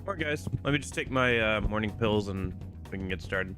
Alright guys, let me just take my morning pills and we can get started.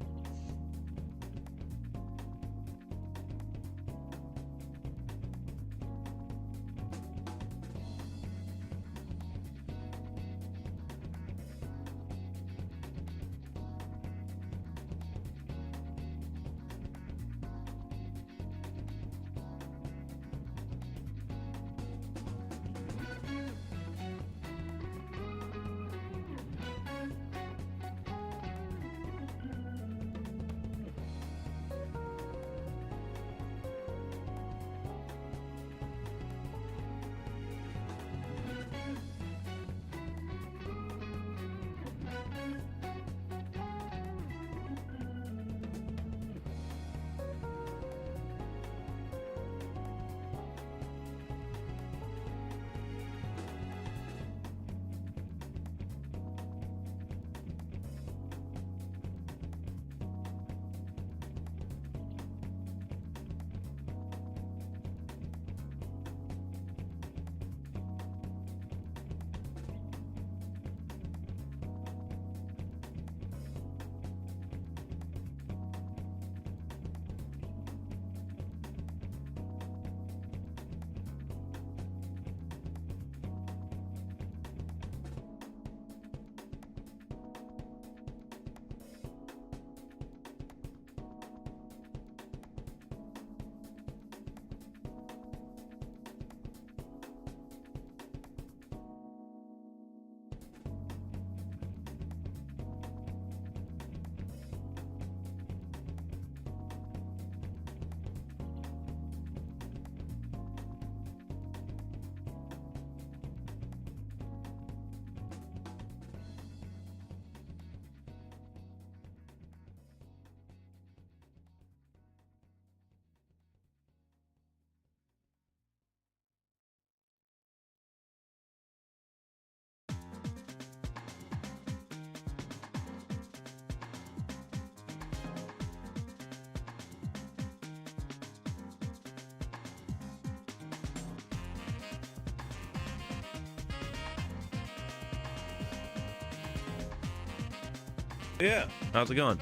Yeah, how's it going?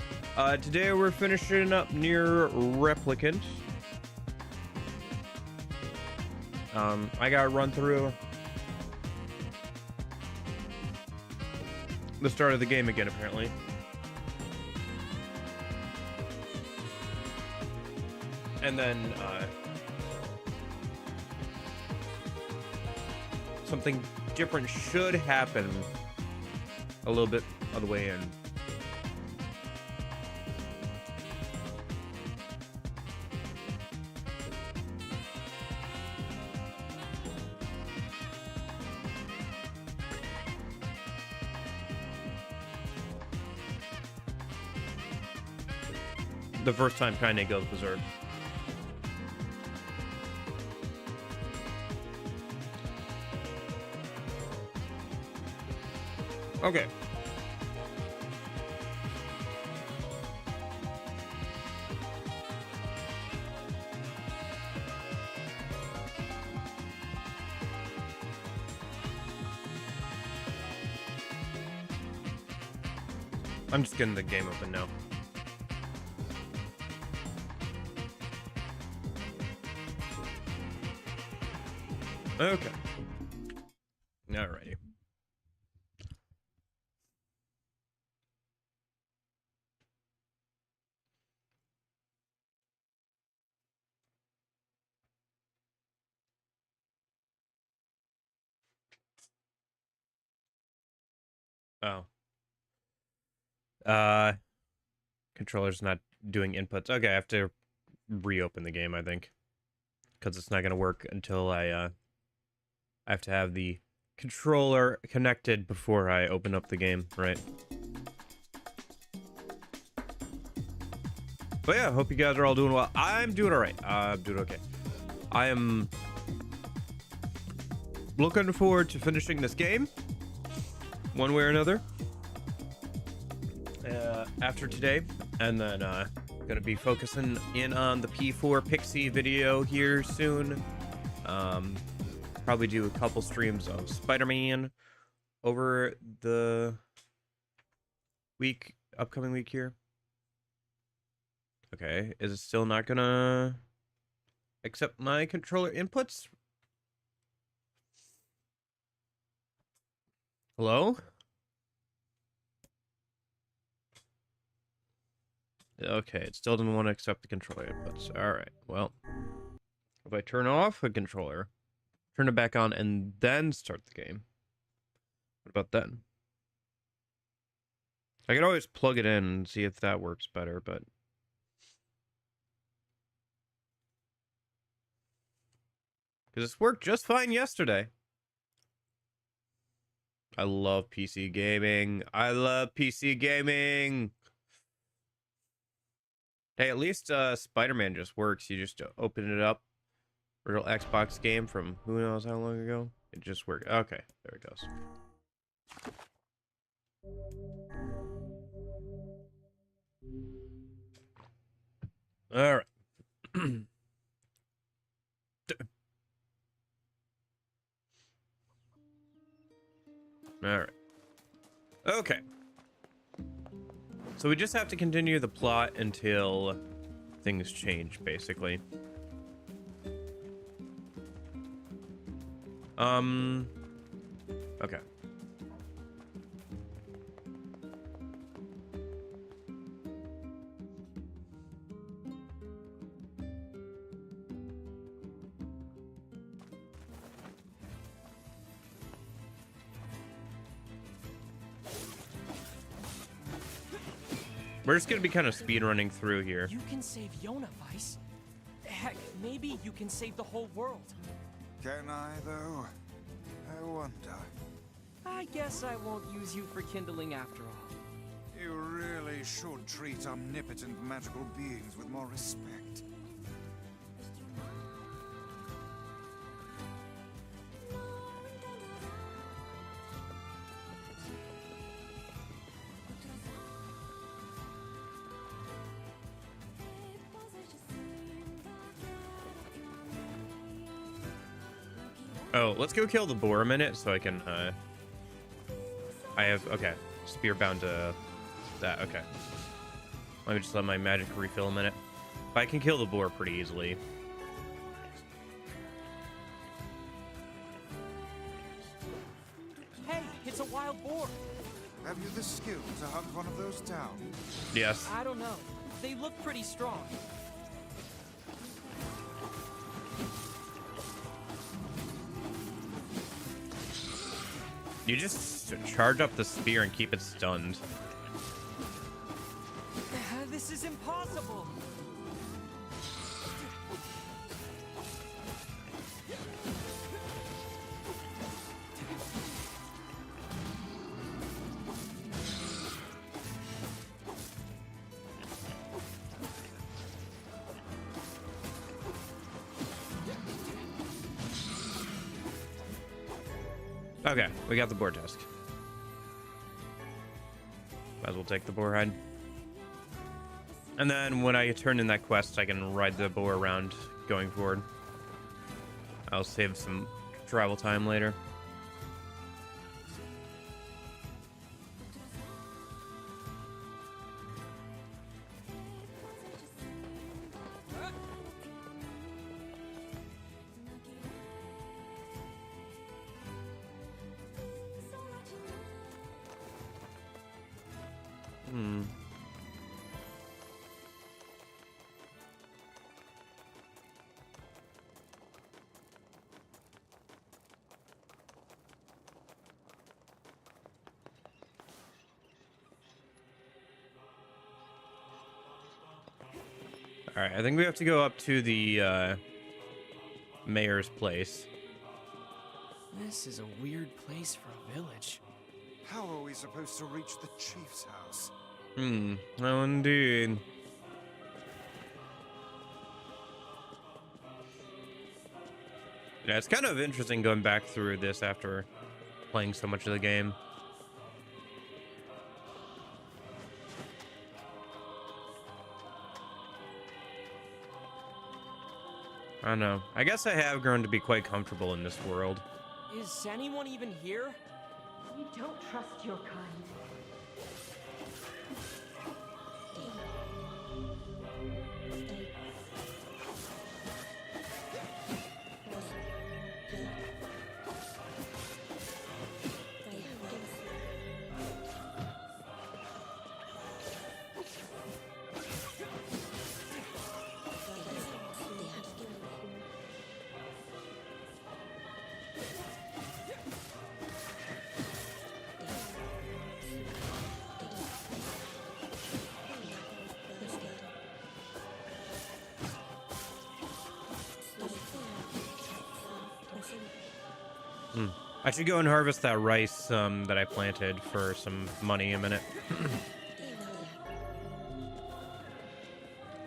Today we're finishing up Nier Replicant. I gotta run through the start of the game again, apparently. And then, something different should happen a little bit on the way in. The first time Kaine goes berserk. Okay. I'm just getting the game open now. Okay. Alrighty. Oh. Controller's not doing inputs. Okay, I have to reopen the game, I think. Because it's not going to work until I have to have the controller connected before I open up the game, right? But yeah, hope you guys are all doing well. I'm doing alright. I'm doing okay. I am looking forward to finishing this game, one way or another, after today. And then gonna be focusing in on the P4 Pixie video here soon. Probably do a couple streams of Spider-Man over the upcoming week here. Okay, is it still not gonna accept my controller inputs? Hello? Okay, it still doesn't want to accept the controller inputs. Alright, well. If I turn off a controller, turn it back on, and then start the game. What about then? I could always plug it in and see if that works better, but... because this worked just fine yesterday. I love PC gaming. I love PC gaming! Hey, at least Spider-Man just works. You just open it up. Real Xbox game from who knows how long ago. It just worked. Okay, there it goes. All right. All right. Okay. So we just have to continue the plot until things change, basically. Okay. We're just gonna be kind of speed running through here. You can save Yona, Vice. Heck, maybe you can save the whole world. Can I, though? I wonder. I guess I won't use you for kindling after all. You really should treat omnipotent magical beings with more respect. Oh, let's go kill the boar a minute so I can, I have, okay, spear bound to that. Okay. Let me just let my magic refill a minute. But I can kill the boar pretty easily. Hey, it's a wild boar. Have you the skill to hunt one of those down? Yes. I don't know. They look pretty strong. You just charge up the spear and keep it stunned. This is impossible. Okay, we got the boar tusk. Might as well take the boar hide. And then when I turn in that quest, I can ride the boar around going forward. I'll save some travel time later. All right, I think we have to go up to the mayor's place. This is a weird place for a village. How are we supposed to reach the chief's house? No indeed. Yeah, it's kind of interesting going back through this after playing so much of the game. I don't know. I guess I have grown to be quite comfortable in this world. Is anyone even here? We don't trust your kind. I should go and harvest that rice that I planted for some money in a minute.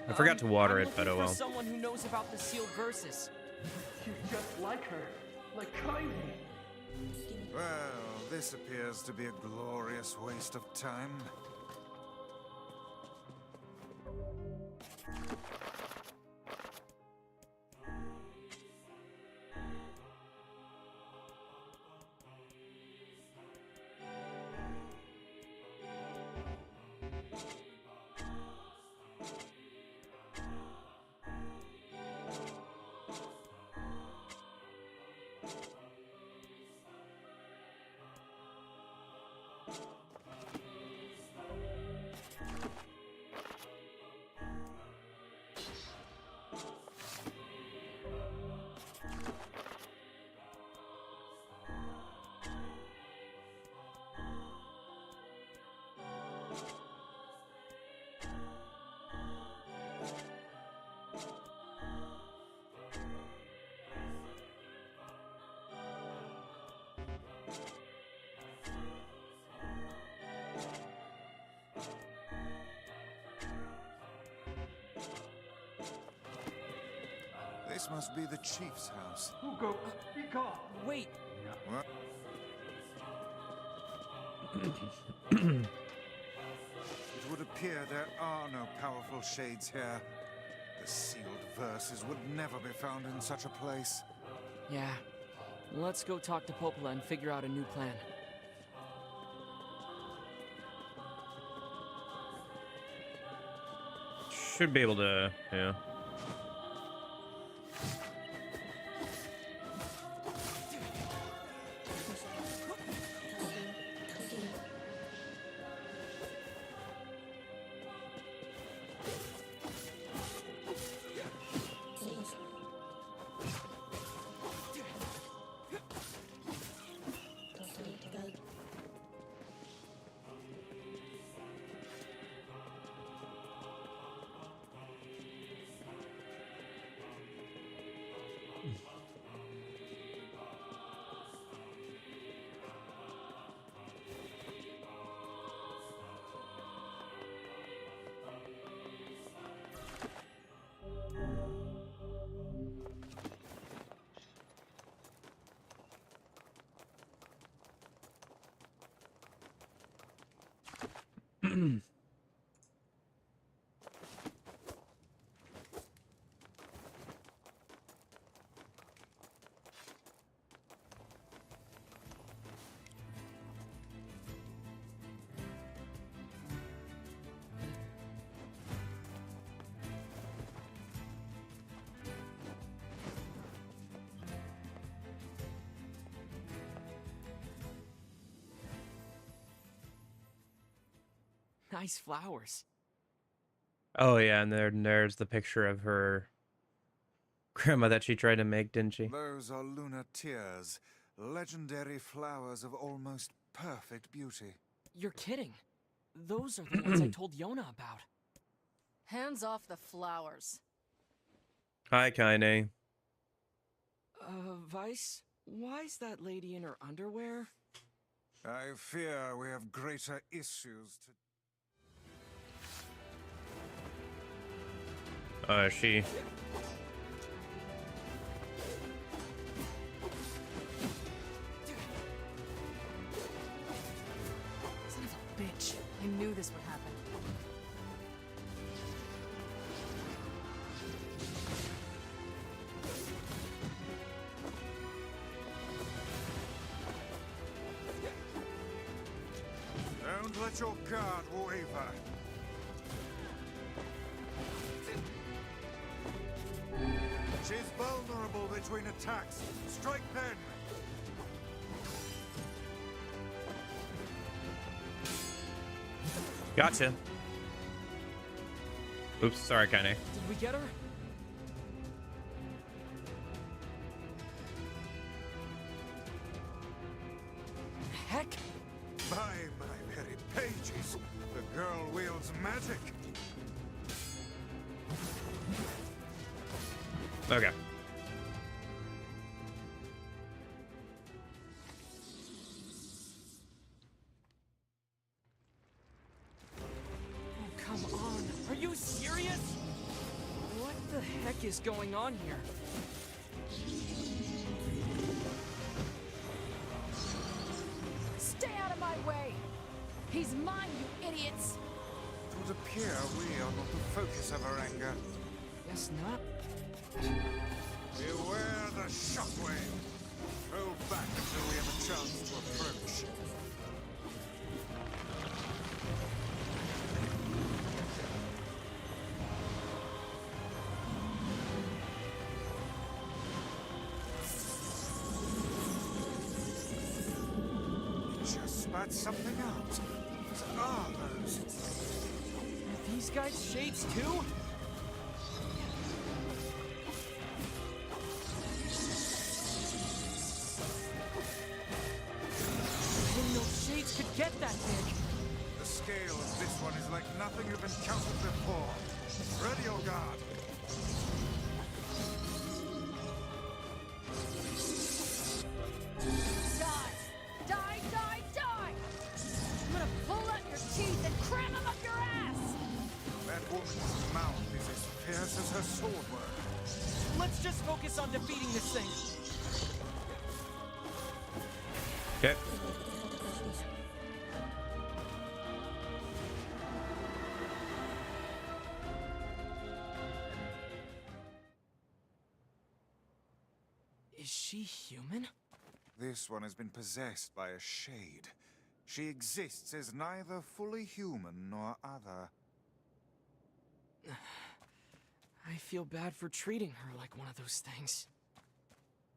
I forgot to water I'm it, but looking oh well. for someone who knows about the sealed verses. You're just like her. Like Kaine. Well, this appears to be a glorious waste of time. This must be the chief's house. Ugo, be gone. Wait, What? It would appear there are no powerful shades here. The sealed verses would never be found in such a place. yeah. Let's go talk to Popola and figure out a new plan. should be able to, yeah. Nice flowers. Oh yeah, and there's the picture of her grandma that she tried to make, didn't she? Those are lunar tears, legendary flowers of almost perfect beauty. You're kidding. Those are the ones I told Yona about. Hands off the flowers. Hi, Kaine. Vice, why's that lady in her underwear? I fear we have greater issues to... She. Son of a bitch. I knew this would happen. Don't let your guard waver. She's vulnerable between attacks. Strike then! Gotcha. Oops, sorry, Kaine. Did we get her? Heck! By my very pages, the girl wields magic. Okay. Oh, come on. Are you serious? What the heck is going on here? Stay out of my way! He's mine, you idiots! It would appear we are not the focus of her anger. Guess not. Beware the shockwave. Hold back until we have a chance to approach. Just spat something out. What are those? Are these guys shades too? I didn't know shades could get that big. The scale of this one is like nothing you've encountered before. Ready your guard. Die! Die, die, die! I'm gonna pull out your teeth and cram them up your ass! That woman's mouth is as fierce as her sword work. Let's just focus on defeating this thing. Okay. Is she human? This one has been possessed by a shade. She exists as neither fully human nor other. I feel bad for treating her like one of those things.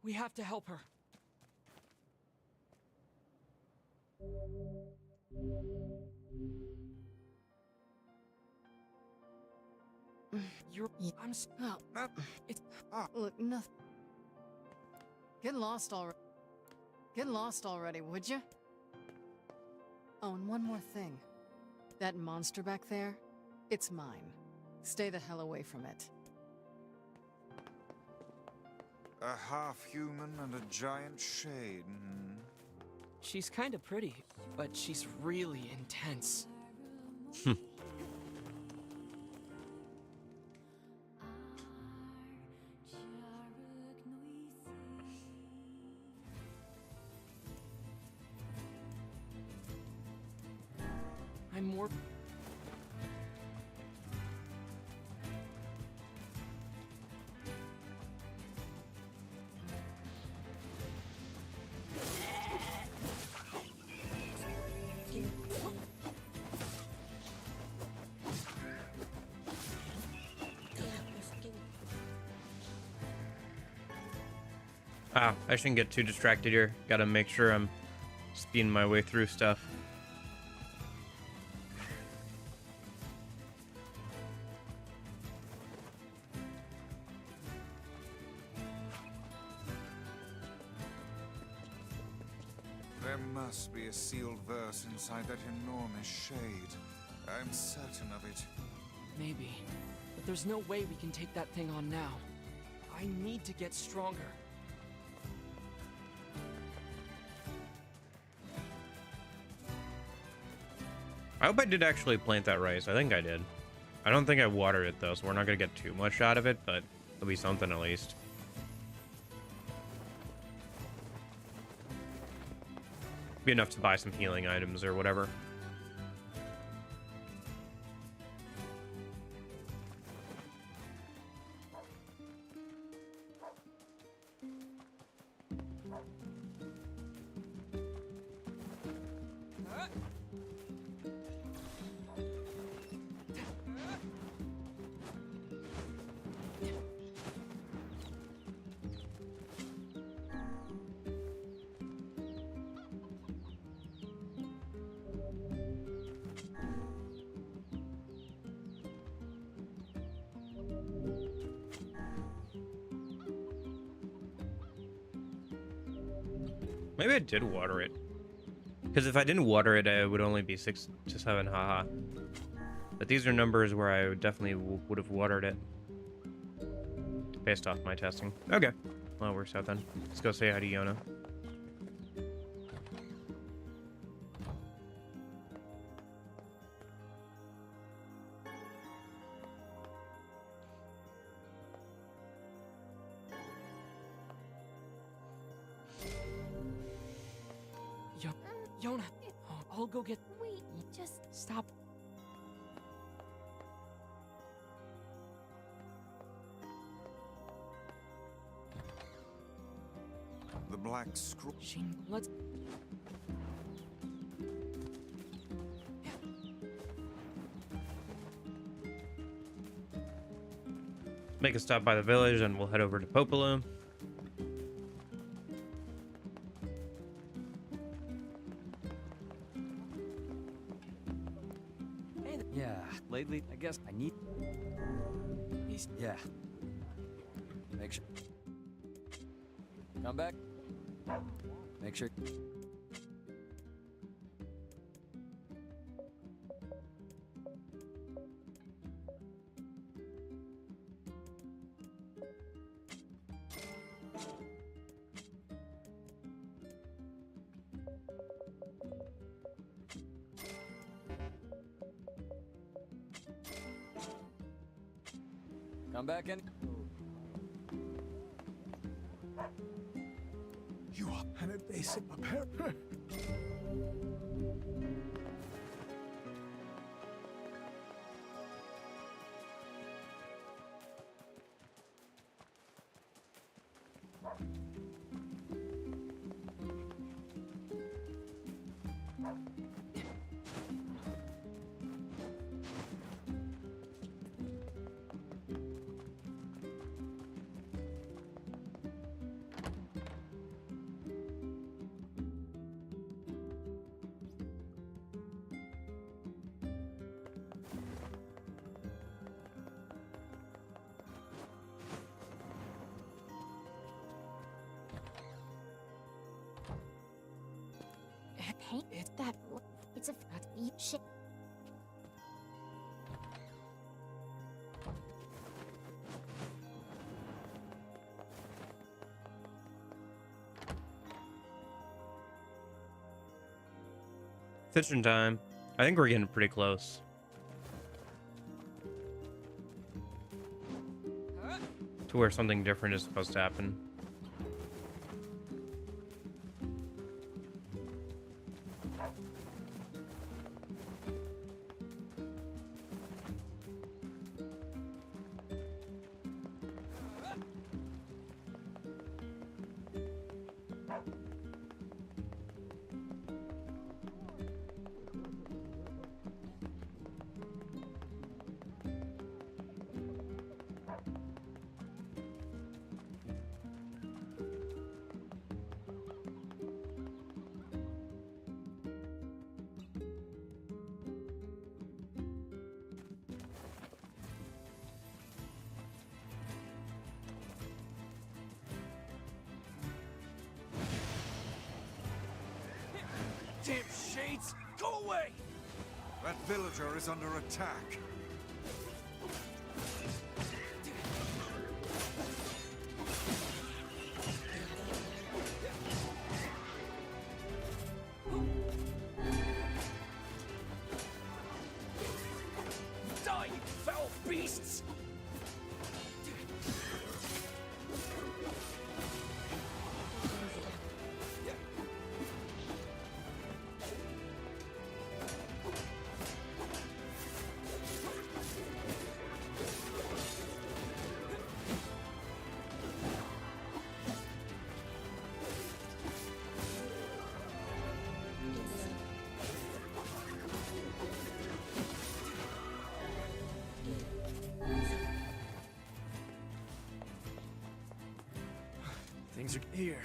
We have to help her. I'm Oh, it's look, nothing. Get lost already. Get lost already, would you? Oh, and one more thing. That monster back there, it's mine. Stay the hell away from it. A half-human and a giant shade. Hmm. She's kind of pretty, but she's really intense. I'm more. Ah, I shouldn't get too distracted here. Gotta make sure I'm speeding my way through stuff. There must be a sealed verse inside that enormous shade. I'm certain of it. Maybe. But there's no way we can take that thing on now. I need to get stronger. I hope I did actually plant that rice. I think I did. I don't think I watered it though, so we're not gonna get too much out of it, but it'll be something at least. Be enough to buy some healing items or whatever. Maybe I did water it. Because if I didn't water it, it would only be 6 to 7, haha. But these are numbers where I definitely would have watered it. Based off my testing. Okay. Well, it works out then. Let's go say hi to Yona. Yona, I'll go get. Wait, just Stop. The black scroll. Let's. Make a stop by the village and we'll head over to Popolo. Yeah, lately, I guess I need... Yeah. Make sure... Come back. Make sure... Come back in. You are an evasive preparer. paint. It's that. It's a shit. Fishing time. I think we're getting pretty close. To where something different is supposed to happen. Damn shades! Go away! That villager is under attack. Die, you foul beasts! Things are here.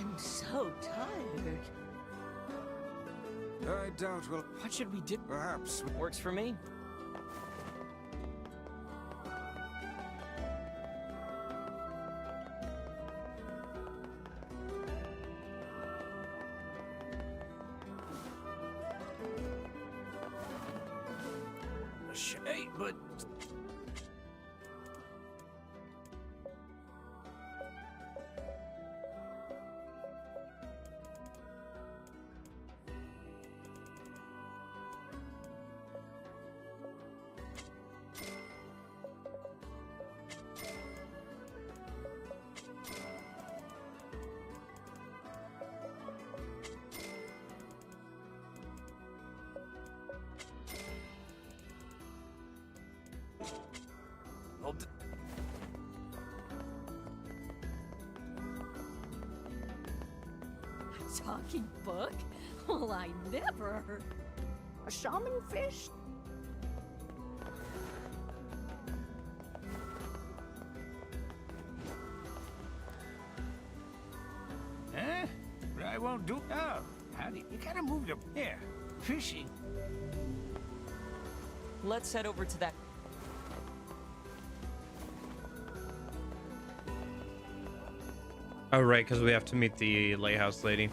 I'm so tired. I doubt we'll... What should we do? Perhaps... Works for me. A shame, but... A talking book? Well, I never. A shaman fish? Huh? But I won't do. Oh, how do you gotta move the here? Fishing. Let's head over to that. Oh, right, because we have to meet the lighthouse lady.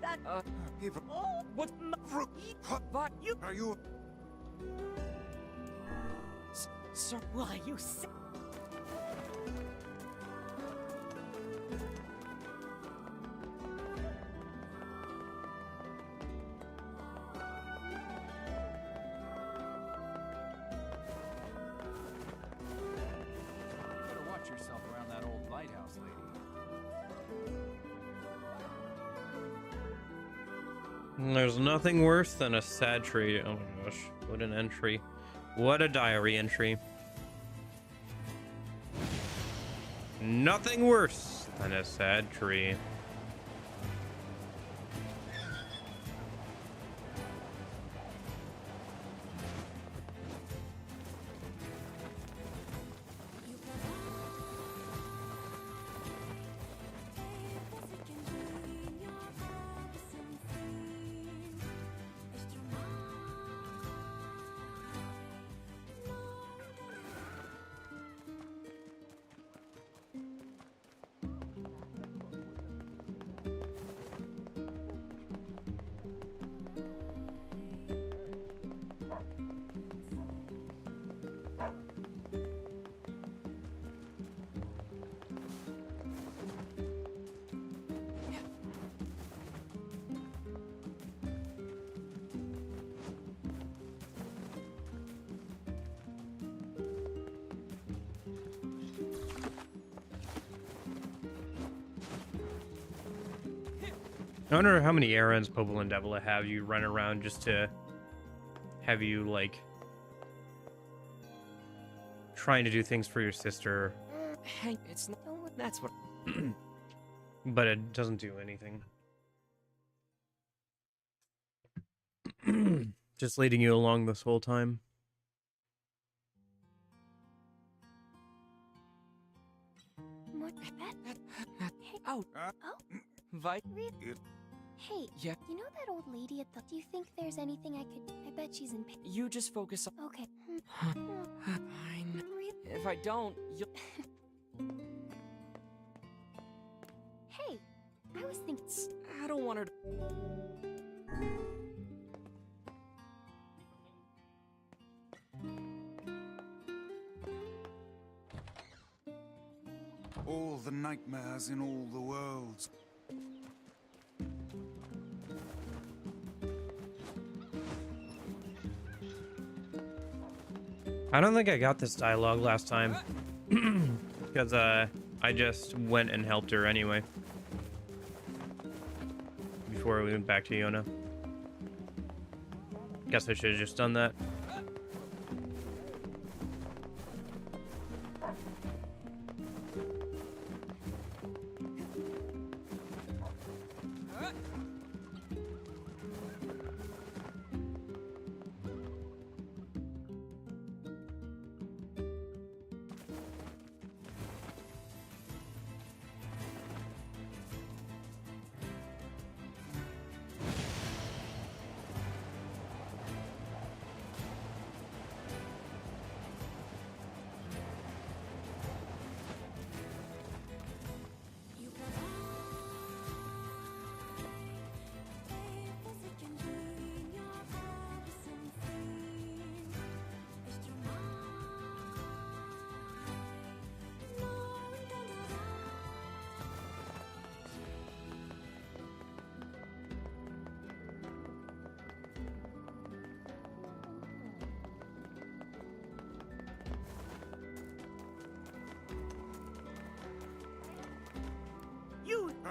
That. People, Oh, What? but you. are you? Sir, Why you say? You better watch yourself around that old lighthouse lady. There's nothing worse than a sad tree. Oh my gosh, what an entry. What a diary entry. Nothing worse than a sad tree. I wonder how many errands Popol and Devil have you run around just to have you, like, trying to do things for your sister, Hank, it's not. That's what. but it doesn't do anything. Just leading you along this whole time. What? Hey. Oh. Oh. Vi. Hey. Yeah. You know that old lady at the. Do you think there's anything I could? I bet she's in pain. You just focus on. Okay. Fine. If I don't, you'll. Hey. I was thinking. I don't want her to. All the nightmares in all the worlds. I don't think I got this dialogue last time. Because, I just went and helped her anyway. Before we went back to Yona. Guess I should have just done that.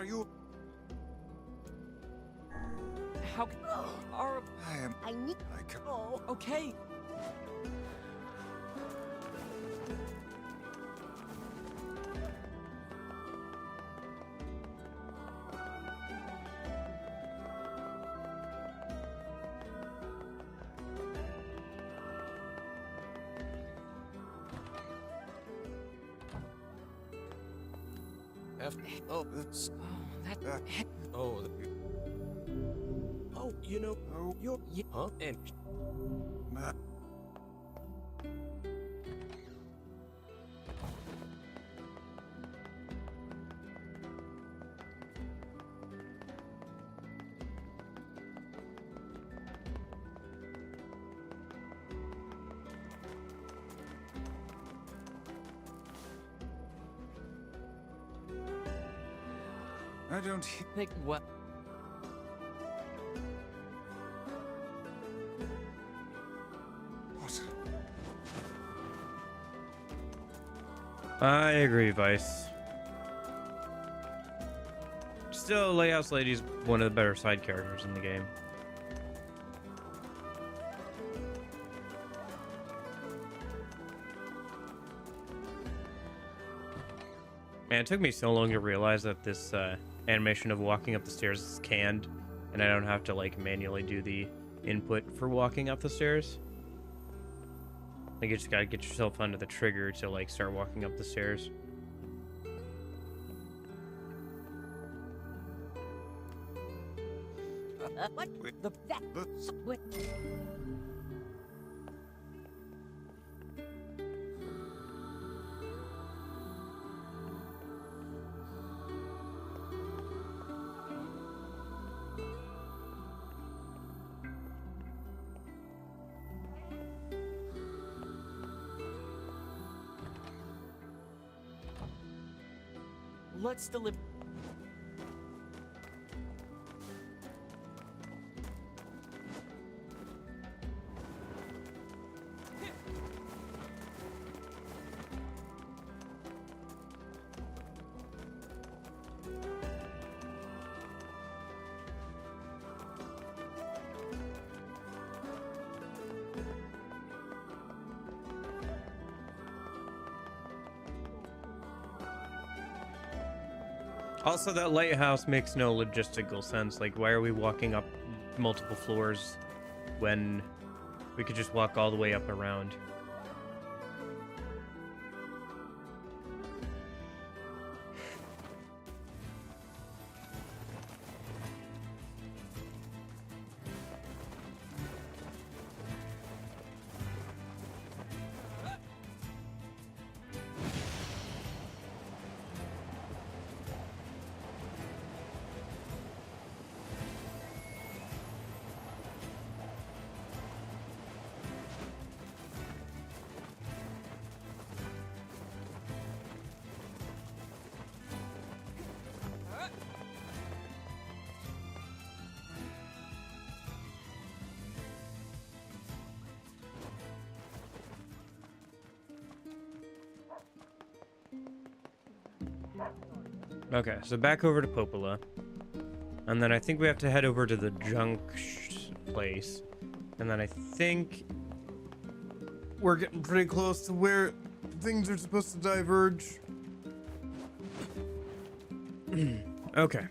Are you? How? Are. I am. I need. I can. Oh. Okay. Oh, That. oh, Oh, you know. oh, You're. Huh? And. ma- I don't Think what? What? I agree, Vice. Still, Lighthouse Lady's one of the better side characters in the game. Man, it took me so long to realize that this animation of walking up the stairs is canned, and I don't have to like manually do the input for walking up the stairs. Like, you just gotta get yourself under the trigger to like start walking up the stairs. What? Wait. The that. What? Let's deliver. Also, that lighthouse makes no logistical sense. Like, why are we walking up multiple floors when we could just walk all the way up around? Okay, so back over to Popola. And then I think we have to head over to the junk place. And then I think we're getting pretty close to where things are supposed to diverge. Okay.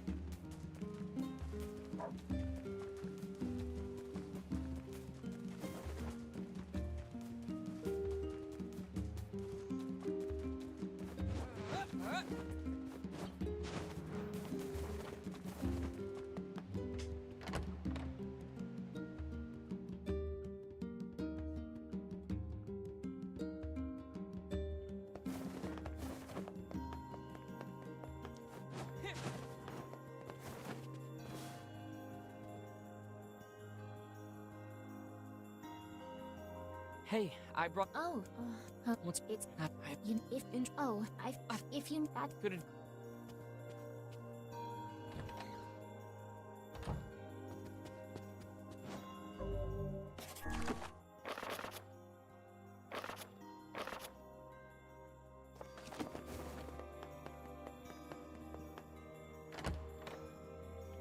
Hey, I brought. Oh, What's it's I you if in oh I if you that could.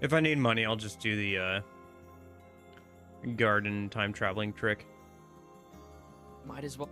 If I need money, I'll just do the garden time traveling trick. Might as well.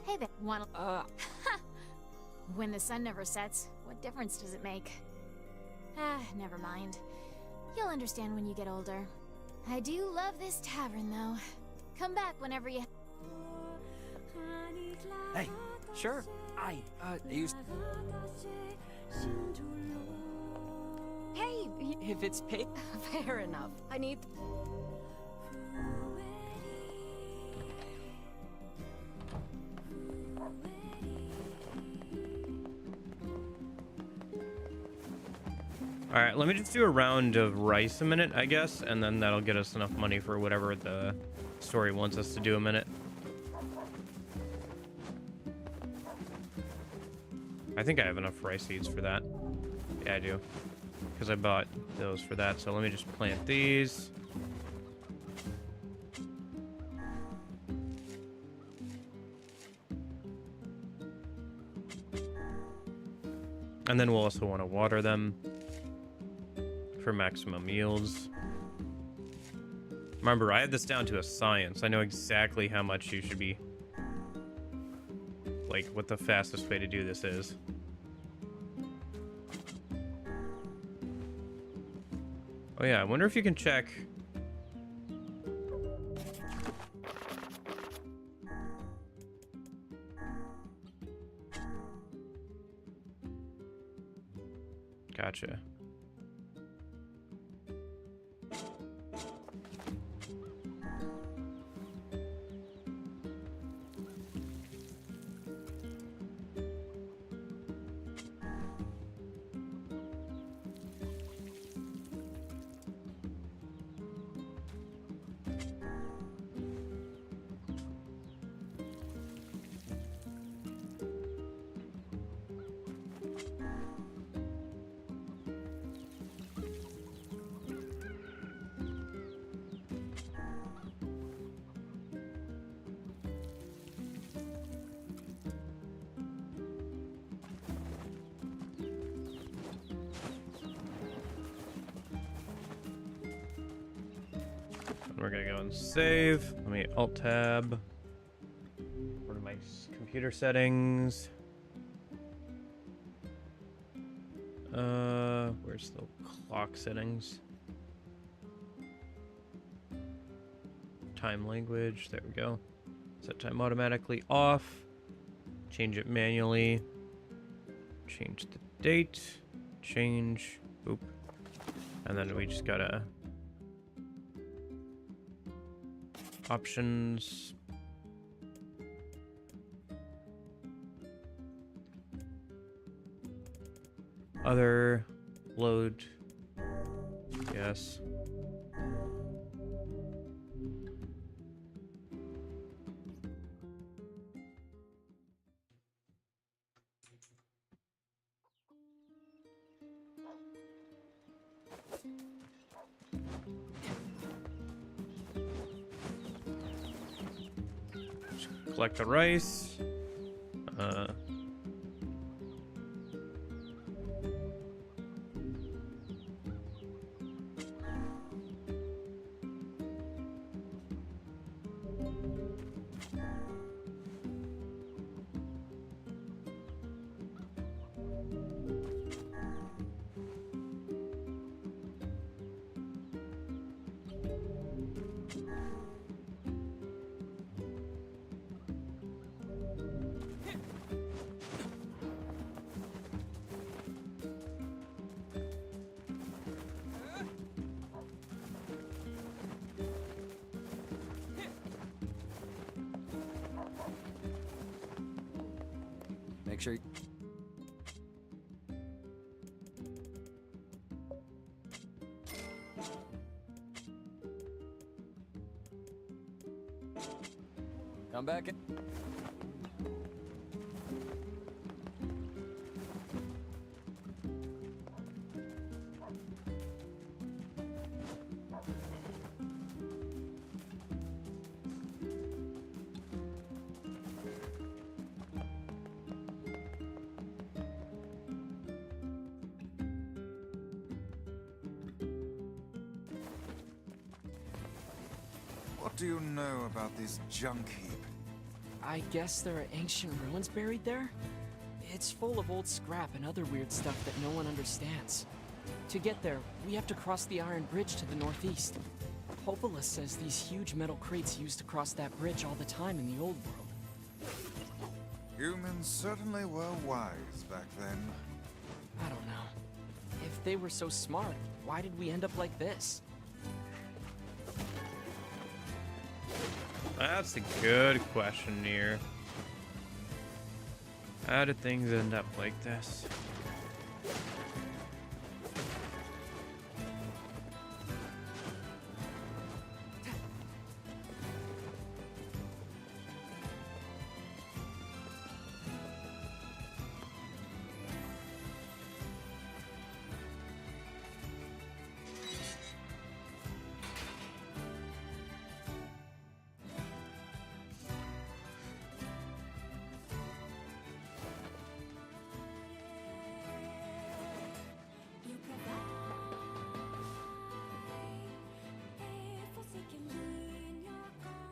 hey there one when the sun never sets, what difference does it make? Ah, never mind. You'll understand when you get older. I do love this tavern though. Come back whenever you Hey, sure. I used. if it's paid. Fair enough. I need. All right, let me just do a round of rice a minute, I guess, and then that'll get us enough money for whatever the story wants us to do a minute. I think I have enough rice seeds for that. Yeah, I do. Because I bought those for that, so let me just plant these. And then we'll also want to water them for maximum yields. Remember, I had this down to a science. I know exactly how much you should be... like, what the fastest way to do this is. Oh yeah, I wonder if you can check... Gotcha. We're gonna go and save. Let me alt tab. Go to my computer settings. Where's the clock settings? Time language. There we go. Set time automatically off. Change it manually. Change the date. Change. Oop. And then we just gotta. Options. Other. Load. Yes. Collect the rice. Make sure. Come back in. What do you know about this junk heap? I guess there are ancient ruins buried there? It's full of old scrap and other weird stuff that no one understands. To get there, we have to cross the Iron Bridge to the northeast. Hopolis says these huge metal crates used to cross that bridge all the time in the old world. Humans certainly were wise back then. I don't know. If If they were so smart, why did we end up like this? That's a good question, Nier. How did things end up like this?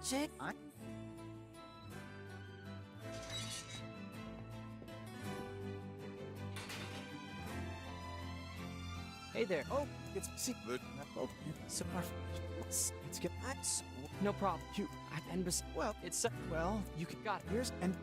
Jake, hey there. Oh, it's secret. Oh, so it's get no problem. You and well, it's well, you got it. Here's and.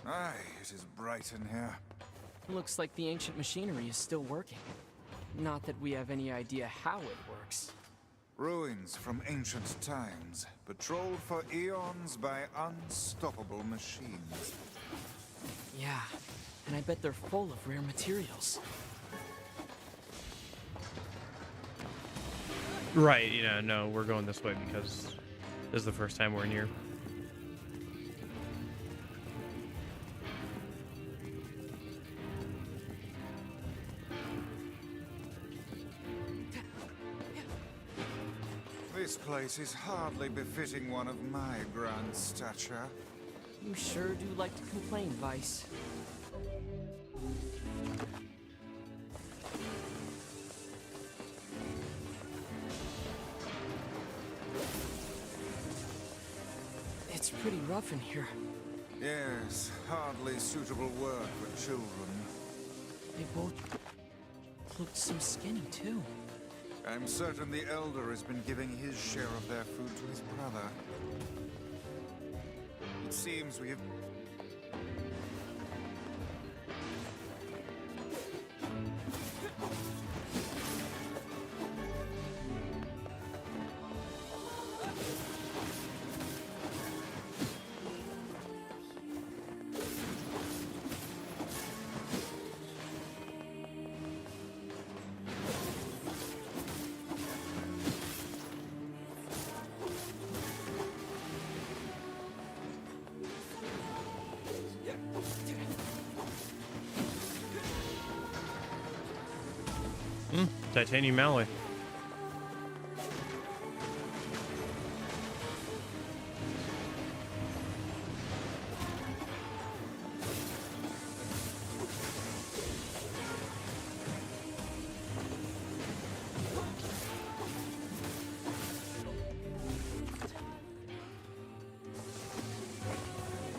Aye, it is bright in here. Looks like the ancient machinery is still working. Not that we have any idea how it works. Ruins from ancient times, patrolled for eons by unstoppable machines. Yeah, and I bet they're full of rare materials. Right, no, we're going this way because this is the first time we're in here. This place is hardly befitting one of my grand stature. You sure do like to complain, Vice. It's pretty rough in here. Yes, hardly suitable work for children. They both looked so skinny, too. I'm certain the Elder has been giving his share of their food to his brother. It seems we have... Titanium alloy.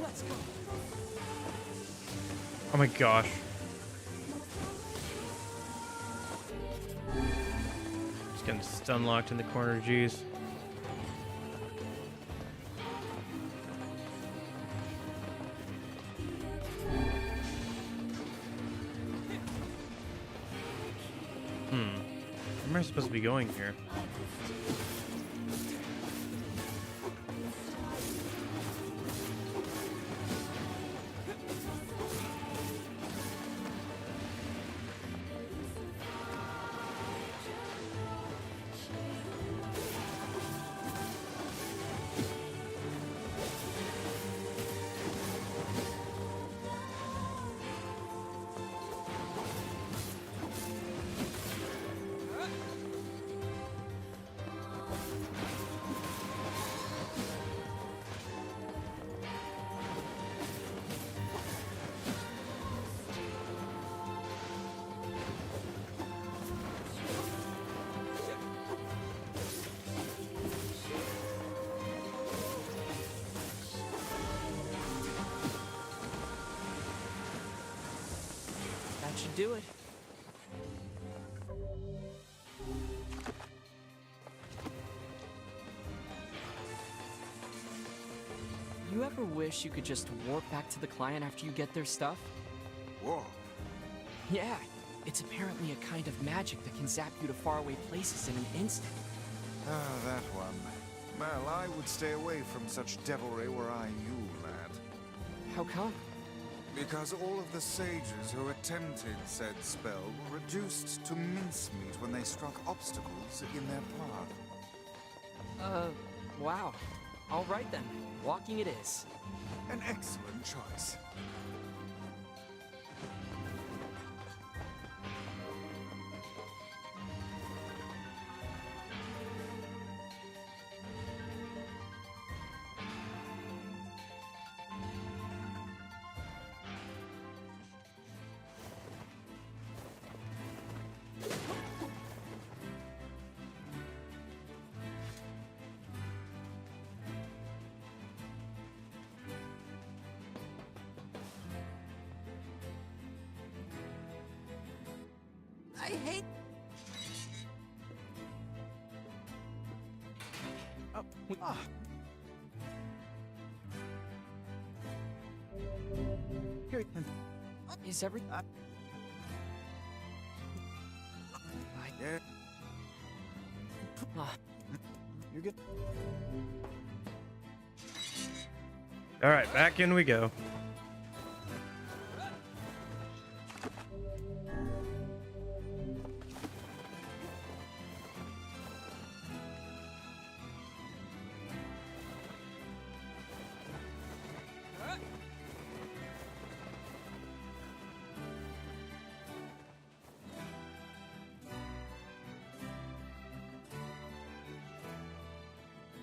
Let's go. Oh my gosh. Getting stun locked in the corner, jeez. Where am I supposed to be going here? should do it. You ever wish you could just warp back to the client after you get their stuff? Whoa. Yeah, it's apparently a kind of magic that can zap you to faraway places in an instant. Ah, that one. Well, I would stay away from such devilry were I you, lad. How come? Because all of the sages who attempted said spell were reduced to mincemeat when they struck obstacles in their path. Wow. All right then, walking it is. An excellent choice. I hate. Is everything? Yeah. You're good. All right, back in we go.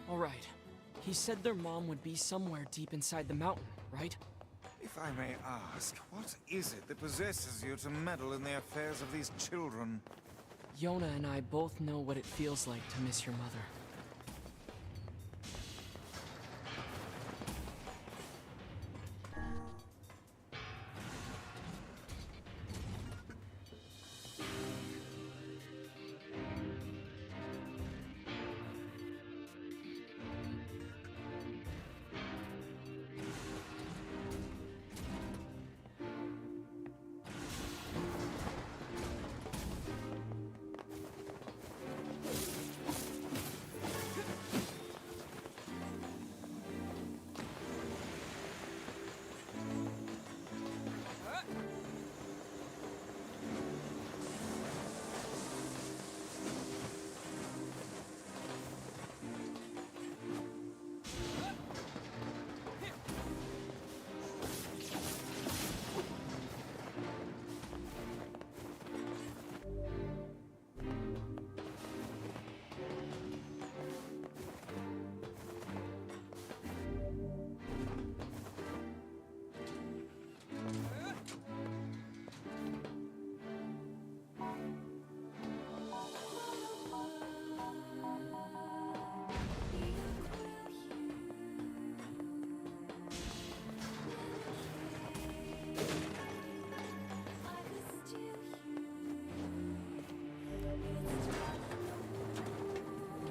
All right. He said their mom would be somewhere deep inside the mountain, right? If I may ask, what is it that possesses you to meddle in the affairs of these children? Yona and I both know what it feels like to miss your mother.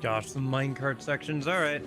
Gosh, the minecart sections. All right.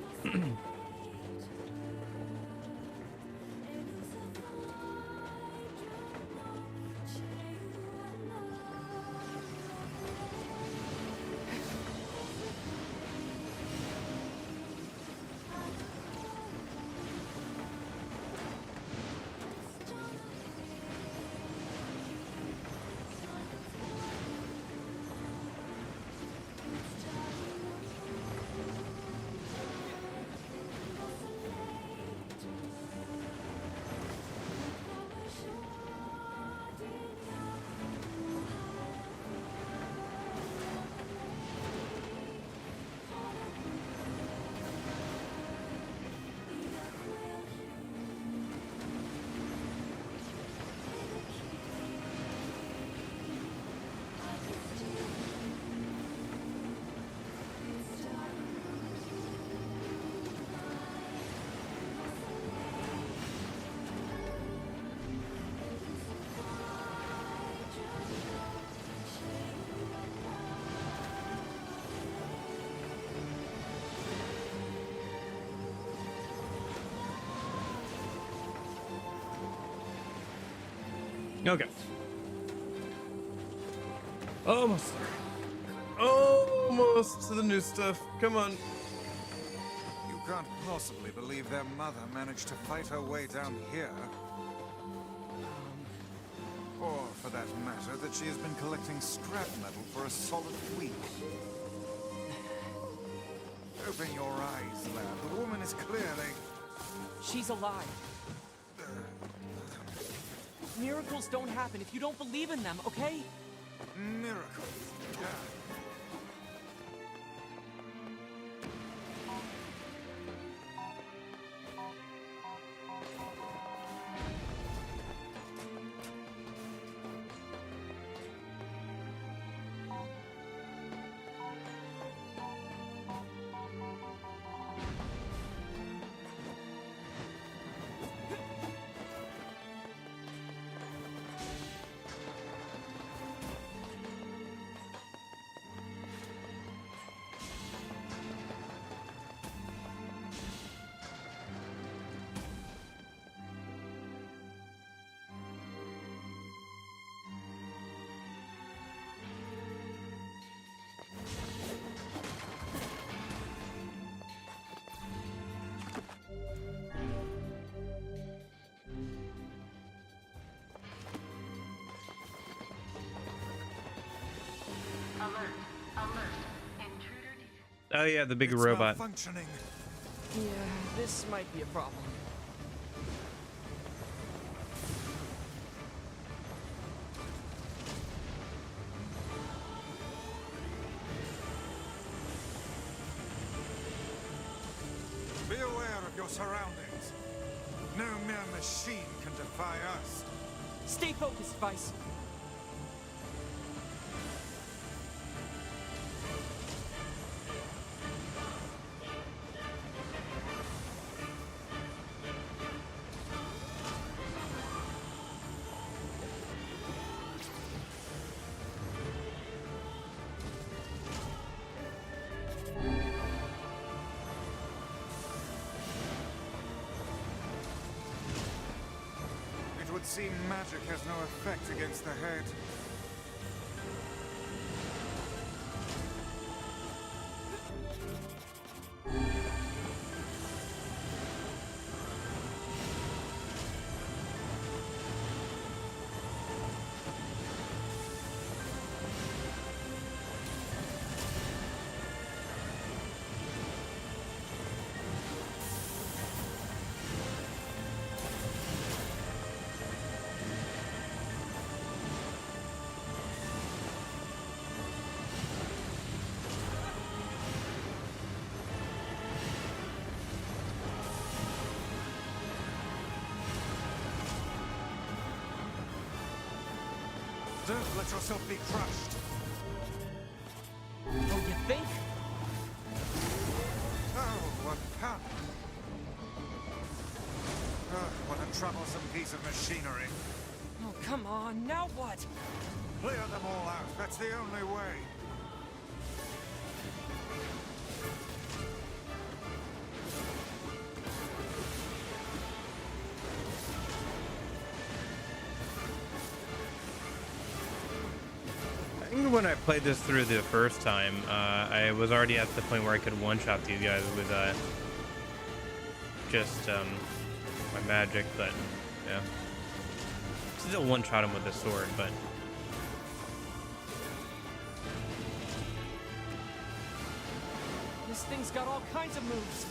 Okay. Almost there. Almost to the new stuff. Come on. You can't possibly believe their mother managed to fight her way down here. Or, for that matter, that she has been collecting scrap metal for a solid week. Open your eyes, lad. The woman is clearly... She's alive. Miracles don't happen if you don't believe in them, okay? Miracle. Oh yeah, the big It's robot. malfunctioning. Yeah, this might be a problem. Be aware of your surroundings. No mere machine can defy us. Stay focused, Vice. It would seem magic has no effect against the head. Don't let yourself be crushed. Oh, you think? Oh, what power! What a troublesome piece of machinery. Oh, come on, now what? Clear them all out. That's the only way. I think when I played this through the first time, I was already at the point where I could one-shot these guys with just my magic, but yeah. Still one-shot him with the sword, but This thing's got all kinds of moves.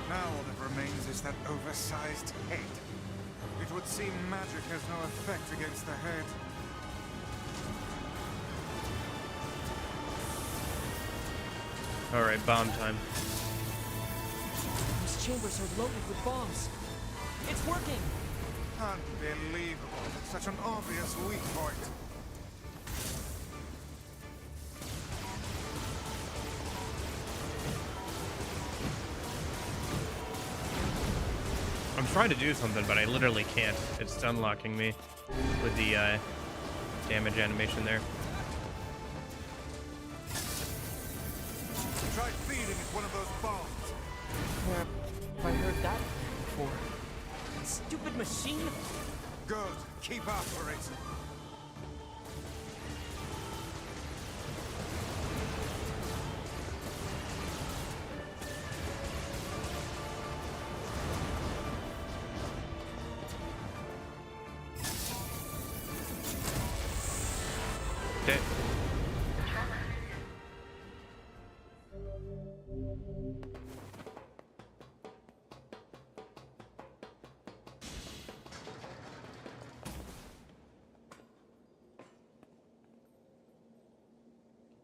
Now all that remains is that oversized head. It would seem magic has no effect against the head. all right, bomb time. These chambers are loaded with bombs. It's working! Unbelievable. Such an obvious weak point. I'm trying to do something, but I literally can't. It's unlocking me with the damage animation there. Try feeding it one of those bombs. Where have I heard that before? Stupid machine! Good. Keep after it. Dead.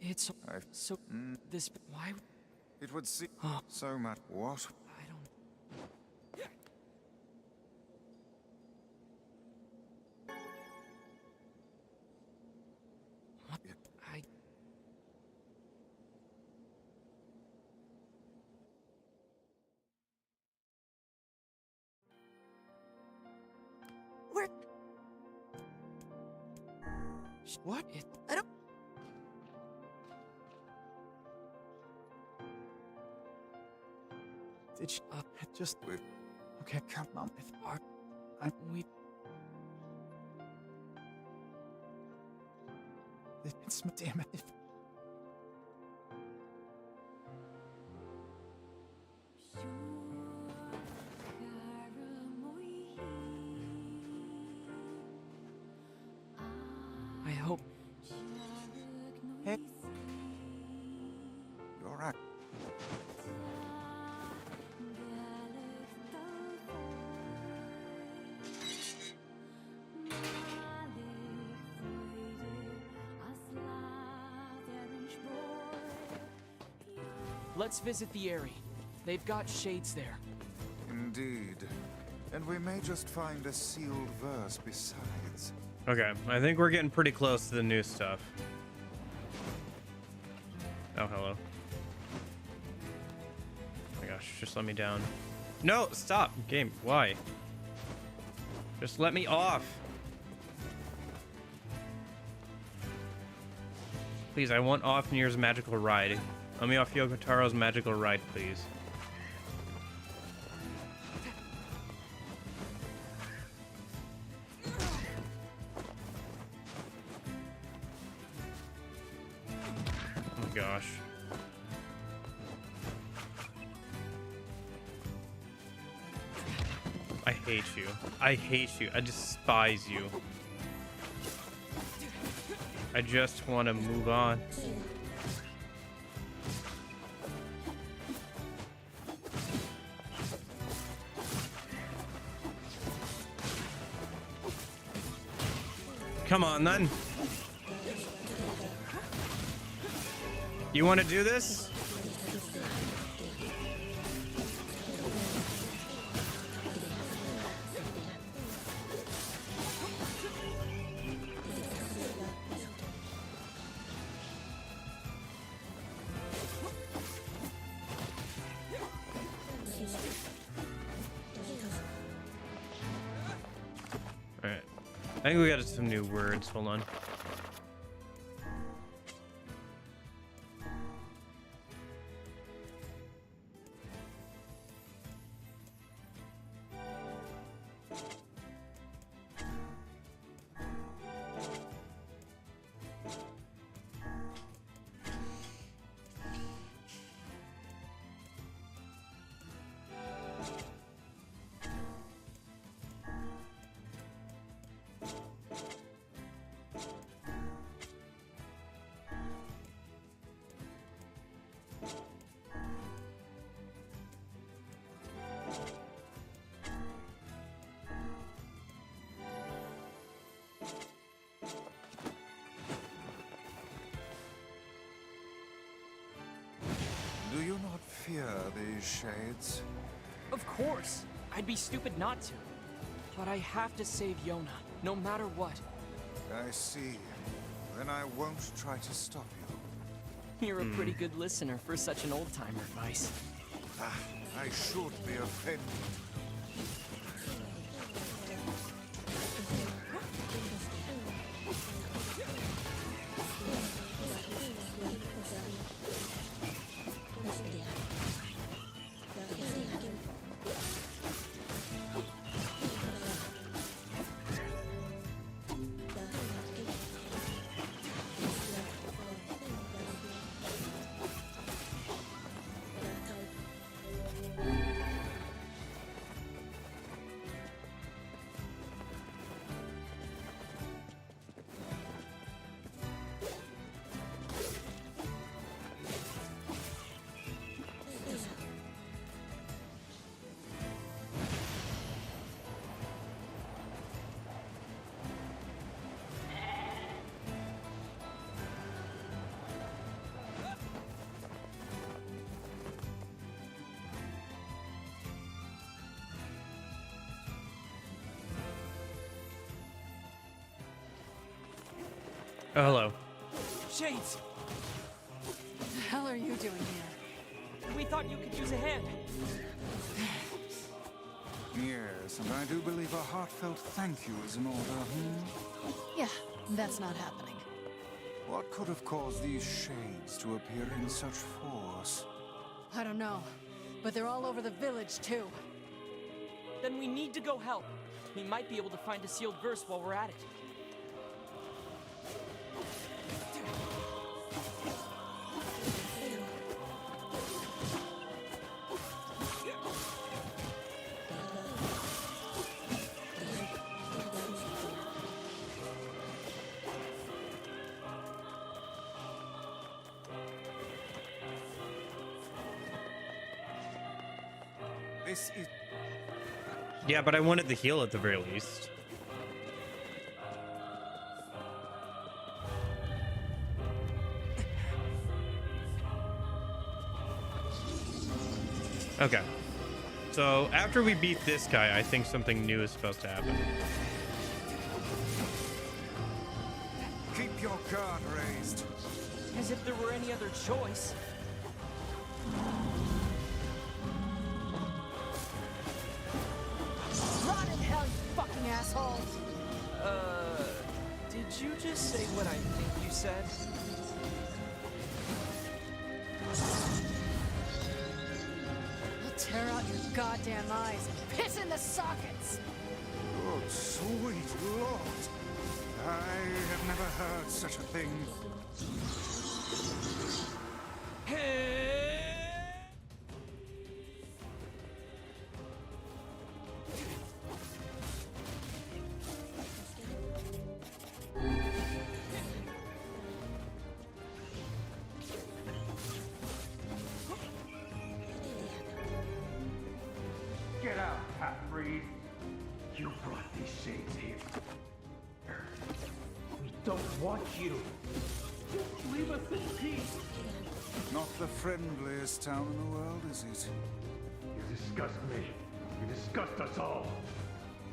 It's so this why It would seem Oh. so much. What? I don't what I Where? what it I don't. it's Just We- okay. Come on. we It's damn it. I hope Hey. You're right. let's visit the Eyrie. They've got shades there. Indeed. And we may just find a sealed verse besides. Okay, I think we're getting pretty close to the new stuff. Oh, hello. Oh my gosh, just let me down. No, stop, game. Why? Just let me off. Please, I want off Nier's magical ride. Let me off Yoko Taro's magical ride, please. Oh my gosh. I hate you. I hate you. I despise you. I just want to move on. Come on, then. You want to do this? Alright. I think we got some new words. Hold on. Do you not fear these shades? Of course. I'd be stupid not to. But I have to save Yona, no matter what. I see. Then I won't try to stop you. You're a pretty good listener for such an old-timer, Vice. Ah, I should be offended. Oh, hello. Shades, What the hell are you doing here? we thought you could use a hand. Yes, and I do believe a heartfelt thank you is in order, Yeah, that's not happening. What could have caused these shades to appear in such force? I don't know, but they're all over the village, too. Then we need to go help. We might be able to find a sealed verse while we're at it. This is... Yeah, but I wanted the heal at the very least. Okay. So after we beat this guy, I think something new is supposed to happen. Keep your guard raised. As if there were any other choice. Rot in hell, you fucking asshole! Did you just say what I think you said? I'll tear out your goddamn eyes and piss in the sockets! Good sweet Lord. I have never heard such a thing. Get out, half-breed. You brought these shades here. We don't want you. Just leave us in peace. Not the friendliest town in the world, is it? You disgust me. You disgust us all.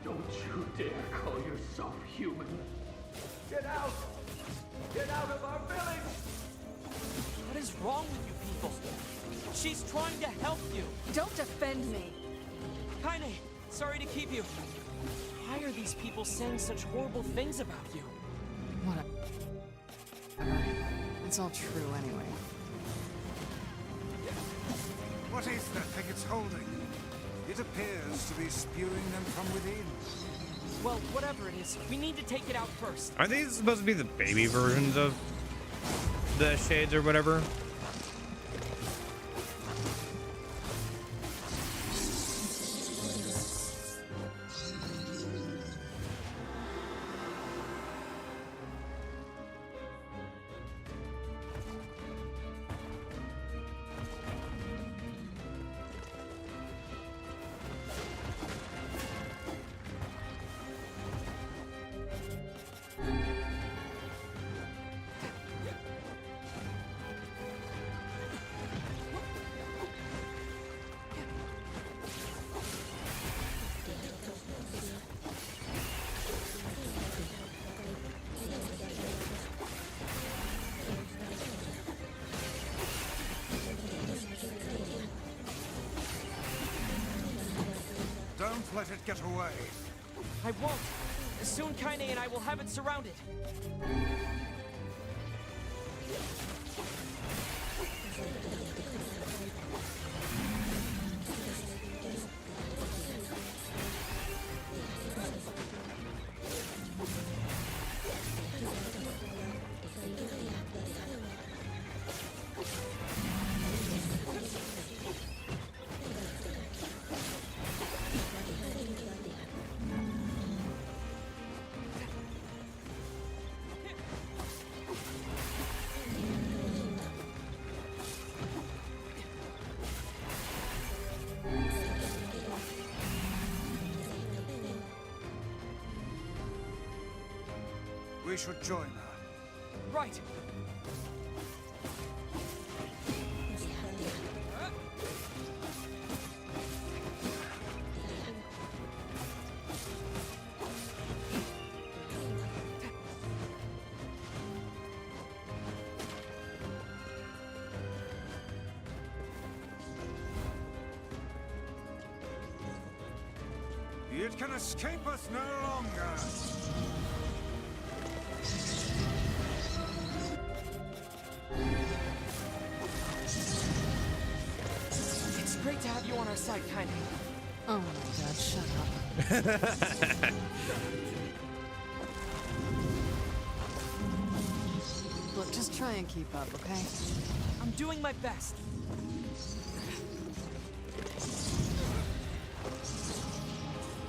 Don't you dare call yourself human. Get out! Get out of our village! What is wrong with you people? She's trying to help you. Don't defend me! Kaine, sorry to keep you. Why are these people saying such horrible things about you? What It's all true anyway. What is that thing it's holding? It appears to be spewing them from within. Well, whatever it is, we need to take it out first. Are these supposed to be the baby versions of the shades or whatever? Don't let it get away. I won't. Soon Kaine and I will have it surrounded. We should join her. Right. It can escape us no longer. It's great to have you on our side, Kaine. Oh my god, shut up. Look, just try and keep up, okay? I'm doing my best.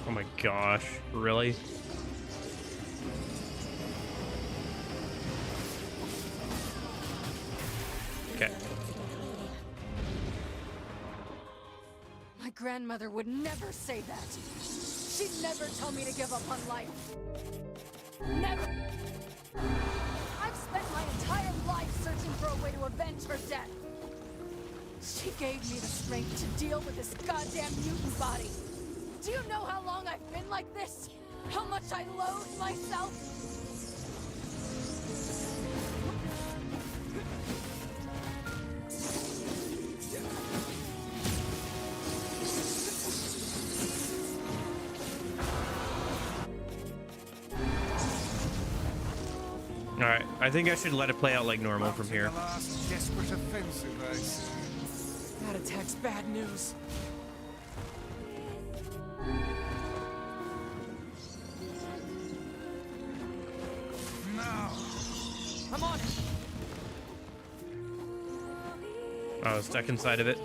Oh my gosh, really? Okay. My grandmother would never say that. She'd never tell me to give up on life. Never. I've spent my entire life searching for a way to avenge her death. She gave me the strength to deal with this goddamn mutant body. Do you know how long I've been like this? How much I loathe myself? Alright, I think I should let it play out like normal from here. The last desperate offensive, I see. That attack's bad news. Now. I'm on it. Oh, I was stuck inside of it.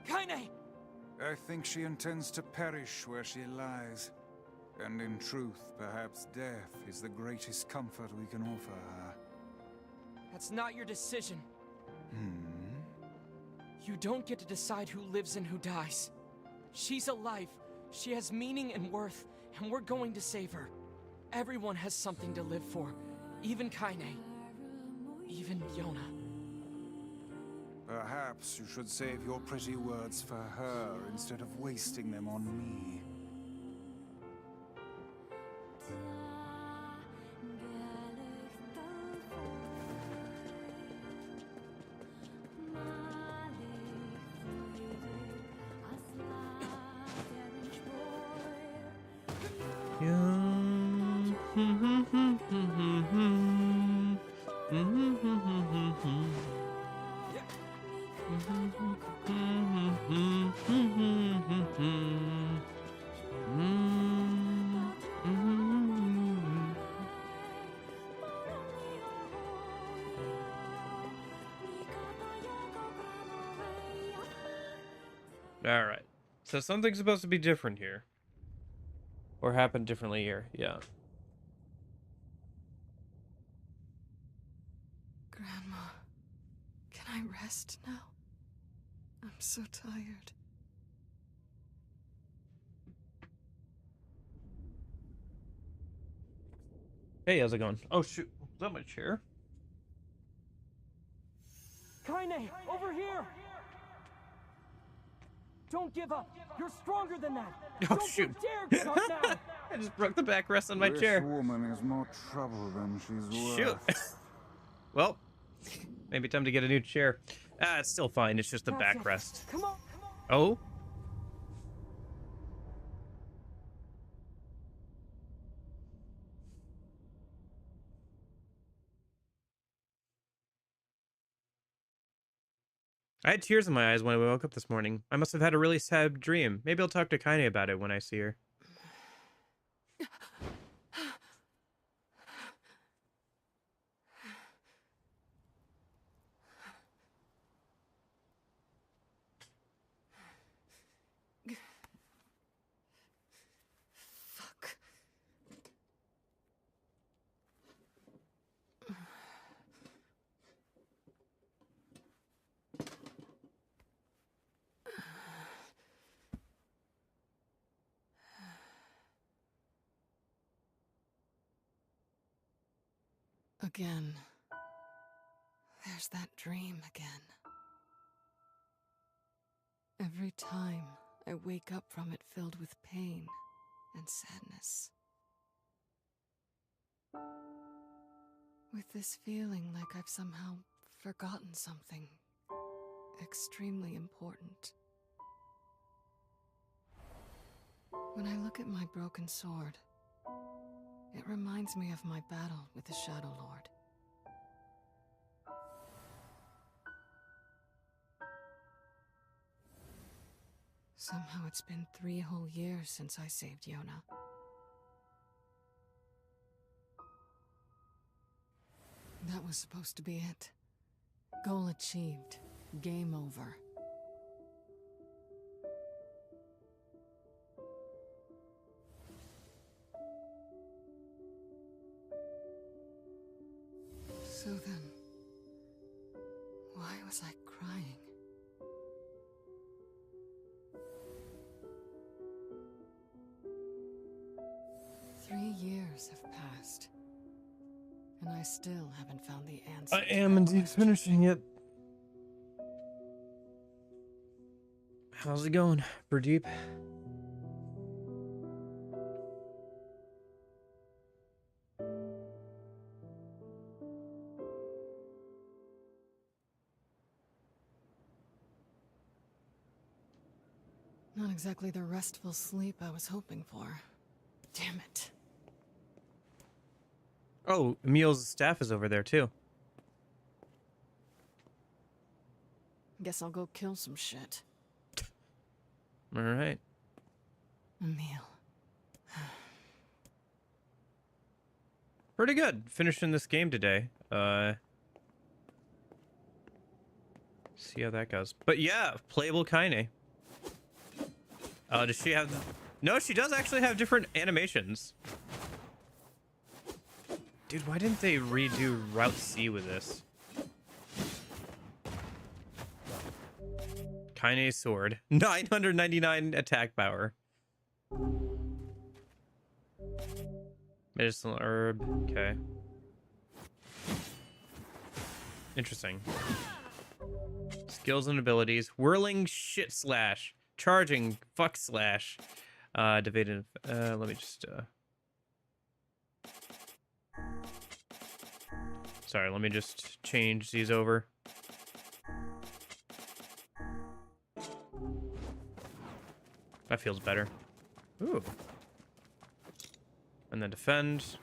Kaine! I think she intends to perish where she lies. And in truth, perhaps death is the greatest comfort we can offer her. That's not your decision. You don't get to decide who lives and who dies. She's alive. She has meaning and worth, and we're going to save her. Everyone has something to live for. Even Kaine. Even Yona. Perhaps you should save your pretty words for her instead of wasting them on me. Alright. So something's supposed to be different here. Or happen differently here, yeah. Grandma, can I rest now? I'm so tired. Hey, how's it going? Oh shoot, is that my chair? Kaine, over here! Don't give up. You're stronger than that. Oh Don't shoot. you dare give up now. I just broke the backrest on my This chair. woman is more trouble than she's worth. Shoot. Well, maybe time to get a new chair. Ah, it's still fine. It's just the That's it. backrest. Come on. Oh? I had tears in my eyes when I woke up this morning. I must have had a really sad dream. Maybe I'll talk to Kaine about it when I see her. Again. There's that dream again. Every time I wake up from it filled with pain and sadness. With this feeling like I've somehow forgotten something extremely important. When I look at my broken sword, it reminds me of my battle with the Shadow Lord. Somehow it's been 3 whole years since I saved Yona. That was supposed to be it. Goal achieved. Game over. So then, why was I crying? Three years have passed, and I still haven't found the answer. I am indeed finishing it. How's it going, Pradeep? Not exactly the restful sleep I was hoping for. Damn it. Oh, Emil's staff is over there too. Guess I'll go kill some shit. All right. Emil. Pretty good. Finishing this game today. See how that goes. But yeah, playable Kaine. Does she have... No, she does actually have different animations. Dude, why didn't they redo Route C with this? Kaine sword. 999 attack power. Medicinal herb. Okay. Interesting. Skills and abilities. Whirling shit slash. Charging fuck slash. Divided. Let me just sorry, let me just change these over. That feels better. Ooh. And then defend.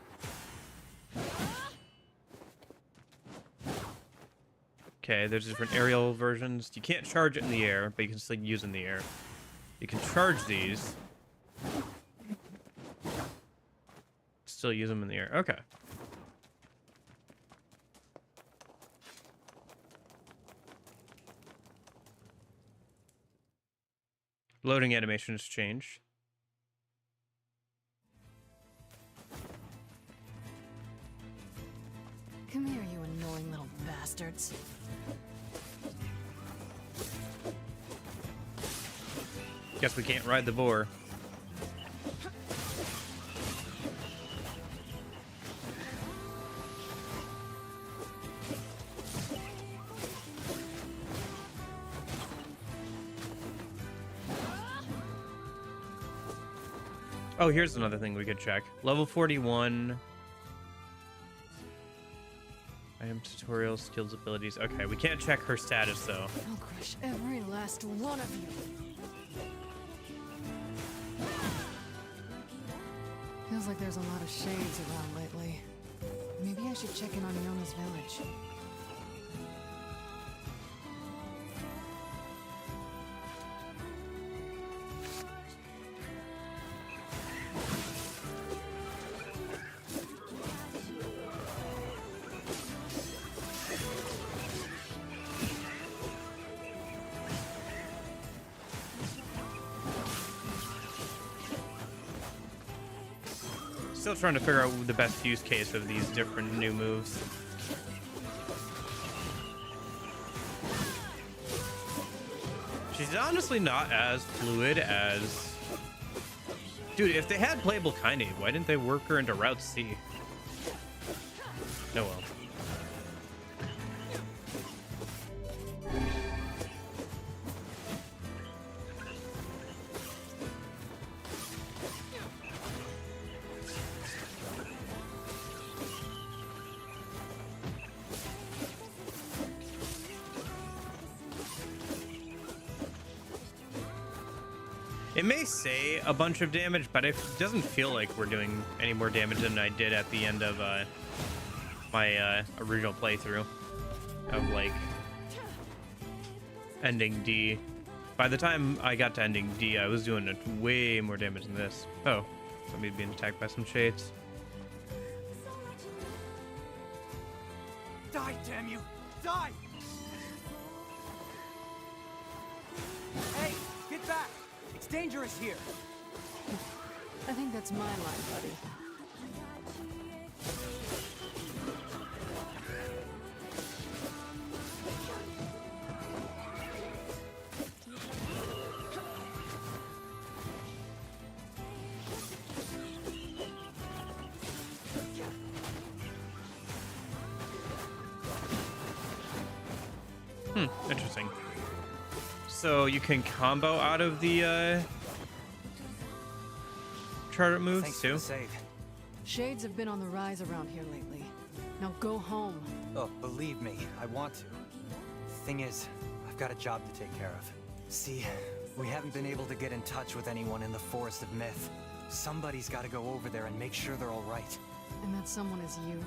Okay, there's different aerial versions. You can't charge it in the air, but you can still use it in the air. You can charge these. Still use them in the air. Okay. Loading animation has changed. Come here, you annoying little bastards. Guess we can't ride the boar. Oh, here's another thing we could check. Level 41. Item tutorial, skills, abilities. Okay, we can't check her status though. I'll crush every last one of you. Feels like there's a lot of shades around lately. Maybe I should check in on Yona's village. Still trying to figure out the best use case of these different new moves. She's honestly not as fluid as... Dude, if they had playable Kaine, why didn't they work her into Route C? Oh well. It may say a bunch of damage, but it doesn't feel like we're doing any more damage than I did at the end of my original playthrough of like ending D. By the time I got to ending D, I was doing way more damage than this. Oh, somebody's being attacked by some shades. Die, damn you! Die! Hey, get back! It's dangerous here. I think that's my line, buddy. Interesting. So you can combo out of the charter moves Thanks too? for the save. Shades have been on the rise around here lately. Now go home. Oh, believe me, I want to. Thing is, I've got a job to take care of. See, we haven't been able to get in touch with anyone in the Forest of Myth. Somebody's got to go over there and make sure they're all right. And that someone is you.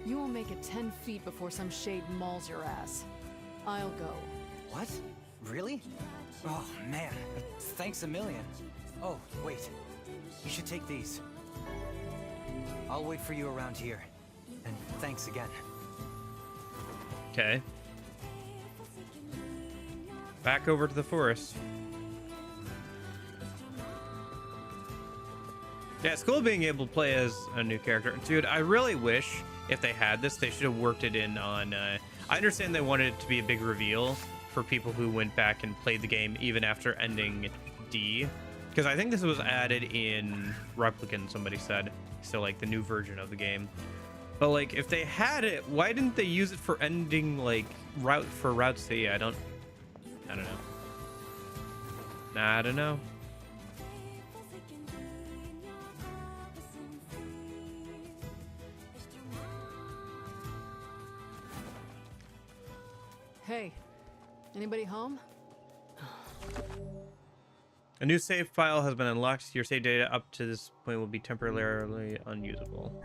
You will make it 10 feet before some shade mauls your ass. I'll go. What? Really? Oh, man. Thanks a million. Oh, wait. You should take these. I'll wait for you around here. And thanks again. Okay. Back over to the forest. Yeah, it's cool being able to play as a new character. Dude, I really wish if they had this, they should have worked it in on... I understand they wanted it to be a big reveal for people who went back and played the game even after ending D. Because I think this was added in Replicant, somebody said. So, like, the new version of the game. But, like, if they had it, why didn't they use it for ending, like, Route C? I don't know. Nah, I don't know. Hey, anybody home? A new save file has been unlocked. Your save data up to this point will be temporarily unusable.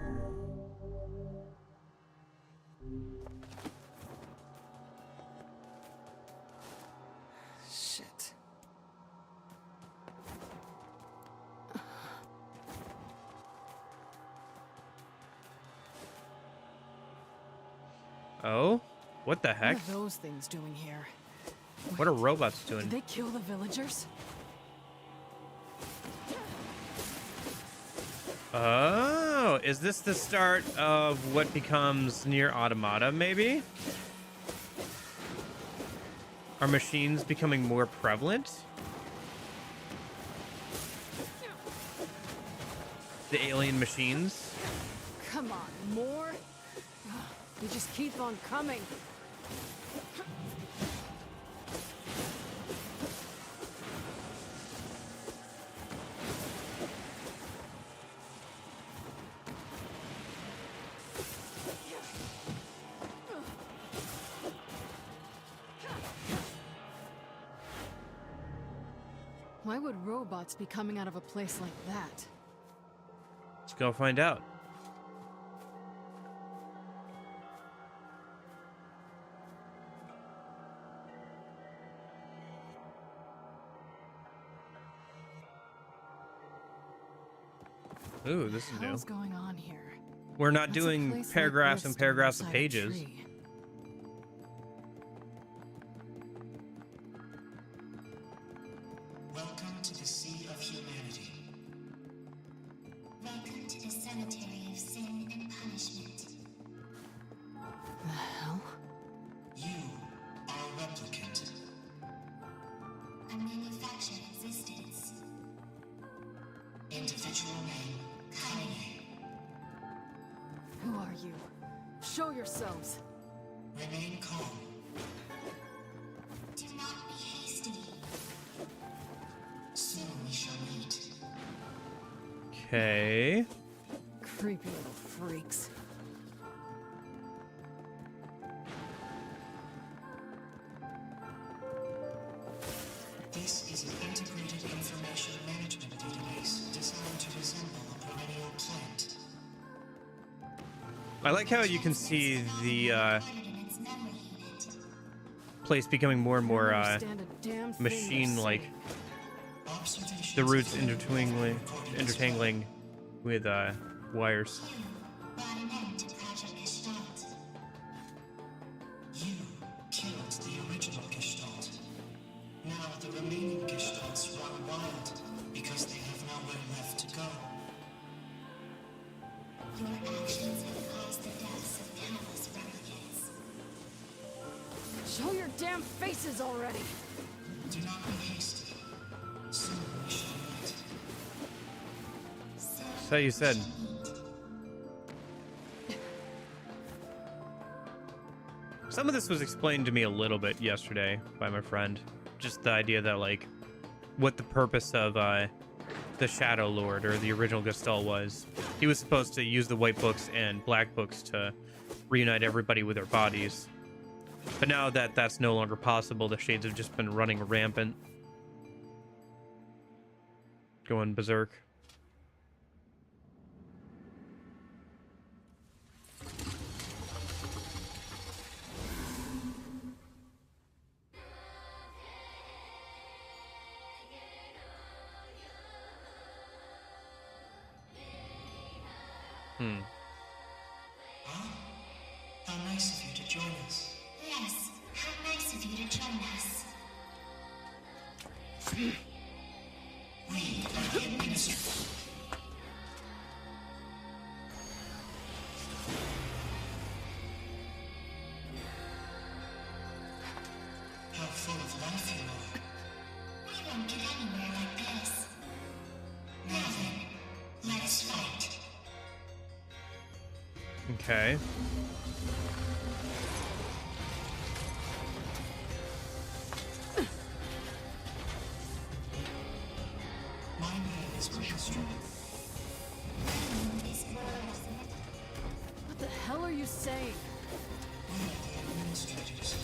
Shit. Oh? What the What heck? are those things doing here? What are robots Did doing? they kill the villagers? Oh, is this the start of what becomes Nier Automata, maybe? Are machines becoming more prevalent? The alien machines? Come on, more? You just keep on coming. Why would robots be coming out of a place like that? Let's go find out. Ooh, this is new. What's going on here? We're not What's a doing place like paragraphs this and paragraphs stored of inside a pages. tree? Welcome to the Sea of Humanity. Welcome to the Cemetery of Sin and Punishment. The hell? You are Replicant. A manufactured existence. Individual name, Kanye. Who are you? Show yourselves. Remain calm. Do not be hasty. Soon we shall meet. Okay. Creepy little freaks. This is an integrated automated information management database designed to resemble a perennial plant. I like how you can see the Embedded in its memory unit. place becoming more and more Understand a damn thing they're machine-like. saying. Observations The roots of intertangling with wires. brought an end to Project Gestalt. You killed the original Gestalt. Now the remaining Gestalts run wild because they have nowhere left to go. Your actions have caused the deaths of countless replicants. Show your damn faces already! Do not be hasty. Soon we shall meet. So you said. Some of this was explained to me a little bit yesterday by my friend. Just the idea that, like, what the purpose of the Shadow Lord or the original Gestalt was. He was supposed to use the white books and black books to reunite everybody with their bodies. But now that that's no longer possible, the Shades have just been running rampant. Going berserk. How nice of you to join us. Yes, how nice of you to join us. We are the administrators. How full of life you are. We won't get anywhere like this. Now then, let us fight. Okay. My name is Maelstrom. What the hell are you saying? We are the administrators.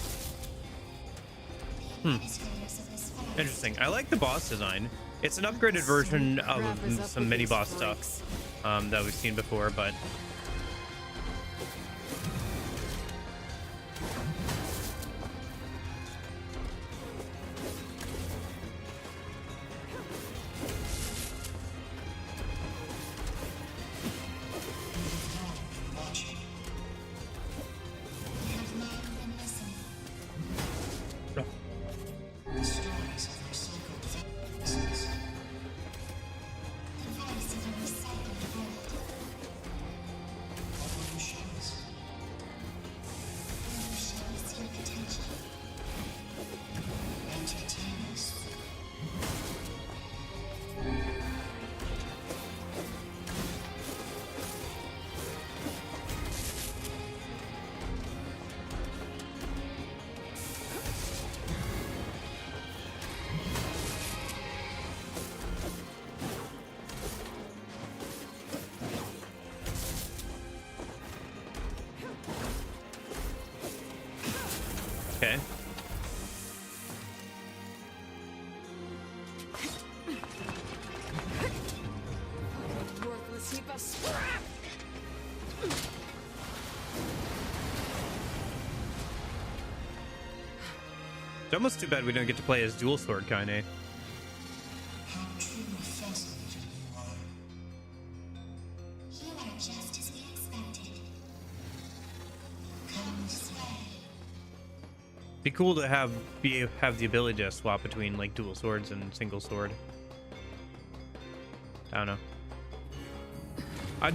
Interesting. I like the boss design. It's an upgraded version of Crap is up some with mini these boss freaks. stuff that we've seen before, but Watching. We have long been listening. The stories of recycled vessels. The voice of a recycled world. What will you show us? Will you show us your potential? Entertain us. okay. Worthless heap of scrap! It's almost too bad we don't get to play as dual sword Kaine. How truly fascinating you are. You are just as we expected. Come this way. Be cool to have the ability to swap between like dual swords and single sword. I don't know.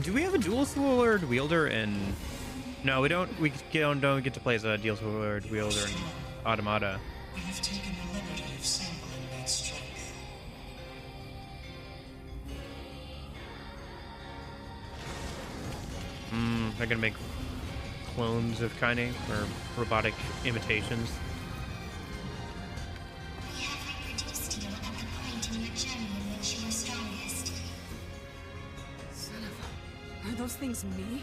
Do we have a dual sword wielder in? No, we don't. We don't get to play as a dual sword wielder in Automata. We have taken the liberty of sampling that strength. They're gonna make clones of Kaine or robotic imitations. We have reproduced you at the point in your journey in which you are strongest. Son of a... Are those things me?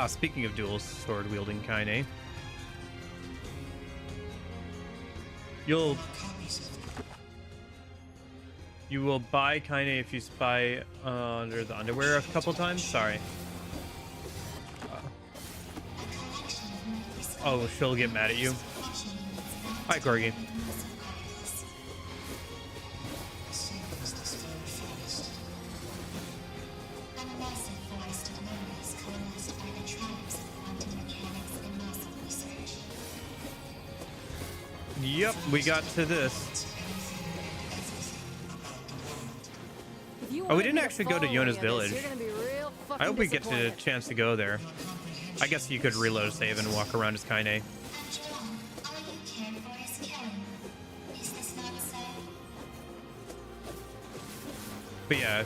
Speaking of dual sword wielding Kaine, You will buy Kaine if you spy under the underwear a couple times. Sorry. Oh, she'll get mad at you. Hi, Corgi. Yep, we got to this. Oh, we didn't actually go to Yona's village. I hope we get to a chance to go there. I guess you could reload a save and walk around as Kaine. But yeah,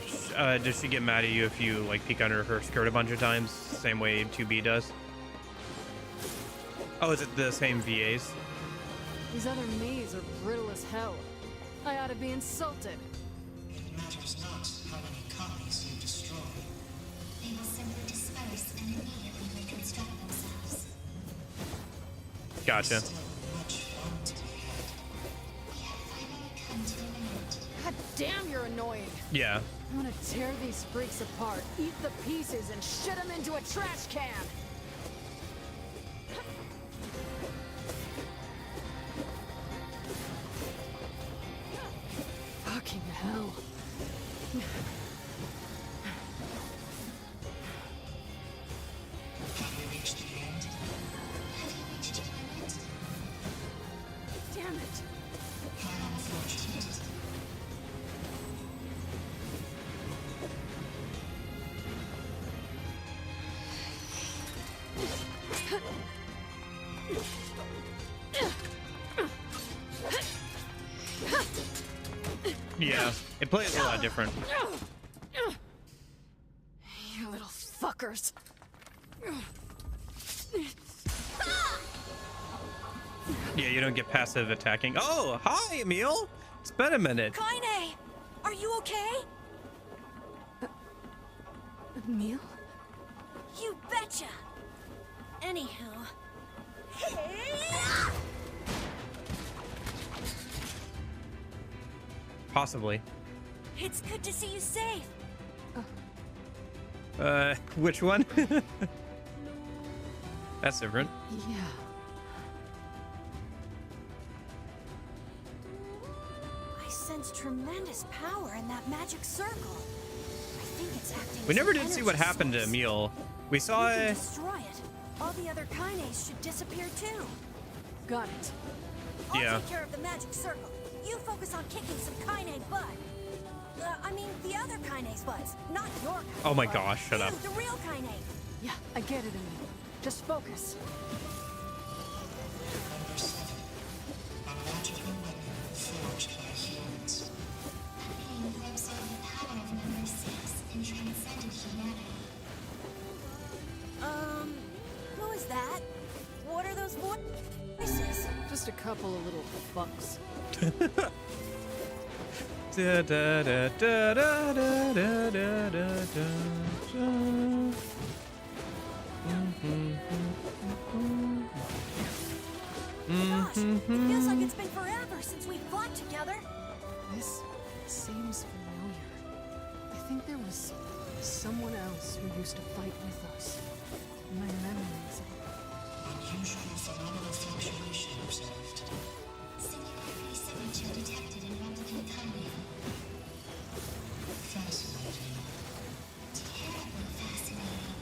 does she get mad at you if you like peek under her skirt a bunch of times? Same way 2B does? Oh, is it the same VAs? These other me's are brittle as hell. I ought to be insulted. It matters not how many copies you destroy. They will simply disperse and immediately reconstruct themselves. Gotcha. God damn, you're annoying. Yeah. I'm gonna tear these freaks apart, eat the pieces, and shit them into a trash can. Fucking hell. Have you reached the end? Have you reached your limit? Damn it. How unfortunate. Yeah, it plays a lot different. You little fuckers. Yeah, you don't get passive attacking. Oh, hi, Emil. It's been a minute. Kaine! Are you okay? Emil? You betcha! Anywho. Possibly. It's good to see you safe. Which one? That's different. Yeah. I sense tremendous power in that magic circle. I think it's acting. We as never an did see energy what happened to source. Emil. We saw We can it. destroy it. All the other Kaines should disappear too. Got it. I'll Yeah. take care of the magic circle. You focus on kicking some Kaine butt. I mean, the other Kaine's butts, not your Kaine Oh my butt. gosh, shut You, up. the real Kaine. Yeah, I get it, Emil. Just focus. Number 7. A magical weapon forged by humans. A being who absorbed the power of number 6 and transcended humanity. Who is that? What are those voices? Just a couple of little fucks. Da, da, da, da, da, da, da, da, da, da. Gosh, it feels like it's been forever since we fought together. This seems familiar. I think there was someone else who used to fight with us. My memories. Unusual phenomenal fluctuation observed. Singularity signature detected in replicant Kaine. Fascinating. Terribly fascinating.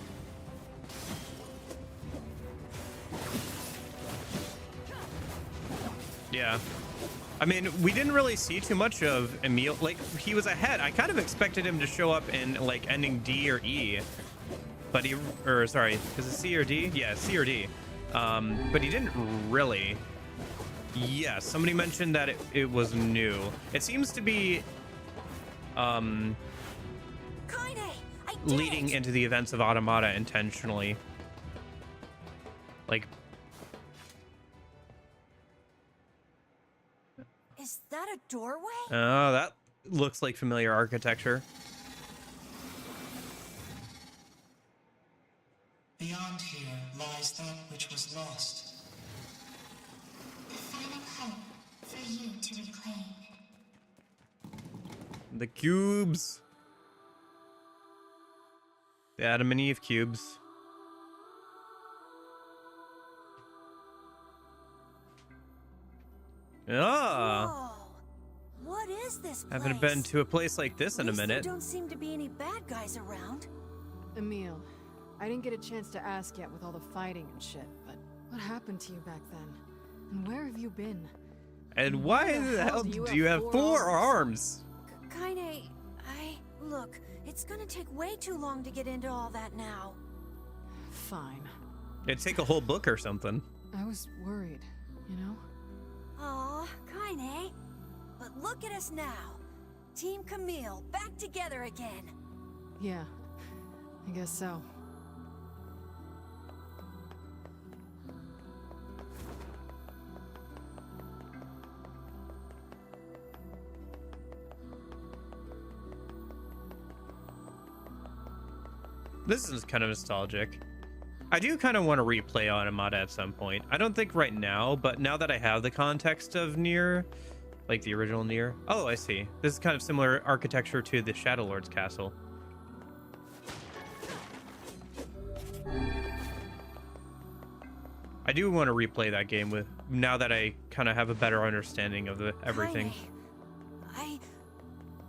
Yeah. I mean, we didn't really see too much of Emil. Like, he was ahead. I kind of expected him to show up in, like, ending D or E. But he... Or, sorry. Is it C or D? Yeah, C or D. But he didn't really. Yes, somebody mentioned that it was new. It seems to be... Kaine, I did leading it! into the events of Automata intentionally. Like... Is that a doorway? Oh, that looks like familiar architecture. Beyond here lies that which was lost. The final hope for you to reclaim. The cubes. The Adam and Eve cubes. Ah. Whoa. What is this place? Haven't been to a place like this in a minute. There don't seem to be any bad guys around. Emil, I didn't get a chance to ask yet with all the fighting and shit, but what happened to you back then? And where have you been? And why the hell do you have 4 arms? Kaine, Look, it's gonna take way too long to get into all that now. Fine. It'd take a whole book or something. I was worried, you know? Aw, Kaine. But look at us now. Team Camille, back together again. Yeah, I guess so. This is kind of nostalgic. I do kind of want to replay Automata at some point. I don't think right now, but now that I have the context of Nier, like the original Nier. Oh, I see. This is kind of similar architecture to the Shadow Lord's castle. I do want to replay that game with now that I kind of have a better understanding of everything. Kaine,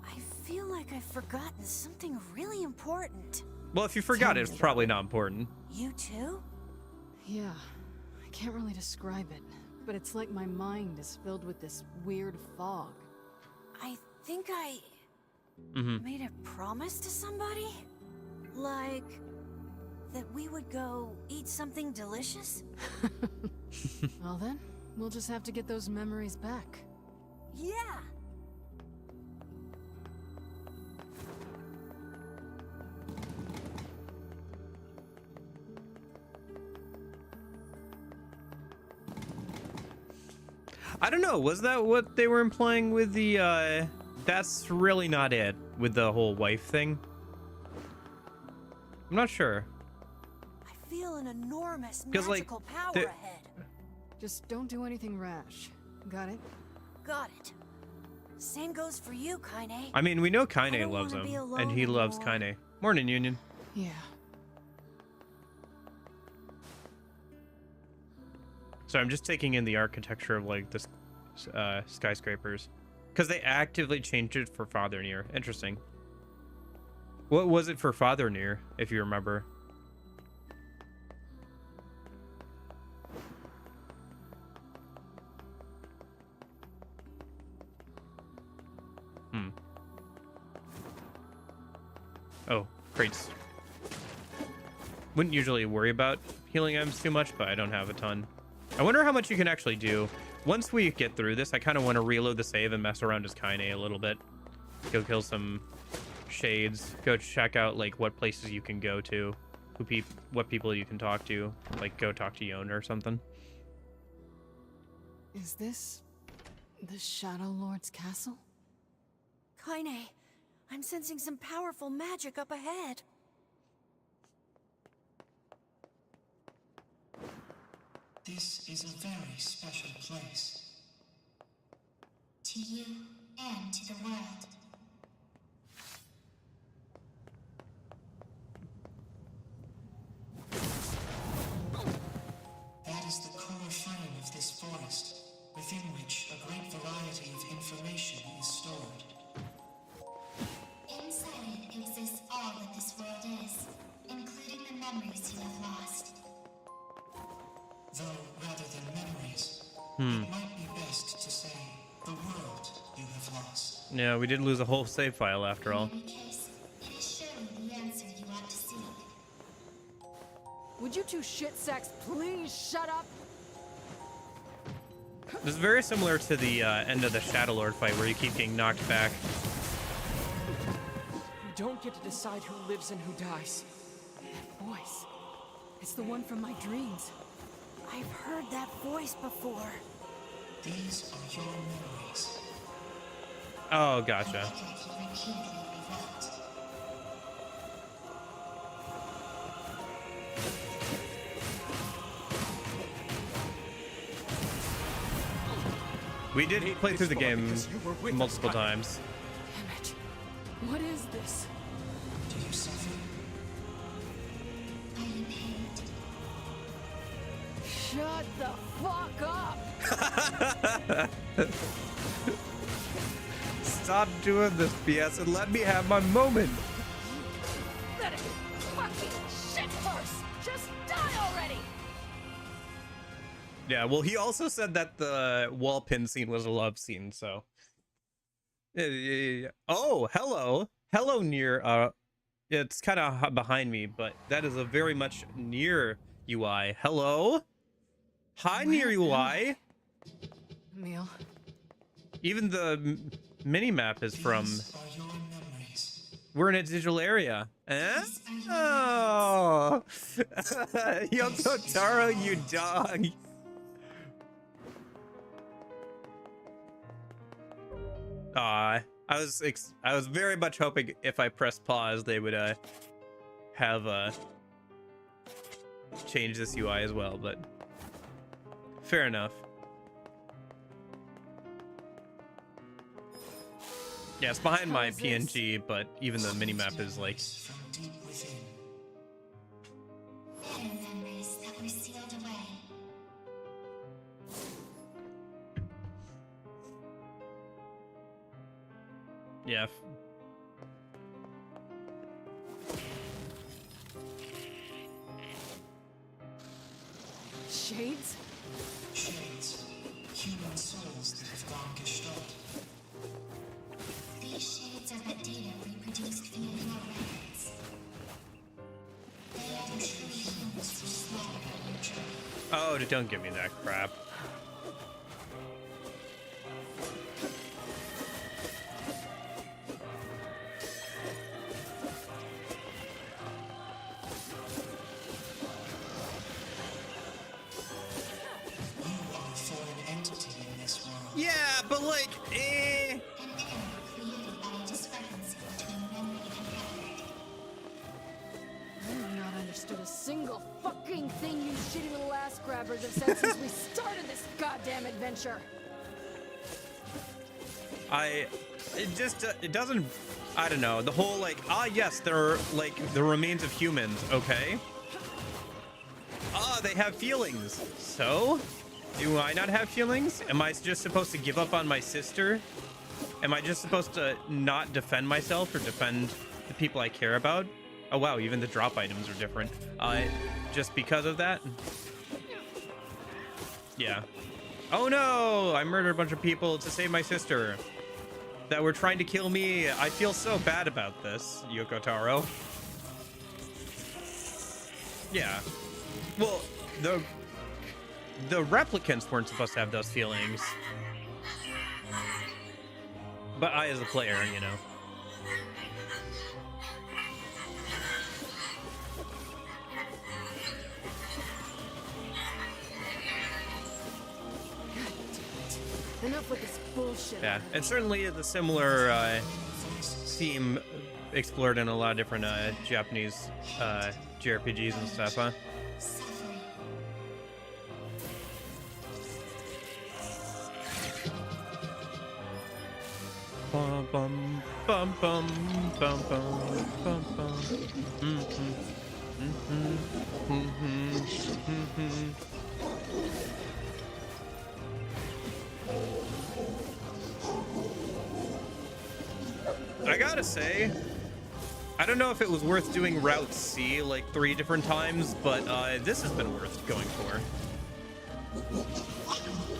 I feel like I've forgotten something really important. Well, if you forgot it, it's probably not important. You too? Yeah, I can't really describe it, but it's like my mind is filled with this weird fog. I think I made a promise to somebody? Like that we would go eat something delicious? Well then, we'll just have to get those memories back. Yeah! I don't know. Was that what they were implying with the, that's really not it with the whole wife thing? I'm not sure. I feel an enormous Because, magical power ahead. Just don't do anything rash. Got it? Got it. Same goes for you, Kaine. I mean, we know I Kaine don't loves wanna him, be alone and he loves anymore. Kaine. Morning, Union. Yeah. So I'm just taking in the architecture of like this skyscrapers, because they actively changed it for Father Nier. Interesting. What was it for Father Nier, if you remember? Oh, crates. Wouldn't usually worry about healing items too much, but I don't have a ton. I wonder how much you can actually do. Once we get through this, I kind of want to reload the save and mess around as Kaine a little bit. Go kill some shades. Go check out like what places you can go to, what people you can talk to. Like go talk to Yona or something. Is this the Shadow Lord's castle? Kaine, I'm sensing some powerful magic up ahead. This is a very special place. To you and to the world. That is the core frame of this forest, within which a great variety of information is stored. Inside it exists all that this world is, including the memories you have lost. Though, rather than memories, it might be best to say the world you have lost. Yeah, we did lose a whole save file after all. In any case, it is surely the answer you want to seek. Would you two shit sacks please shut up? This is very similar to the end of the Shadow Lord fight where you keep getting knocked back. You don't get to decide who lives and who dies. That voice. It's the one from my dreams. I've heard that voice before. These are your memories. Oh, gotcha. Like you repeatedly revoked. We did made play this through the far game because you were with us, multiple Kai. times. Damn it. What is this? Do you suffer? Are you pained? Shut the fuck up! Stop doing this BS and let me have my moment. Let it fucking shit first! Just die already! Yeah, well, he also said that the wall pin scene was a love scene, so. Yeah. Oh, hello. Hello, Nier. It's kind of behind me, but that is a very much Nier UI. Hello? Hi, Nier UI. Emil. Even the mini-map is from... These are your memories. We're in a digital area. Eh? Oh! Yoko Taro, you dog! I was very much hoping if I pressed pause, they would have changed this UI as well, but fair enough. Yeah, it's behind my PNG, but even the minimap is like... From deep within. Hidden memories that were sealed away. Yeah. Shades? Shades. Human souls that have gone gestalt. These shades are the data reproduced via your records. They are the true humans you slaughtered on your journey. Oh, don't give me that crap. You are a foreign entity in this world. Yeah, but like, eh. An error created by a discrepancy between memory and record. I have not understood a single fucking thing you shitty little ass grabbers have said since we started this goddamn adventure. It doesn't, I don't know, the whole like, yes, they're like the remains of humans, okay? They have feelings. So? Do I not have feelings? Am I just supposed to give up on my sister? Am I just supposed to not defend myself or defend the people I care about? Oh wow, even the drop items are different. Just because of that? Yeah. Oh no! I murdered a bunch of people to save my sister that were trying to kill me. I feel so bad about this, Yoko Taro. Yeah. Well, the replicants weren't supposed to have those feelings. But I, as a player, you know. Enough with this bullshit. Yeah, and certainly the similar theme explored in a lot of different Japanese JRPGs and stuff, huh? Suffering. Bum bum bum bum bum bum bum bum. I gotta say, I don't know if it was worth doing Route C like 3 different times, but this has been worth going for.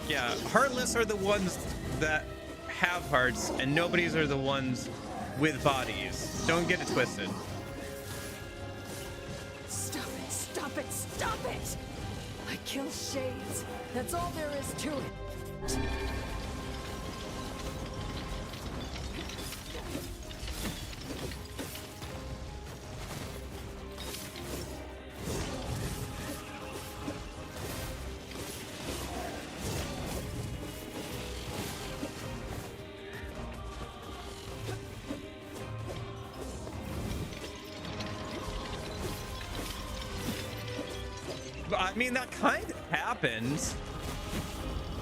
Yeah, Heartless are the ones that have hearts, and Nobodies are the ones with bodies. Don't get it twisted. Stop it, stop it, stop it! I kill Shades. That's all there is to it. I mean, that kind of happens.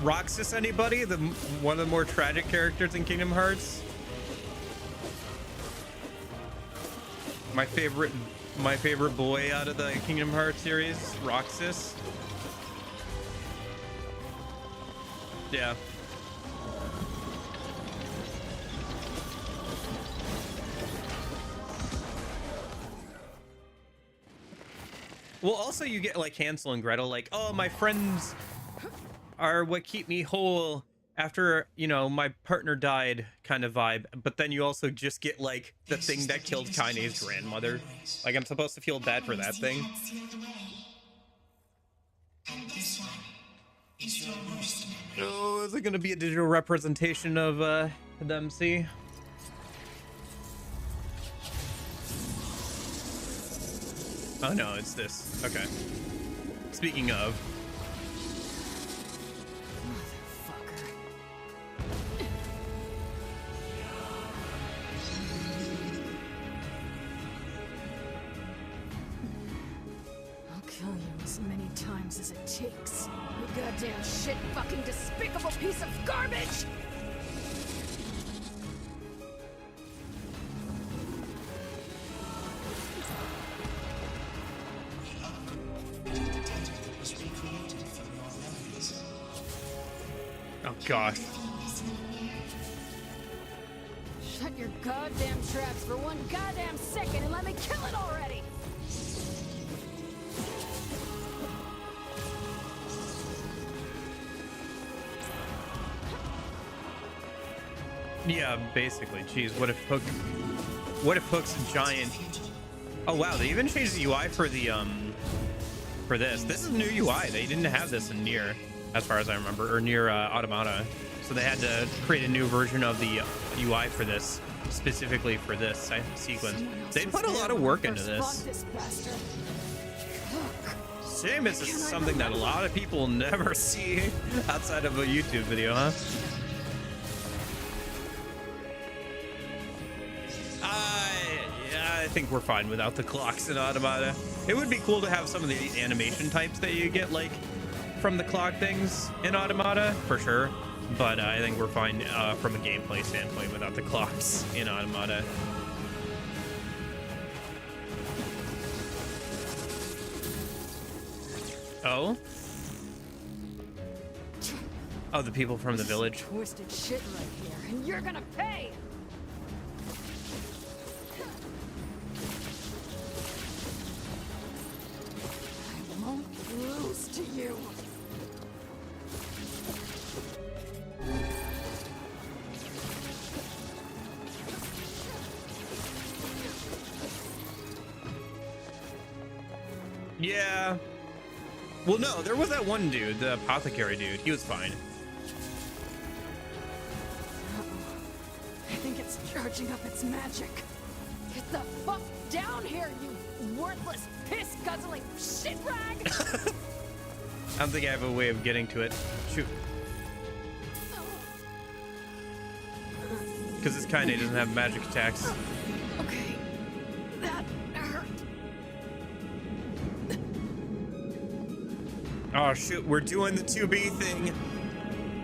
Roxas, anybody? One of the more tragic characters in Kingdom Hearts. My favorite boy out of the Kingdom Hearts series, Roxas. Yeah. Well, also you get like Hansel and Gretel, like, oh, my friends are what keep me whole after, you know, my partner died kind of vibe. But then you also just get like the thing that killed Kaine's grandmother. Like, I'm supposed to feel bad for that thing. Oh, is it gonna be a digital representation of the MC? Oh no, it's this. Okay. Speaking of. Motherfucker. I'll kill you as many times as it takes. You goddamn shit fucking despicable piece of garbage! Oh gosh. Shut your goddamn traps for one goddamn second and let me kill it already! Yeah, basically. Jeez, what if Hook's a giant? Oh wow, they even changed the UI for the for this. This is new UI. They didn't have this in Nier, as far as I remember, or Nier Automata. So they had to create a new version of the UI for this, specifically for this sequence. They put a lot of work into this. Shame it's just something that a lot of people never see outside of a YouTube video, huh? I think we're fine without the clocks in Automata. It would be cool to have some of the animation types that you get, like, from the clock things in Automata, for sure. But I think we're fine from a gameplay standpoint without the clocks in Automata. Oh? Oh, the people from the village. Twisted shit right here, and you're gonna pay! I won't lose to you. Yeah. Well, no, there was that one dude, the apothecary dude. He was fine. I think it's charging up its magic. Get the fuck down here, you worthless, piss-guzzling shit rag! I don't think I have a way of getting to it. Shoot. Because this Kaine doesn't have magic attacks. Okay, that hurt. Oh shoot, we're doing the 2B thing.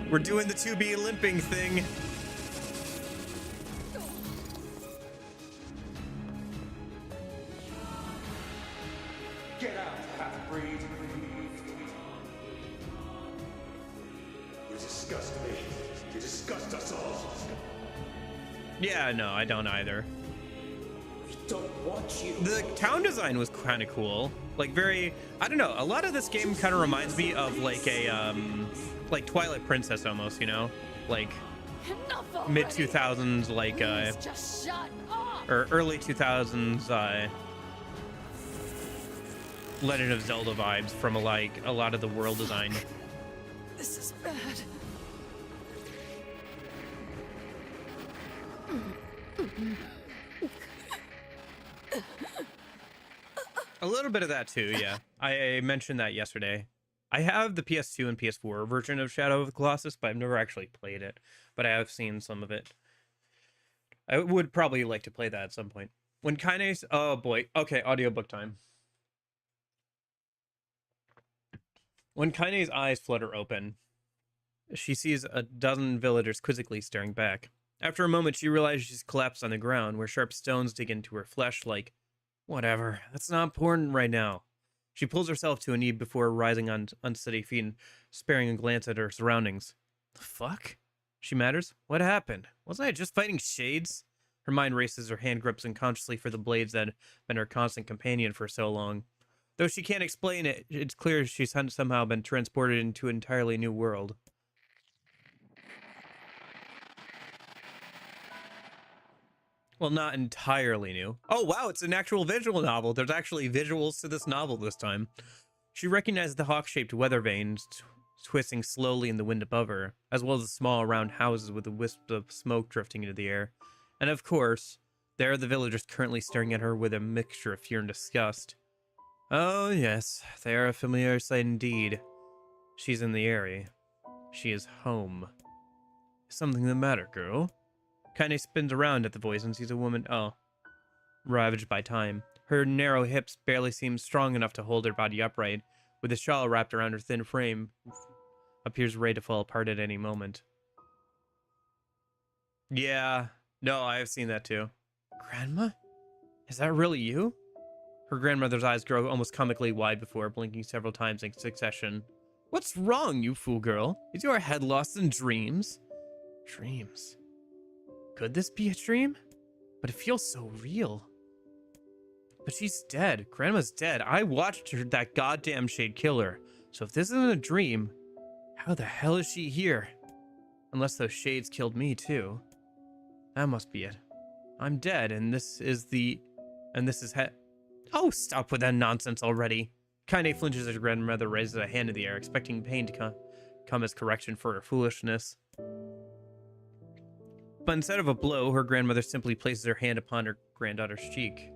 We're doing the 2B limping thing. Get out, half-breed. You disgust me. You disgust us all. Yeah, no, I don't either. We don't want you. The town design was kind of cool. Like, very, I don't know, a lot of this game kind of reminds me of like a like Twilight Princess almost, you know, like mid 2000s, like Just shut up. or early 2000s Legend of Zelda vibes from a lot of the world design. This is bad. A little bit of that too, yeah. I mentioned that yesterday. I have the PS2 and PS4 version of Shadow of the Colossus, but I've never actually played it. But I have seen some of it. I would probably like to play that at some point. When Kaine's... Oh boy. Okay, audiobook time. When Kaine's eyes flutter open, She sees a dozen villagers quizzically staring back. After a moment, she realizes she's collapsed on the ground, where sharp stones dig into her flesh like, whatever, that's not important right now. She pulls herself to a knee before rising on unsteady feet and sparing a glance at her surroundings. The fuck? She matters. What happened? Wasn't I just fighting shades? Her mind races, her hand grips unconsciously for the blades that had been her constant companion for so long. Though she can't explain it, it's clear she's somehow been transported into an entirely new world. Well, not entirely new. Oh, wow, it's an actual visual novel. There's actually visuals to this novel this time. She recognized the hawk-shaped weather vanes twisting slowly in the wind above her, as well as the small round houses with a wisp of smoke drifting into the air. And of course, there are the villagers currently staring at her with a mixture of fear and disgust. Oh, yes, they are a familiar sight indeed. She's in the area. She is home. Is something the matter, girl? Kaine spins around at the voice and sees a woman, ravaged by time. Her narrow hips barely seem strong enough to hold her body upright, with a shawl wrapped around her thin frame, appears ready to fall apart at any moment. Yeah, no, I've seen that too. Grandma? Is that really you? Her grandmother's eyes grow almost comically wide before blinking several times in succession. What's wrong, you fool girl? Is your head lost in dreams? Dreams? Could this be a dream? But it feels so real. But she's dead. Grandma's dead. I watched her, that goddamn shade kill her. So if this isn't a dream, how the hell is she here? Unless those shades killed me too. That must be it. I'm dead, and this is Oh, stop with that nonsense already. Kaine flinches as her grandmother raises a hand in the air, expecting pain to come as correction for her foolishness. But instead of a blow, her grandmother simply places her hand upon her granddaughter's cheek.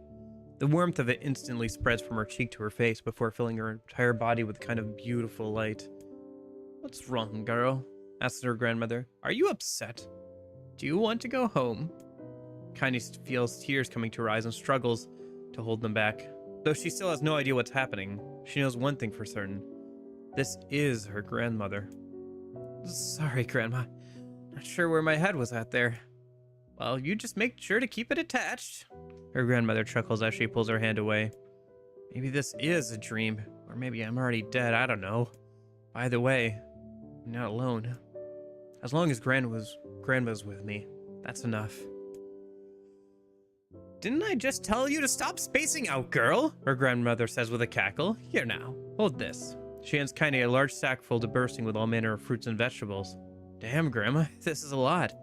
The warmth of it instantly spreads from her cheek to her face before filling her entire body with a kind of beautiful light. What's wrong, girl? Asks her grandmother. Are you upset? Do you want to go home? Kaine feels tears coming to her eyes and struggles to hold them back. Though she still has no idea what's happening, she knows one thing for certain. This is her grandmother. Sorry, Grandma. Not sure where my head was at there. Well, you just make sure to keep it attached. Her grandmother chuckles as she pulls her hand away. Maybe this is a dream, or maybe I'm already dead, I don't know. By the way, I'm not alone. As long as Grandma's with me, that's enough. Didn't I just tell you to stop spacing out, girl? Her grandmother says with a cackle. Here now, hold this. She hands Kaine a large sack full to bursting with all manner of fruits and vegetables. Damn, Grandma, this is a lot.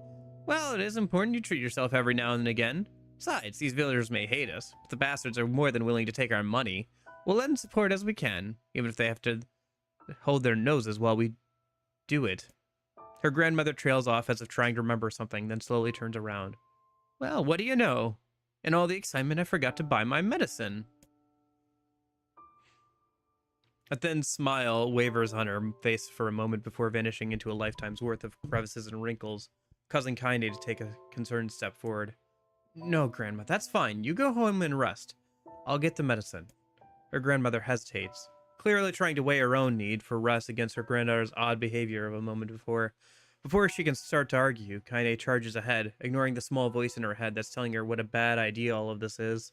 Well, it is important you treat yourself every now and again. Besides, these villagers may hate us, but the bastards are more than willing to take our money. We'll lend support as we can, even if they have to hold their noses while we do it. Her grandmother trails off as if trying to remember something, then slowly turns around. Well, what do you know? In all the excitement, I forgot to buy my medicine. A thin smile wavers on her face for a moment before vanishing into a lifetime's worth of crevices and wrinkles, causing Kaine to take a concerned step forward. No, Grandma, that's fine. You go home and rest. I'll get the medicine. Her grandmother hesitates, clearly trying to weigh her own need for rest against her granddaughter's odd behavior of a moment before. Before she can start to argue, Kaine charges ahead, ignoring the small voice in her head that's telling her what a bad idea all of this is.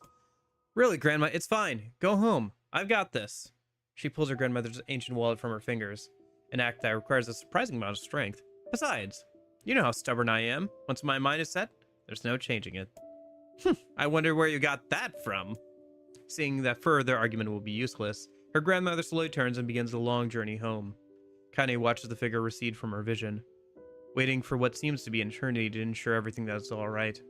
Really, Grandma, it's fine. Go home. I've got this. She pulls her grandmother's ancient wallet from her fingers, an act that requires a surprising amount of strength. Besides, you know how stubborn I am. Once my mind is set, there's no changing it. I wonder where you got that from. Seeing that further argument will be useless, her grandmother slowly turns and begins the long journey home. Kaine watches the figure recede from her vision, waiting for what seems to be an eternity to ensure everything that's all right.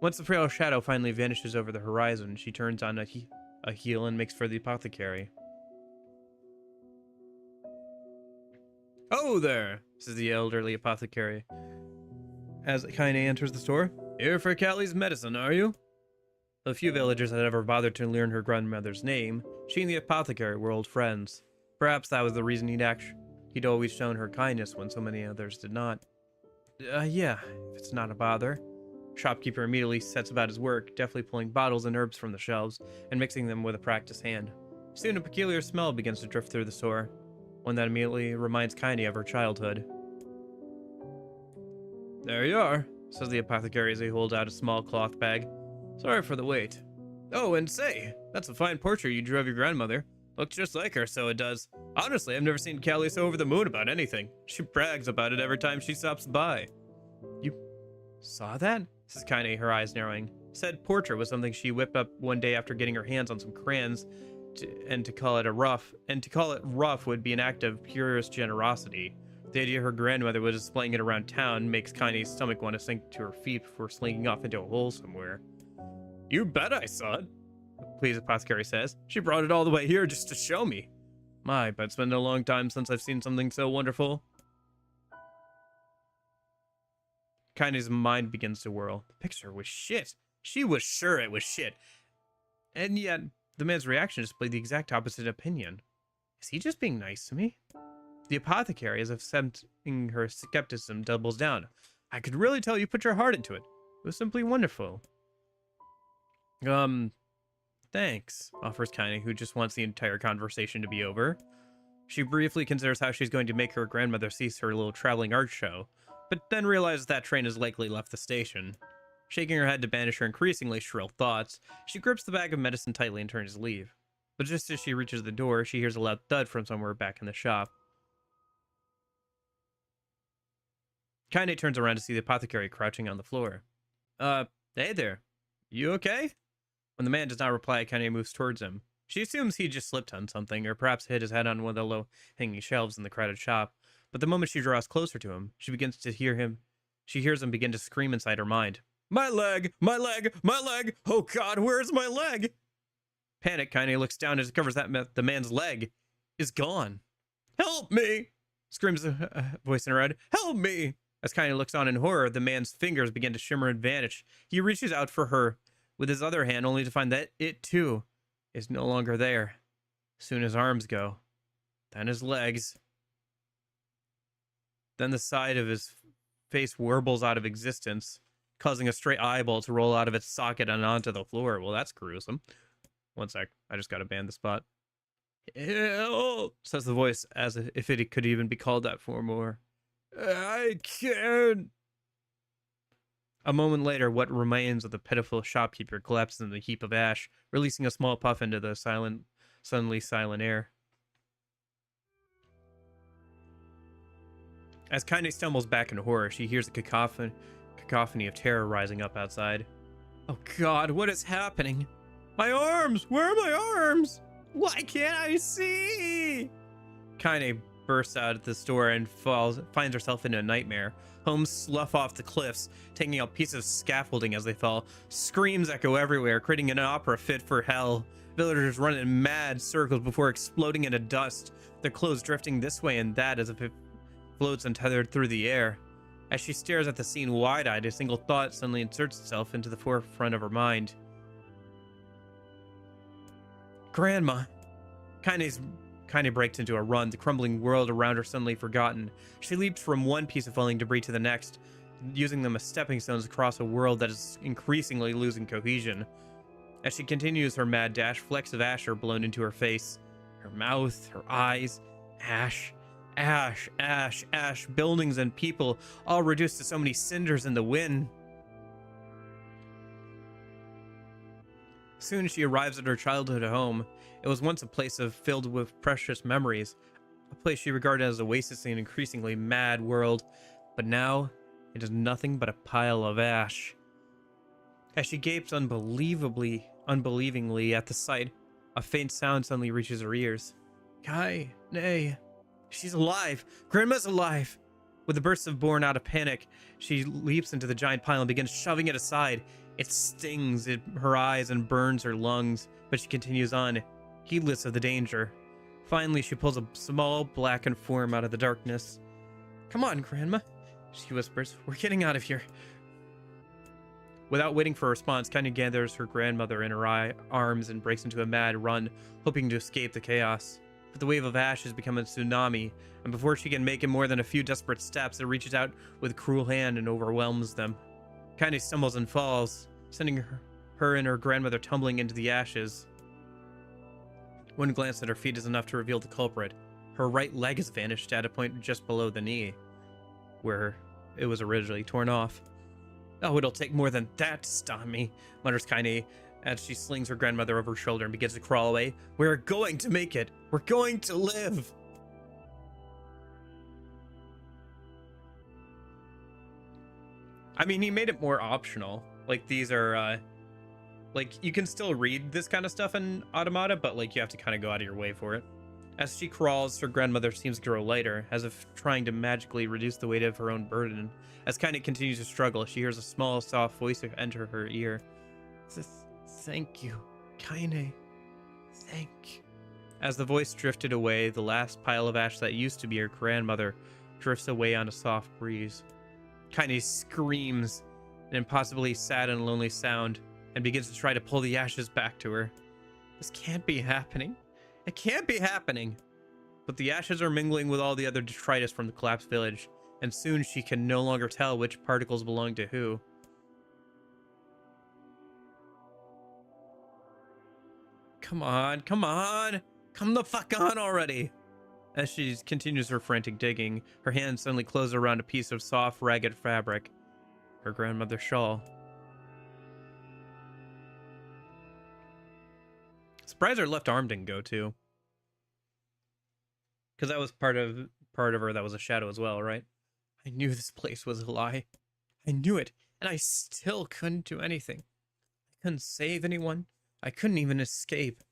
Once the frail shadow finally vanishes over the horizon, she turns on a heel and makes for the apothecary. Oh there, says the elderly apothecary, as Kaine enters the store. Here for Callie's medicine, are you? The few villagers had ever bothered to learn her grandmother's name, she and the apothecary were old friends. Perhaps that was the reason he'd always shown her kindness when so many others did not. Yeah, if it's not a bother. Shopkeeper immediately sets about his work, deftly pulling bottles and herbs from the shelves and mixing them with a practiced hand. Soon a peculiar smell begins to drift through the store, one that immediately reminds Kaine of her childhood. There you are, says the apothecary as he holds out a small cloth bag. Sorry for the wait. Oh, and say, that's a fine portrait you drew of your grandmother. Looks just like her, so it does. Honestly, I've never seen Callie so over the moon about anything. She brags about it every time she stops by. You saw that? Says Kaine, her eyes narrowing. Said portrait was something she whipped up one day after getting her hands on some crayons, to call it rough would be an act of purest generosity. The idea her grandmother was displaying it around town makes Kaine's stomach want to sink to her feet before slinking off into a hole somewhere. You bet I saw it, the pleased apothecary says. She brought it all the way here just to show me. My, but it's been a long time since I've seen something so wonderful. Kaine's mind begins to whirl. The picture was shit. She was sure it was shit. And yet, the man's reaction displayed the exact opposite opinion. Is he just being nice to me? The apothecary, as if sensing her skepticism, doubles down. I could really tell you put your heart into it. It was simply wonderful. Thanks, offers Kaine, who just wants the entire conversation to be over. She briefly considers how she's going to make her grandmother cease her little traveling art show, but then realizes that train has likely left the station. Shaking her head to banish her increasingly shrill thoughts, she grips the bag of medicine tightly and turns to leave. But just as she reaches the door, she hears a loud thud from somewhere back in the shop. Kaine turns around to see the apothecary crouching on the floor. Hey there. You okay? When the man does not reply, Kaine moves towards him. She assumes he just slipped on something, or perhaps hit his head on one of the low-hanging shelves in the crowded shop. But the moment she draws closer to him, she hears him begin to scream inside her mind. My leg! My leg! My leg! Oh God, where's my leg? Panic, Kaine looks down and discovers that the man's leg is gone. Help me! Screams a voice in her head. Help me! As Kaine looks on in horror, the man's fingers begin to shimmer and vanish. He reaches out for her with his other hand, only to find that it, too, is no longer there. Soon his arms go. Then his legs. Then the side of his face warbles out of existence, causing a stray eyeball to roll out of its socket and onto the floor. Well, that's gruesome. One sec. I just gotta ban the spot. Help! Says the voice, as if it could even be called that for more. I can't. A moment later, what remains of the pitiful shopkeeper collapses in a heap of ash, releasing a small puff into the suddenly silent air. As Kaine stumbles back in horror, she hears a cacophony of terror rising up outside. Oh God, what is happening? My arms! Where are my arms? Why can't I see? Kaine bursts out at the store and finds herself in a nightmare. Homes slough off the cliffs, taking out pieces of scaffolding as they fall. Screams echo everywhere, creating an opera fit for hell. Villagers run in mad circles before exploding into dust, their clothes drifting this way and that as if it floats untethered through the air. As she stares at the scene wide-eyed, a single thought suddenly inserts itself into the forefront of her mind. Grandma! Kaine breaks into a run, the crumbling world around her suddenly forgotten. She leaps from one piece of falling debris to the next, using them as stepping stones across a world that is increasingly losing cohesion. As she continues her mad dash, flecks of ash are blown into her face. Her mouth, her eyes, ash, ash, ash, ash, buildings and people, all reduced to so many cinders in the wind. Soon she arrives at her childhood home. It was once a place filled with precious memories, a place she regarded as a oasis in an increasingly mad world, but now it is nothing but a pile of ash. As she gapes unbelievingly at the sight, a faint sound suddenly reaches her ears. Kai, nay, she's alive! Grandma's alive! With a burst of born out of panic, she leaps into the giant pile and begins shoving it aside. It stings her eyes and burns her lungs, but she continues on, heedless of the danger. Finally, she pulls a small, blackened form out of the darkness. Come on, Grandma, she whispers. We're getting out of here. Without waiting for a response, Kaine gathers her grandmother in her arms and breaks into a mad run, hoping to escape the chaos. But the wave of ash has become a tsunami, and before she can make it more than a few desperate steps, it reaches out with a cruel hand and overwhelms them. Kaine stumbles and falls, sending her and her grandmother tumbling into the ashes. One glance at her feet is enough to reveal the culprit. Her right leg has vanished at a point just below the knee, where it was originally torn off. Oh, it'll take more than that to stop me, mutters Kaine as she slings her grandmother over her shoulder and begins to crawl away. We're going to make it. We're going to live. I mean, he made it more optional. Like, these are, like, you can still read this kind of stuff in Automata, but, like, you have to kind of go out of your way for it. As she crawls, her grandmother seems to grow lighter, as if trying to magically reduce the weight of her own burden. As Kaine continues to struggle, she hears a small, soft voice enter her ear. Thank you, Kaine. Thank you. As the voice drifted away, the last pile of ash that used to be her grandmother drifts away on a soft breeze. Kaine screams, an impossibly sad and lonely sound, and begins to try to pull the ashes back to her. This can't be happening. It can't be happening. But the ashes are mingling with all the other detritus from the collapsed village, and soon she can no longer tell which particles belong to who. Come on, come on! Come the fuck on already! As she continues her frantic digging, her hand suddenly closes around a piece of soft, ragged fabric. Her grandmother's shawl. Surprised her left arm didn't go too. Because that was part of her that was a shadow as well, right? I knew this place was a lie. I knew it, and I still couldn't do anything. I couldn't save anyone. I couldn't even escape.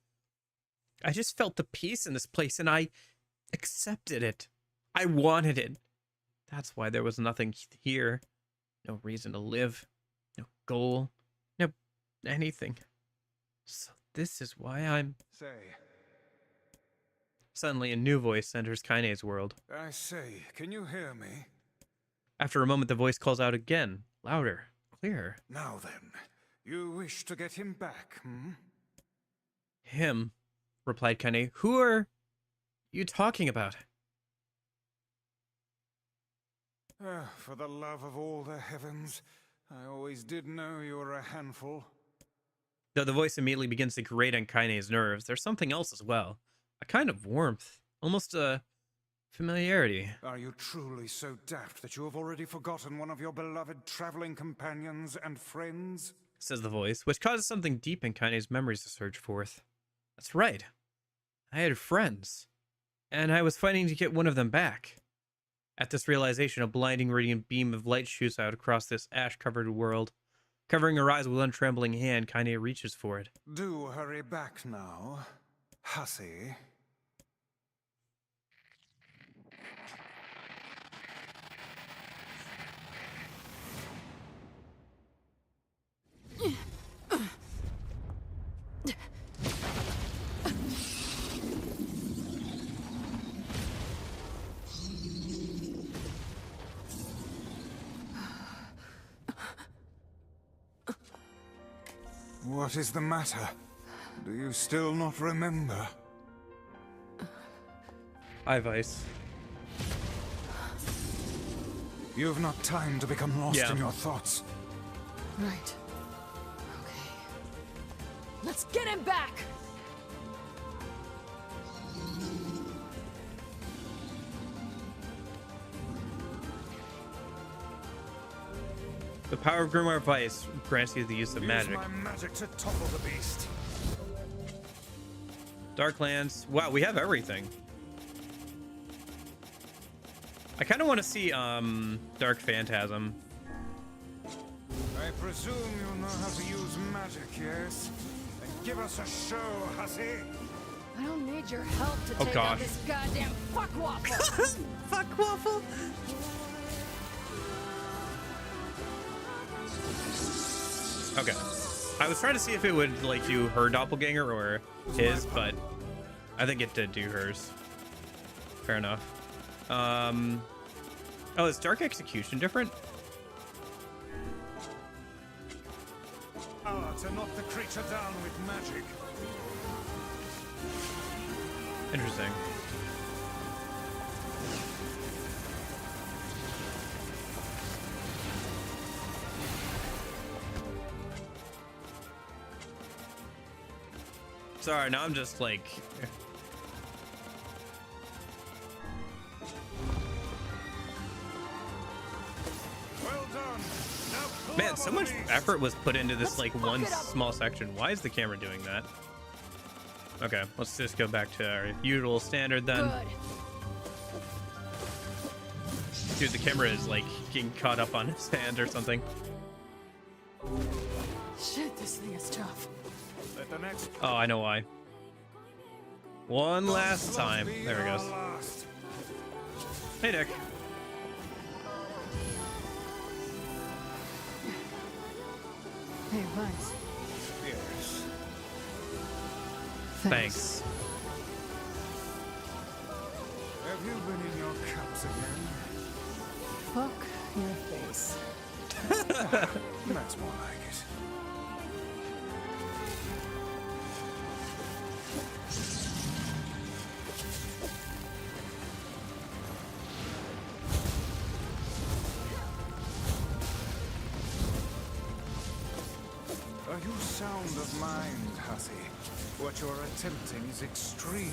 I just felt the peace in this place, and I accepted it. I wanted it. That's why there was nothing here. No reason to live. No goal. No anything. So this is why I'm... Suddenly, a new voice enters Kaine's world. I say, can you hear me? After a moment, the voice calls out again. Louder. Clearer. Now then, you wish to get him back, hmm? Him, replied Kaine. Who are you talking about? For the love of all the heavens, I always did know you were a handful. Though the voice immediately begins to grate on Kaine's nerves, there's something else as well. A kind of warmth. Almost a familiarity. Are you truly so daft that you have already forgotten one of your beloved traveling companions and friends? Says the voice, which causes something deep in Kaine's memories to surge forth. That's right. I had friends, and I was fighting to get one of them back. At this realization, a blinding radiant beam of light shoots out across this ash-covered world. Covering her eyes with untrembling hand, Kaine reaches for it. Do hurry back now, hussy. What is the matter? Do you still not remember? Vice. You've not time to become lost in your thoughts. Right. Okay. Let's get him back! The power of Grimoire Vice grants you the use of magic. Use my magic to topple the beast. Darklands. Wow, we have everything. I kind of want to see Dark Phantasm. I presume you know how to use magic, yes? Then give us a show, hussy. I don't need your help to take out this goddamn fuckwaffle. Fuckwaffle? Okay. I was trying to see if it would like do her doppelganger or his, but I think it did do hers. Fair enough. Oh, is Dark Execution different? To knock the creature down with magic. Interesting. Sorry, now I'm just like... Man, so much effort was put into this like one small section. Why is the camera doing that? Okay, let's just go back to our usual standard then. Good. Dude, the camera is like getting caught up on his hand or something. Shit, this thing is tough. Let the next Oh, I know why. One last time. There it goes. last. Hey, Nick. Hey, Vice. Yes. Thanks. Have you been in your cups again? Fuck your face. That's more like it. Are you sound of mind, hussy? What you're attempting is extremely...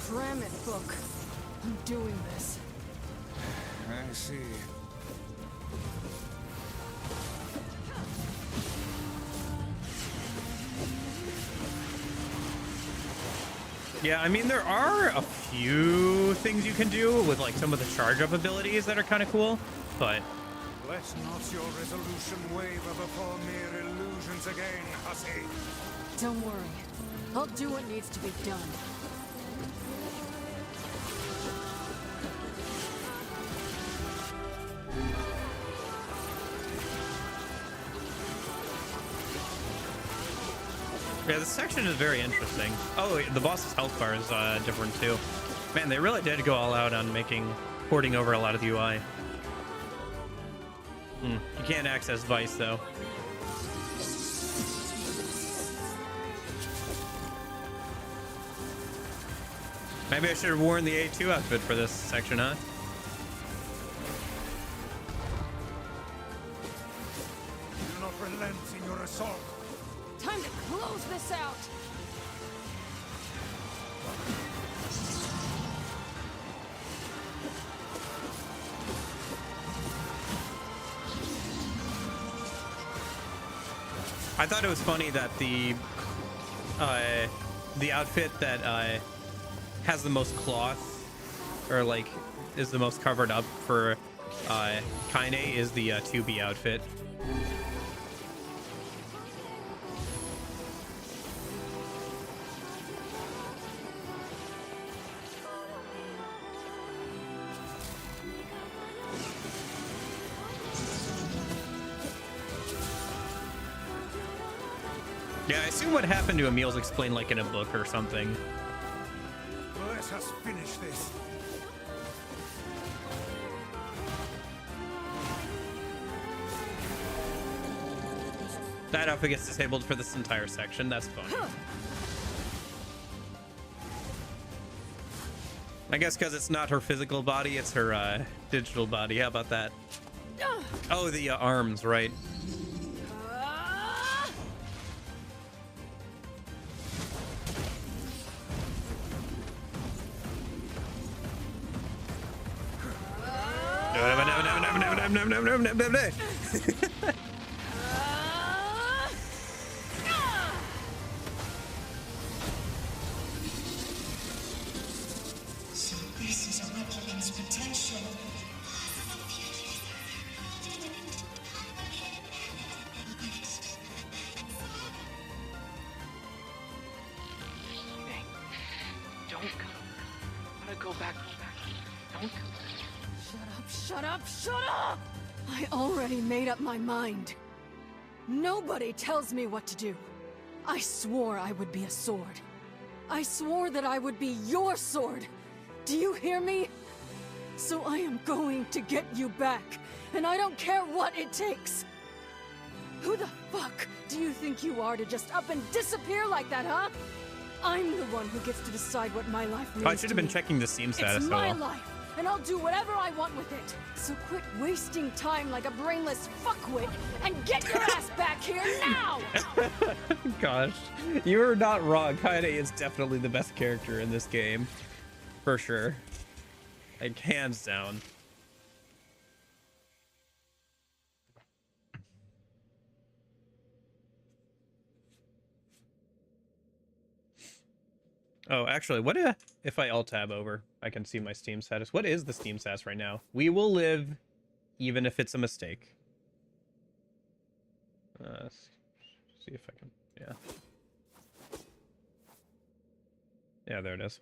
Cram it, book. I'm doing this. I see. Yeah, I mean, there are a few things you can do with like some of the charge up abilities that are kind of cool, but Let not your resolution waver before mere illusions again, hussy. Don't worry. I'll do what needs to be done. yeah, this section is very interesting. Oh, the boss's health bar is different too. Man, they really did go all out on porting over a lot of the UI. You can't access Vice though. Maybe I should have worn the A2 outfit for this section, huh? Do not relent in your assault. Time to close this out! I thought it was funny that the outfit that has the most cloth, or like is the most covered up for Kaine is the 2B outfit. Yeah, I assume what happened to Emil's explained like in a book or something. Let us finish this. That outfit gets disabled for this entire section. That's fun. I guess because it's not her physical body, it's her digital body. How about that? Oh, the arms, right? So this is a replicant's potential. Don't go. I'm gonna go back. Don't go. Shut up, shut up! I already made up my mind. Nobody tells me what to do. I swore I would be a sword. I swore that I would be your sword. Do you hear me? So I am going to get you back, and I don't care what it takes. Who the fuck do you think you are to just up and disappear like that, huh? I'm the one who gets to decide what my life means. Oh, I should have been checking the Steam status. It's my life, and I'll do whatever I want with it. So quit wasting time like a brainless fuckwit and get your ass back here now! Gosh, you are not wrong. Kaine is definitely the best character in this game, for sure. Like hands down. Oh, actually, what if I alt tab over? I can see my Steam status. What is the Steam status right now? We will live, even if it's a mistake. See if I can. Yeah. Yeah, there it is.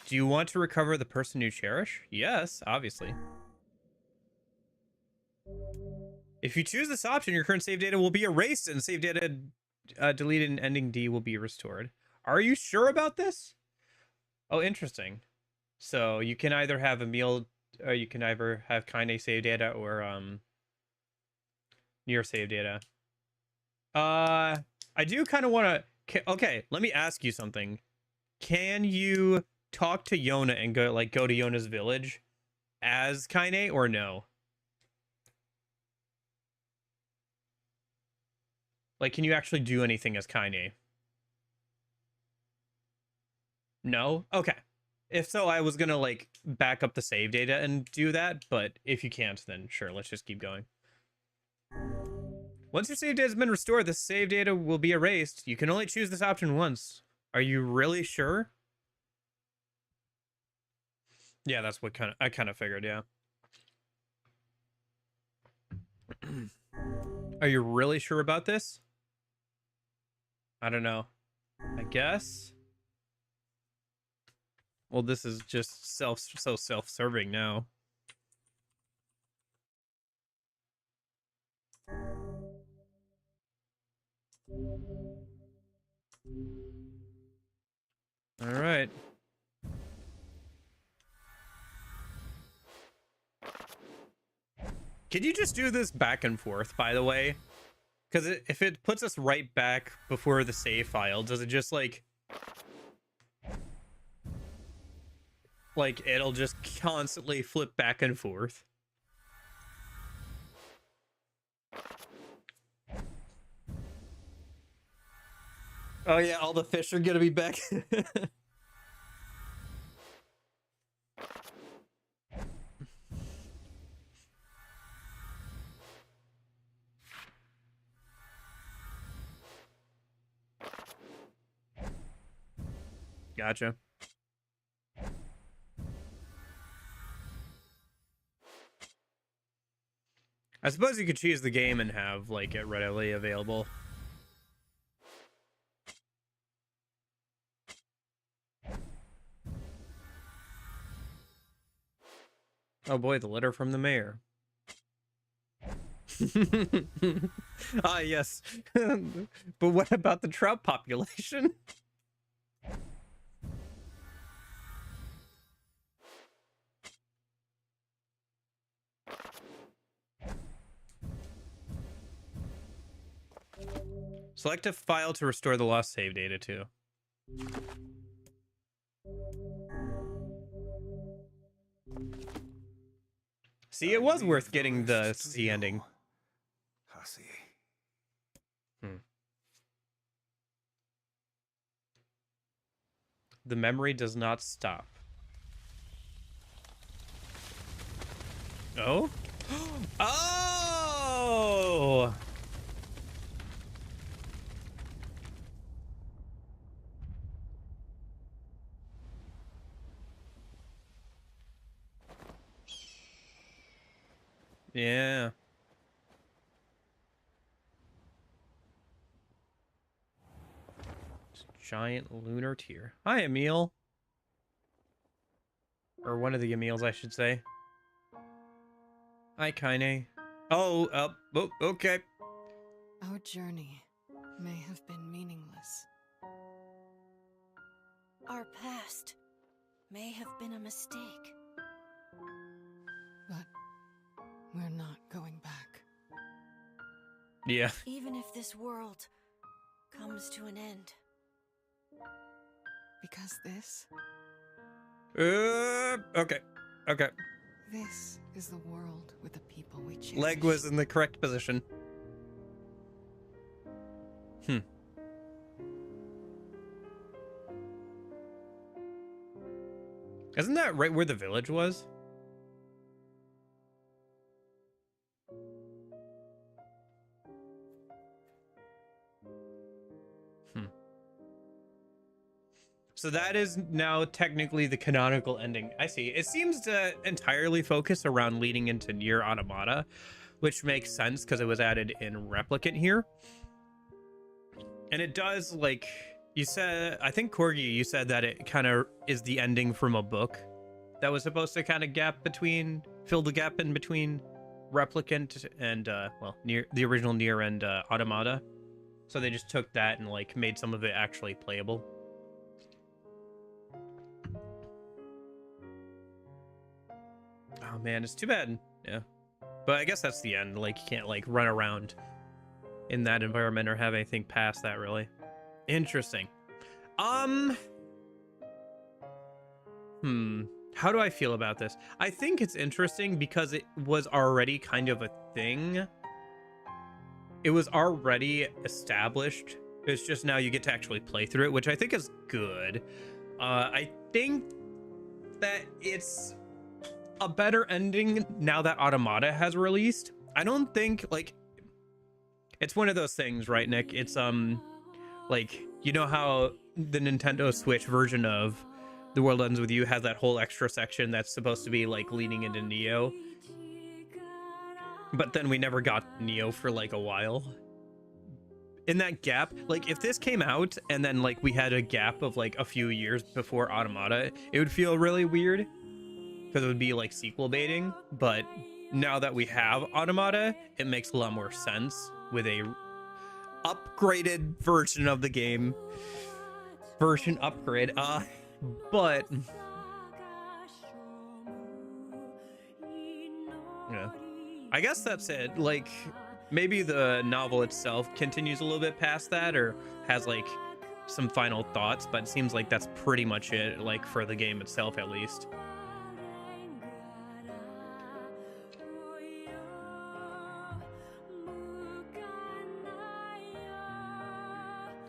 Do you want to recover the person you cherish? Yes, obviously. If you choose this option, your current save data will be erased and save data deleted and ending D will be restored. Are you sure about this? Oh, interesting. So you can either have Emil, or you can either have Kaine save data or Nier save data. I do kind of want to. Okay, let me ask you something. Can you talk to Yona and go to Yona's village as Kaine or no? Like, can you actually do anything as Kaine? No? Okay. If so, I was gonna, like, back up the save data and do that, but if you can't, then sure, let's just keep going. Once your save data has been restored, the save data will be erased. You can only choose this option once. Are you really sure? Yeah, that's what I kind of figured, yeah. Are you really sure about this? I don't know. I guess. Well, this is just so self-serving now. All right. Could you just do this back and forth, by the way? Because if it puts us right back before the save file, does it just like it'll just constantly flip back and forth? Oh yeah, all the fish are gonna be back. Gotcha. I suppose you could choose the game and have like it readily available. Oh boy, the letter from the mayor. Ah, yes. But what about the trout population? Select a file to restore the lost save data to. See, it was worth getting the C ending. The memory does not stop. Oh? Oh! Yeah. Giant lunar tear. Hi, Emil. Or one of the Emils, I should say. Hi, Kaine. Oh, okay. Our journey may have been meaningless. Our past may have been a mistake. But we're not going back. Yeah. Even if this world comes to an end. Because this? Okay. Okay. This is the world with the people we cherish. Leg was in the correct position. Isn't that right where the village was? So that is now technically the canonical ending. I see. It seems to entirely focus around leading into Nier Automata, which makes sense because it was added in Replicant here. And it does, like, you said, I think, Corgi, you said that it kind of is the ending from a book that was supposed to kind of fill the gap in between Replicant and, well, Nier, the original Nier and Automata. So they just took that and, like, made some of it actually playable. Oh man, it's too bad. Yeah. But I guess that's the end. Like, you can't, like, run around in that environment or have anything past that, really. Interesting. How do I feel about this? I think it's interesting because it was already kind of a thing. It was already established. It's just now you get to actually play through it, which I think is good. I think that it's a better ending now that Automata has released. I don't think, like, it's one of those things, right, Nick? It's like, you know how the Nintendo Switch version of The World Ends With You has that whole extra section that's supposed to be like leading into Neo, but then we never got Neo for like a while. In that gap, like, if this came out and then like we had a gap of like a few years before Automata, it would feel really weird because it would be like sequel baiting. But now that we have Automata, it makes a lot more sense with a upgraded version of the game. Version upgrade. But yeah, I guess that's it. Like, maybe the novel itself continues a little bit past that or has like some final thoughts, but it seems like that's pretty much it, like for the game itself at least.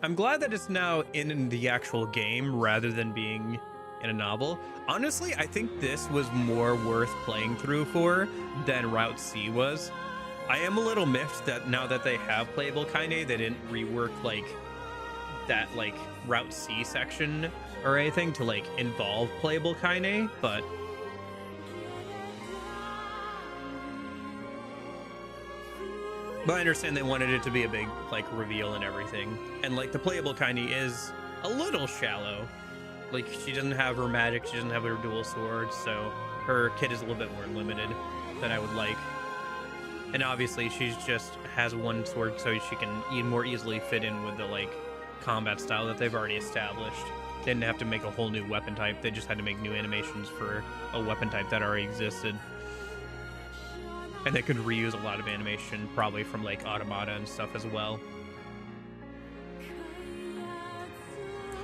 I'm glad that it's now in the actual game rather than being in a novel. Honestly, I think this was more worth playing through for than Route C was. I am a little miffed that now that they have playable Kaine, they didn't rework like that like Route C section or anything to like involve playable Kaine, but I understand they wanted it to be a big like reveal and everything. And like the playable Kaine is a little shallow. Like, she doesn't have her magic, she doesn't have her dual swords, so her kit is a little bit more limited than I would like. And obviously she just has one sword so she can more easily fit in with the like combat style that they've already established. They didn't have to make a whole new weapon type, they just had to make new animations for a weapon type that already existed. And they could reuse a lot of animation, probably from like Automata and stuff as well.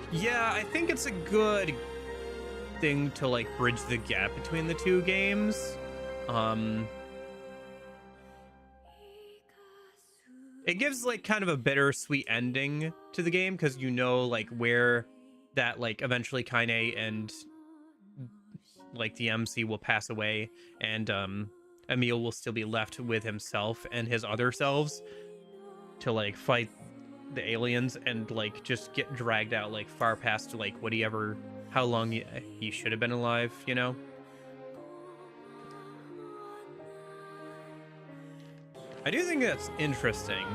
Yeah, I think it's a good thing to like bridge the gap between the two games. It gives like kind of a bittersweet ending to the game because you know like where that like eventually Kaine and like the MC will pass away, and Emil will still be left with himself and his other selves to like fight the aliens and like just get dragged out like far past like how long he should have been alive, you know? I do think that's interesting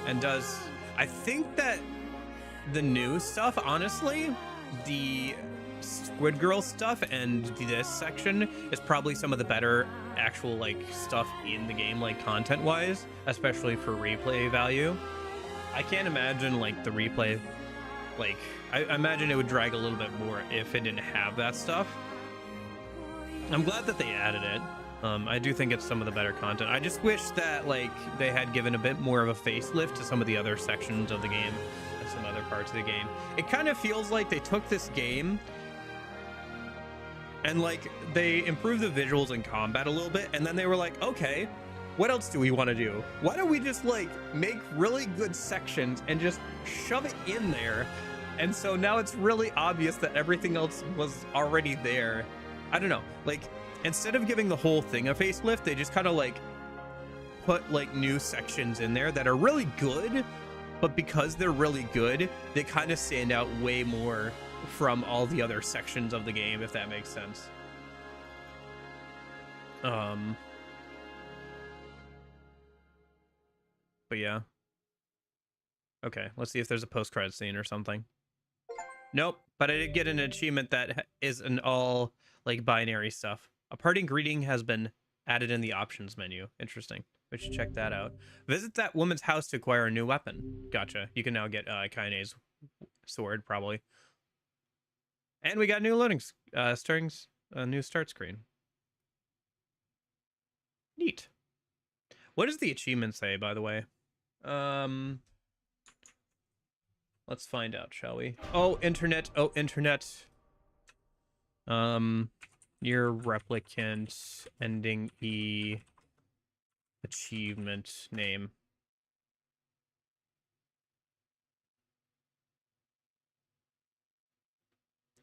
and I think that the new stuff, honestly, the Squid Girl stuff and this section is probably some of the better actual like stuff in the game, like content wise, especially for replay value. I can't imagine like the replay, like I imagine it would drag a little bit more if it didn't have that stuff. I'm glad that they added it. I do think it's some of the better content. I just wish that like they had given a bit more of a facelift to some of the other sections of the game and some other parts of the game. It kind of feels like they took this game and like they improved the visuals and combat a little bit, and then they were like, okay, what else do we want to do? Why don't we just like make really good sections and just shove it in there? And so now it's really obvious that everything else was already there. I don't know, like instead of giving the whole thing a facelift, they just kind of like put like new sections in there that are really good, but because they're really good, they kind of stand out way more from all the other sections of the game, if that makes sense. But yeah. Okay, let's see if there's a post-credit scene or something. Nope, but I did get an achievement that is an all, like, binary stuff. A parting greeting has been added in the options menu. Interesting. We should check that out. Visit that woman's house to acquire a new weapon. Gotcha. You can now get Kaine's sword, probably. And we got new loading, new start screen. Neat. What does the achievement say, by the way? Let's find out, shall we? Oh, internet. Oh, internet. Your replicant ending E achievement name.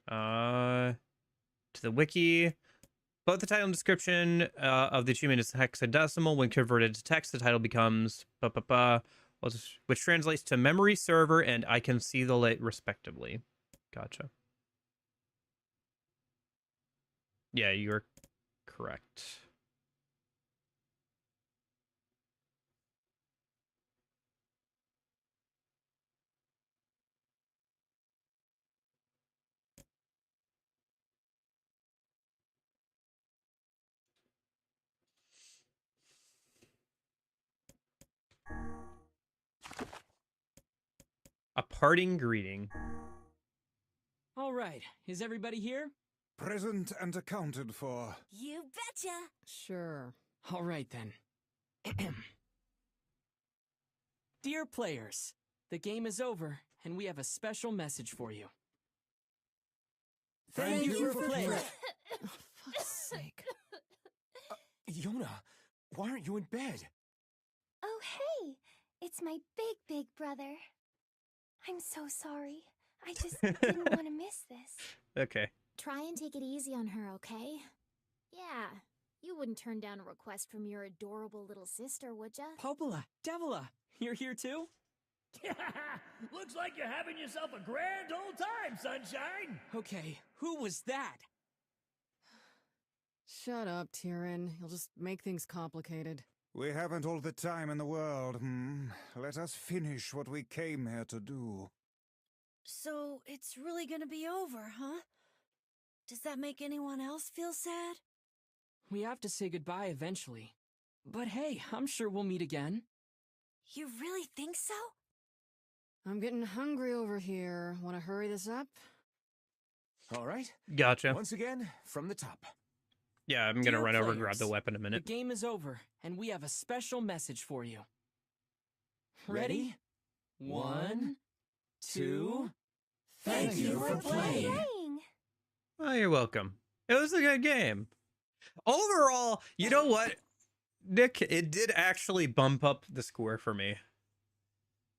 To the wiki. Both the title and description of the achievement is hexadecimal. When converted to text, the title becomes which translates to memory server and I can see the light respectively. Gotcha. Yeah, you're correct. A parting greeting. All right, is everybody here? Present and accounted for. You betcha. Sure. All right then. Dear players, the game is over, and we have a special message for you. Thank you for playing. Oh, fuck's sake. Yona, why aren't you in bed? Oh, hey! It's my big brother. I'm so sorry. I just didn't want to miss this. Okay. Try and take it easy on her, okay? Yeah, you wouldn't turn down a request from your adorable little sister, would ya? Popola, Devila, you're here too? Looks like you're having yourself a grand old time, sunshine! Okay, who was that? Shut up, Tyrion. You'll just make things complicated. We haven't all the time in the world, Let us finish what we came here to do. So, it's really gonna be over, huh? Does that make anyone else feel sad? We have to say goodbye eventually. But hey, I'm sure we'll meet again. You really think so? I'm getting hungry over here. Want to hurry this up? All right. Gotcha. Once again, from the top. Yeah, I'm gonna Dear run over and players, grab the weapon in a The minute. game is over, and we have a special message for you. Ready? 1, 2... Thank you for playing. Oh, you're welcome. It was a good game. Overall, you know what, Nick? It did actually bump up the score for me.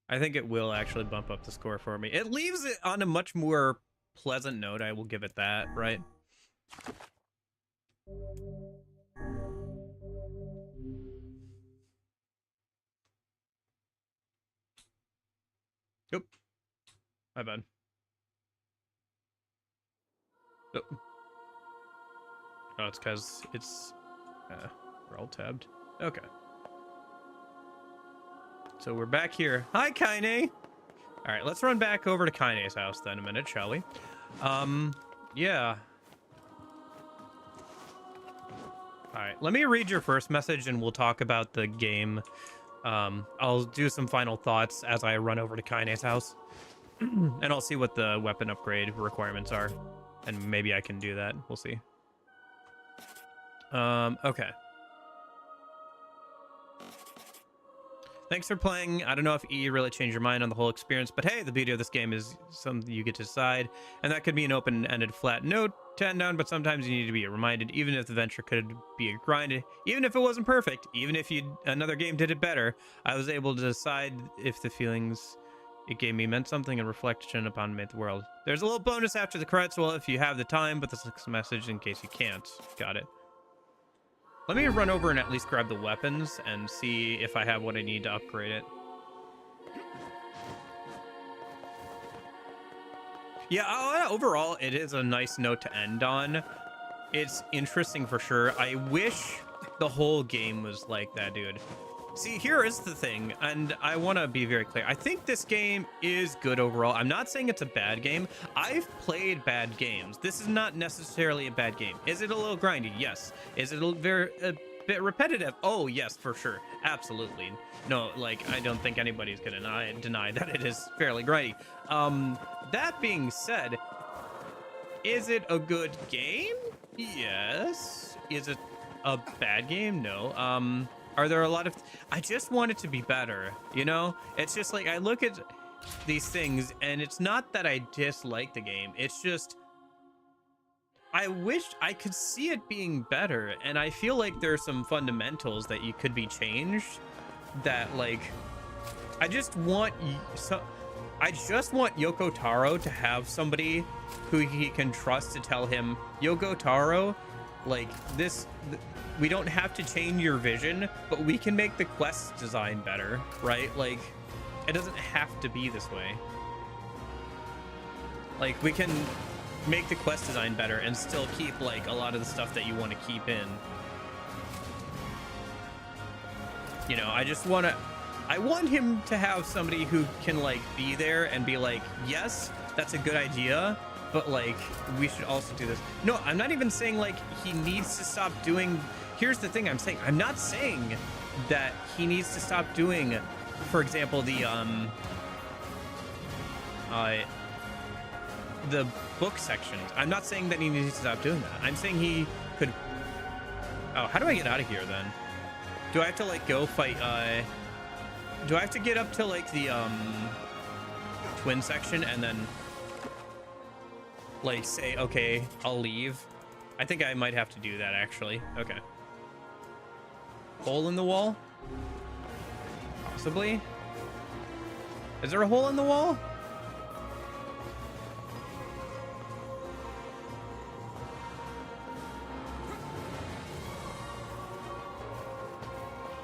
I think it will actually bump up the score for me. It leaves it on a much more pleasant note. I will give it that, right? Oop. My bad. Oop. Oh, it's because it's... we're all tabbed. Okay. So we're back here. Hi, Kaine! Alright, let's run back over to Kaine's house then a minute, shall we? Yeah. Alright, let me read your first message and we'll talk about the game. I'll do some final thoughts as I run over to Kaine's house. And I'll see what the weapon upgrade requirements are. And maybe I can do that. We'll see. Okay. Thanks for playing. I don't know if E really changed your mind on the whole experience, but hey, the beauty of this game is something you get to decide, and that could be an open-ended flat note to end on, but sometimes you need to be reminded, even if the venture could be a grind, even if it wasn't perfect, even if another game did it better, I was able to decide if the feelings it gave me meant something and reflection upon made the world. There's a little bonus after the credits, well, if you have the time, but this is a message in case you can't. Got it. Let me run over and at least grab the weapons and see if I have what I need to upgrade it. Yeah, overall, it is a nice note to end on. It's interesting for sure. I wish the whole game was like that, dude. See, here is the thing, and I want to be very clear. I think this game is good overall. I'm not saying it's a bad game. I've played bad games. This is not necessarily a bad game. Is it a little grindy? Yes. Is it a bit repetitive? Oh, yes, for sure. Absolutely. No, like, I don't think anybody's gonna deny that it is fairly grindy. That being said, is it a good game? Yes. Is it a bad game? No. Are there a lot of... I just want it to be better, you know? It's just like, I look at these things, and it's not that I dislike the game. It's just... I wish I could see it being better, and I feel like there are some fundamentals that you could be changed that, like... I just want Yoko Taro to have somebody who he can trust to tell him, Yoko Taro, like, we don't have to change your vision, but we can make the quest design better, right? Like, it doesn't have to be this way. Like, we can make the quest design better and still keep, like, a lot of the stuff that you want to keep in. You know, I want him to have somebody who can, like, be there and be like, yes, that's a good idea, but, like, we should also do this. No, I'm not even saying, like, he needs to stop doing... Here's the thing I'm saying. I'm not saying that he needs to stop doing, for example, the book sections. I'm not saying that he needs to stop doing that. I'm saying he could... Oh, how do I get out of here, then? Do I have to, like, go fight... Do I have to get up to, like, the twin section and then, like, say, okay, I'll leave? I think I might have to do that, actually. Okay. Hole in the wall? Possibly? Is there a hole in the wall?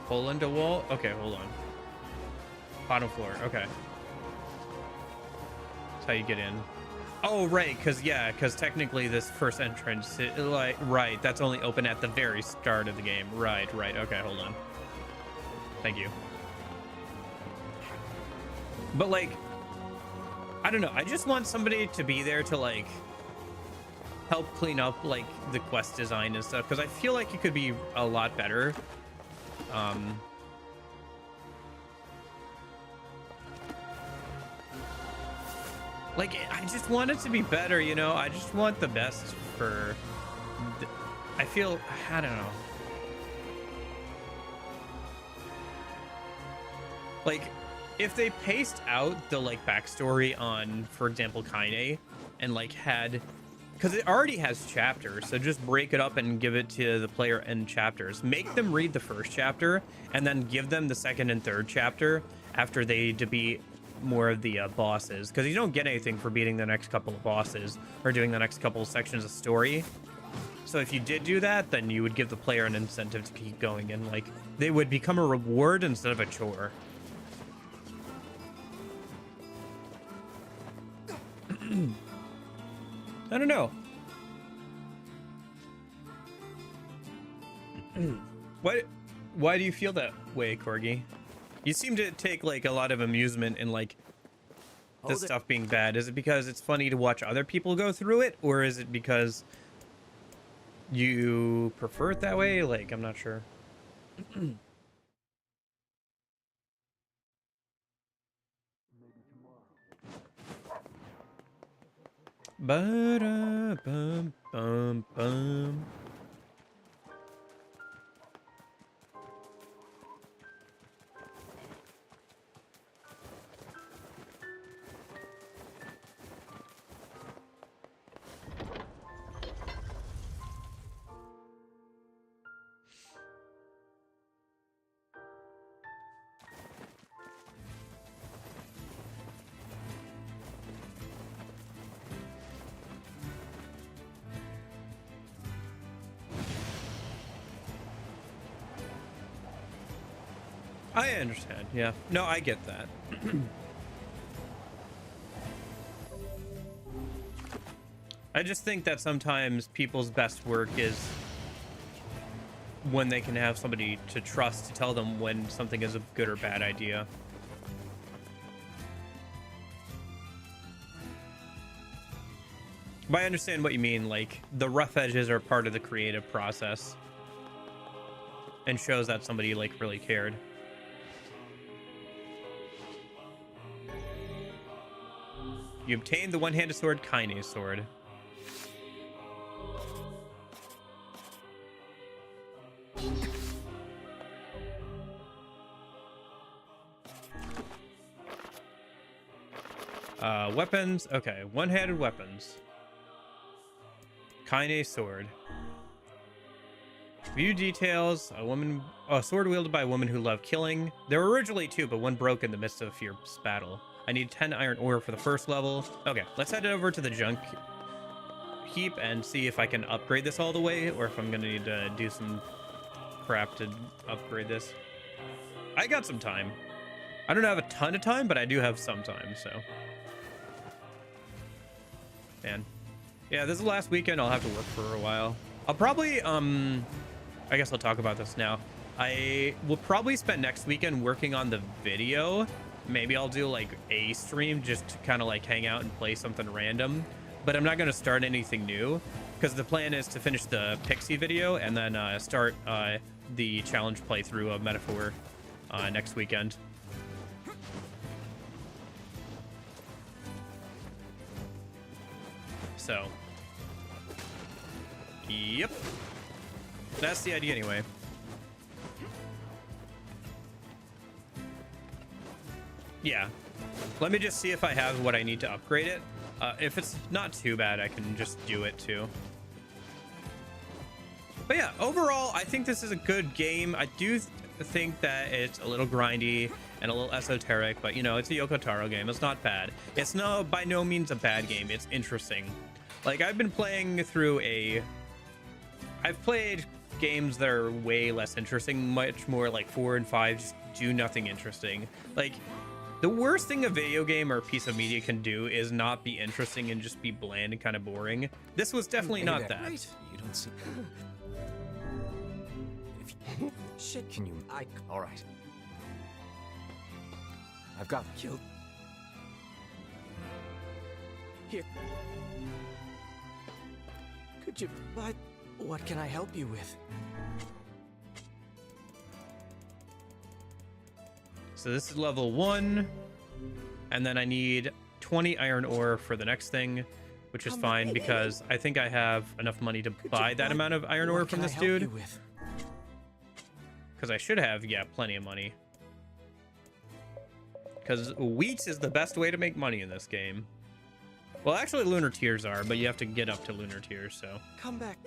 Hole into wall? Okay, hold on. Bottom floor, okay. That's how you get in. Oh, right, because technically this first entrance, right, that's only open at the very start of the game. Right, okay, hold on. Thank you. But, like, I don't know, I just want somebody to be there to, like, help clean up, like, the quest design and stuff, because I feel like it could be a lot better. Like, I just want it to be better, you know? I just want the best for... I feel... I don't know. Like, if they paced out the, like, backstory on, for example, Kaine, and, like, had... Because it already has chapters, so just break it up and give it to the player in chapters. Make them read the first chapter, and then give them the second and third chapter after they defeat more of the bosses, because you don't get anything for beating the next couple of bosses or doing the next couple of sections of story. So if you did do that, then you would give the player an incentive to keep going, and, like, they would become a reward instead of a chore. I don't know. Why do you feel that way, Corgi? You seem to take, like, a lot of amusement in, like, this stuff being bad. Is it because it's funny to watch other people go through it, or is it because you prefer it that way? Like, I'm not sure. Ba-da-bum-bum-bum. I understand, yeah. No, I get that. I just think that sometimes people's best work is when they can have somebody to trust to tell them when something is a good or bad idea. But I understand what you mean, like, the rough edges are part of the creative process and shows that somebody, like, really cared. You obtained the one-handed sword, Kaine's sword. Weapons. Okay, one-handed weapons. Kaine's sword. View details. A sword wielded by a woman who loved killing. There were originally two, but one broke in the midst of a fierce battle. I need 10 iron ore for the first level. Okay, let's head over to the junk heap and see if I can upgrade this all the way, or if I'm gonna need to do some crap to upgrade this. I got some time. I don't have a ton of time, but I do have some time, so. Man. Yeah, this is the last weekend. I'll have to work for a while. I'll probably, I guess I'll talk about this now. I will probably spend next weekend working on the video. Maybe I'll do like a stream just to kind of like hang out and play something random. But I'm not going to start anything new because the plan is to finish the Pixie video and then start the challenge playthrough of Metaphor next weekend. So, yep, that's the idea anyway. Yeah, let me just see if I have what I need to upgrade it. If it's not too bad, I can just do it too. But yeah, overall, I think this is a good game. I do think that it's a little grindy and a little esoteric, but you know, it's a Yoko Taro game. It's not bad. It's by no means a bad game. It's interesting. Like, I've been playing through I've played games that are way less interesting, much more like 4 and 5, just do nothing interesting. Like, the worst thing a video game or a piece of media can do is not be interesting and just be bland and kind of boring. This was definitely not that. Great. You don't see. Shit, can you? All right. I've got killed. Here. Could you buy? What can I help you with? So this is level 1, and then I need 20 iron ore for the next thing, which is fine because I think I have enough money to buy that amount of iron ore from this dude. Because I should have, yeah, plenty of money. Because wheat is the best way to make money in this game. Well, actually, lunar tiers are, but you have to get up to lunar tiers, so. Come back.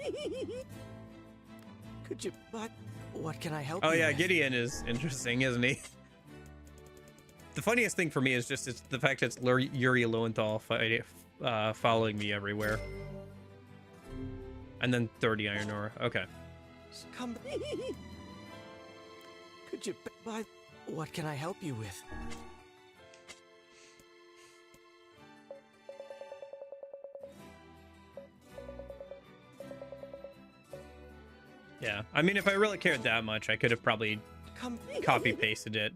Could you buy? What can I help you with? Oh yeah, with? Gideon is interesting, isn't he? The funniest thing for me is just the fact that it's Yuri Lowenthal following me everywhere. And then 30 iron ore. Okay. Come. Could you buy? What can I help you with? Yeah, I mean, if I really cared that much, I could have probably copy pasted it.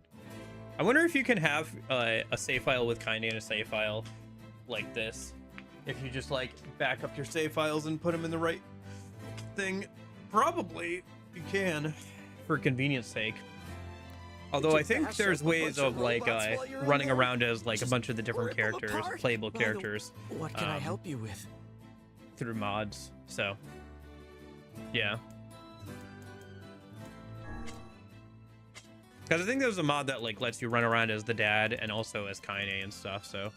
I wonder if you can have a save file with Kaine and a save file like this. If you just like back up your save files and put them in the right thing. Probably you can, for convenience sake. Although I think there's ways of like running around as like a bunch of the different characters, playable characters. What can I help you with? Through mods. So, yeah. Because I think there's a mod that like lets you run around as the dad and also as Kaine and stuff, so.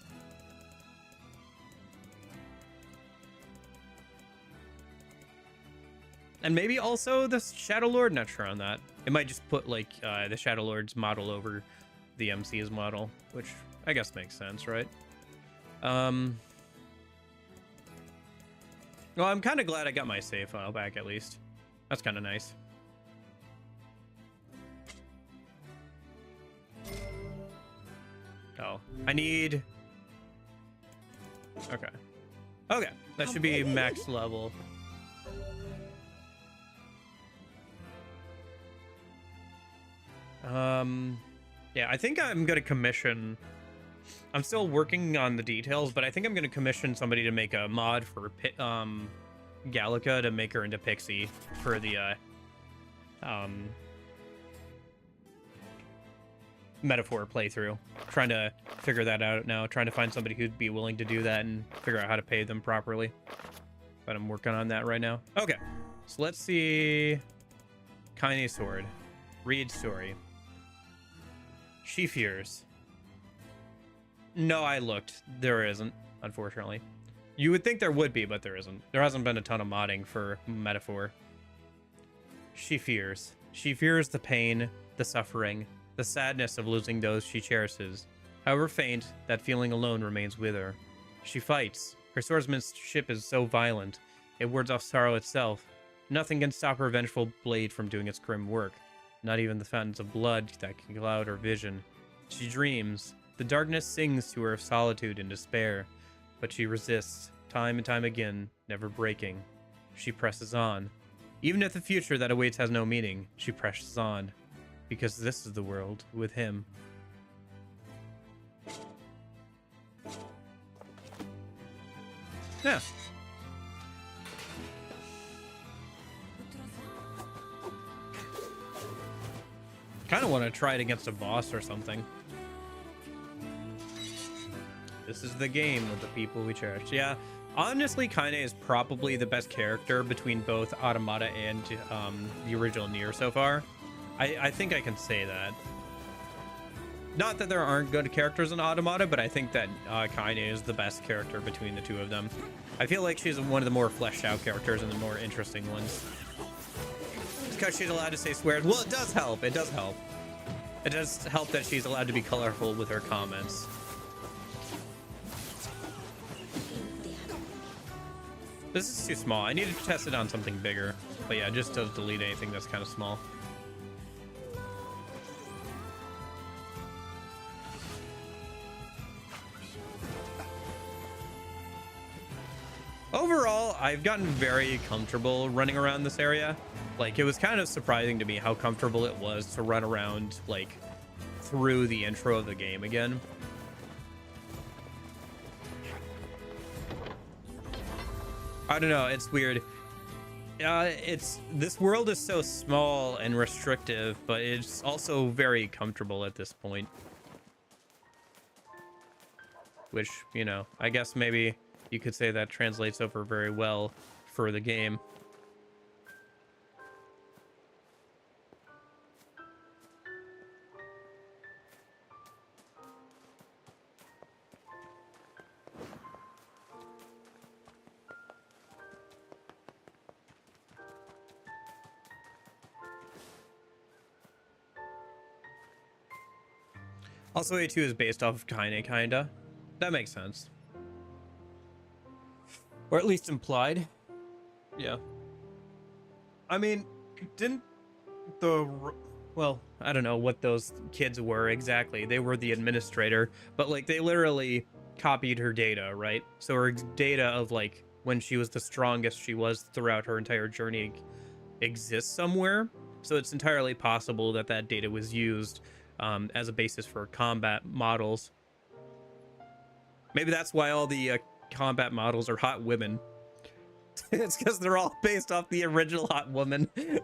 And maybe also the Shadow Lord, not sure on that. It might just put like the Shadow Lord's model over the MC's model, which I guess makes sense, right? Well, I'm kind of glad I got my save file back at least. That's kind of nice. Oh, I need... Okay. Okay, that should be max level. Yeah, I think I'm gonna commission. I'm still working on the details, but I think I'm gonna commission somebody to make a mod for Gallica to make her into Pixie for the metaphor playthrough. Trying to figure that out now. Trying to find somebody who'd be willing to do that and figure out how to pay them properly. But I'm working on that right now. Okay, so let's see. Kaine Sword. Reed story. She fears. No, I looked. There isn't, unfortunately. You would think there would be, but there isn't. There hasn't been a ton of modding for metaphor. She fears. She fears the pain, the suffering, the sadness of losing those she cherishes. However faint, that feeling alone remains with her. She fights. Her swordsmanship is so violent, it wards off sorrow itself. Nothing can stop her vengeful blade from doing its grim work. Not even the fountains of blood that can cloud her vision. She dreams. The darkness sings to her of solitude and despair. But she resists, time and time again, never breaking. She presses on. Even if the future that awaits has no meaning, she presses on. Because this is the world with him. Yeah. Kind of want to try it against a boss or something. This is the game with the people we cherish. Yeah, honestly, Kaine is probably the best character between both Automata and the original Nier so far. I think I can say that. Not that there aren't good characters in Automata, but I think that Kaine is the best character between the two of them. I feel like she's one of the more fleshed out characters and the more interesting ones. Because she's allowed to say swears. Well, it does help. It does help. It does help that she's allowed to be colorful with her comments. This is too small. I need to test it on something bigger. But yeah, just does delete anything that's kind of small. Overall, I've gotten very comfortable running around this area. Like, it was kind of surprising to me how comfortable it was to run around, like, through the intro of the game again. I don't know, it's weird. This world is so small and restrictive, but it's also very comfortable at this point. Which, you know, I guess maybe you could say that translates over very well for the game. Also, A2 is based off of Kaine, kinda. That makes sense. Or at least implied. Yeah. I mean, didn't the... Well, I don't know what those kids were exactly. They were the administrator, but, like, they literally copied her data, right? So her data of, like, when she was the strongest she was throughout her entire journey exists somewhere. So it's entirely possible that that data was used as a basis for combat models. Maybe that's why all the combat models are hot women. It's because they're all based off the original hot woman. It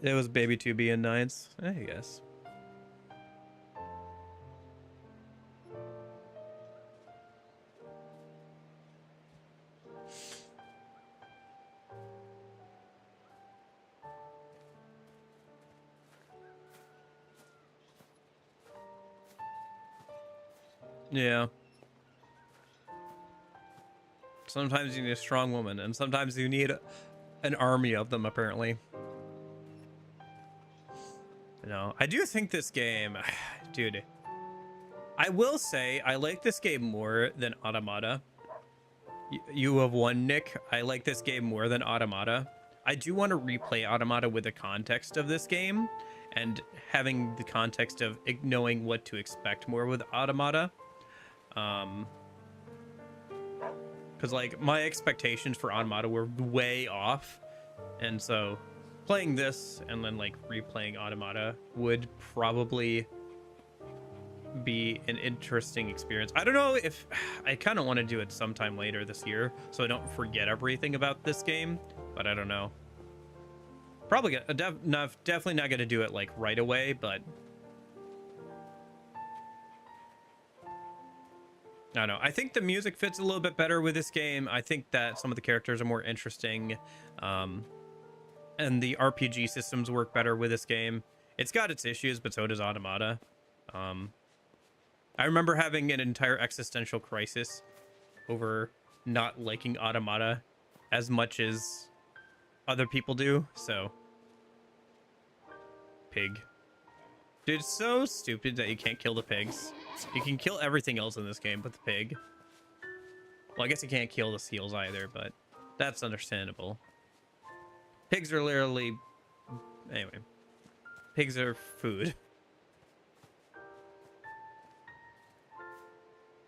was Baby 2 being nice, I guess. Yeah. Sometimes you need a strong woman, and sometimes you need an army of them, apparently. You know, I do think this game... Dude. I will say, I like this game more than Automata. You have one, Nick. I like this game more than Automata. I do want to replay Automata with the context of this game, and having the context of knowing what to expect more with Automata. Because like my expectations for Automata were way off, and so playing this and then like replaying Automata would probably be an interesting experience. I don't know if I kind of want to do it sometime later this year so I don't forget everything about this game, but I don't know. Probably definitely not going to do it like right away, but I don't know. I think the music fits a little bit better with this game. I think that some of the characters are more interesting, and the RPG systems work better with this game. It's got its issues, but so does Automata. I remember having an entire existential crisis over not liking Automata as much as other people do, so. Pig. Dude, it's so stupid that you can't kill the pigs. You can kill everything else in this game but the pig. Well, I guess you can't kill the seals either, but that's understandable. Pigs are literally... Anyway. Pigs are food.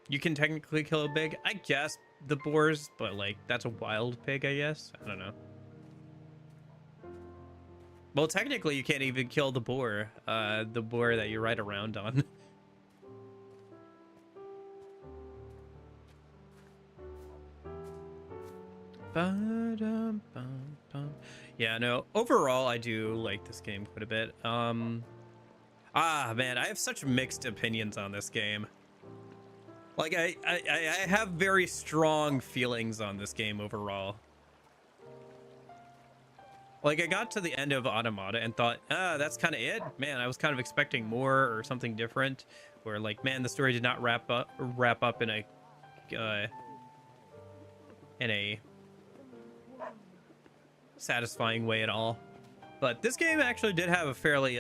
You can technically kill a pig. I guess the boars, but like, that's a wild pig, I guess. I don't know. Well, technically, you can't even kill the boar that you ride around on. Yeah, no. Overall, I do like this game quite a bit. Man, I have such mixed opinions on this game. Like, I have very strong feelings on this game overall. Like, I got to the end of Automata and thought, that's kind of it. Man, I was kind of expecting more or something different. Where, like, man, the story did not wrap up in a satisfying way at all. But this game actually did have a fairly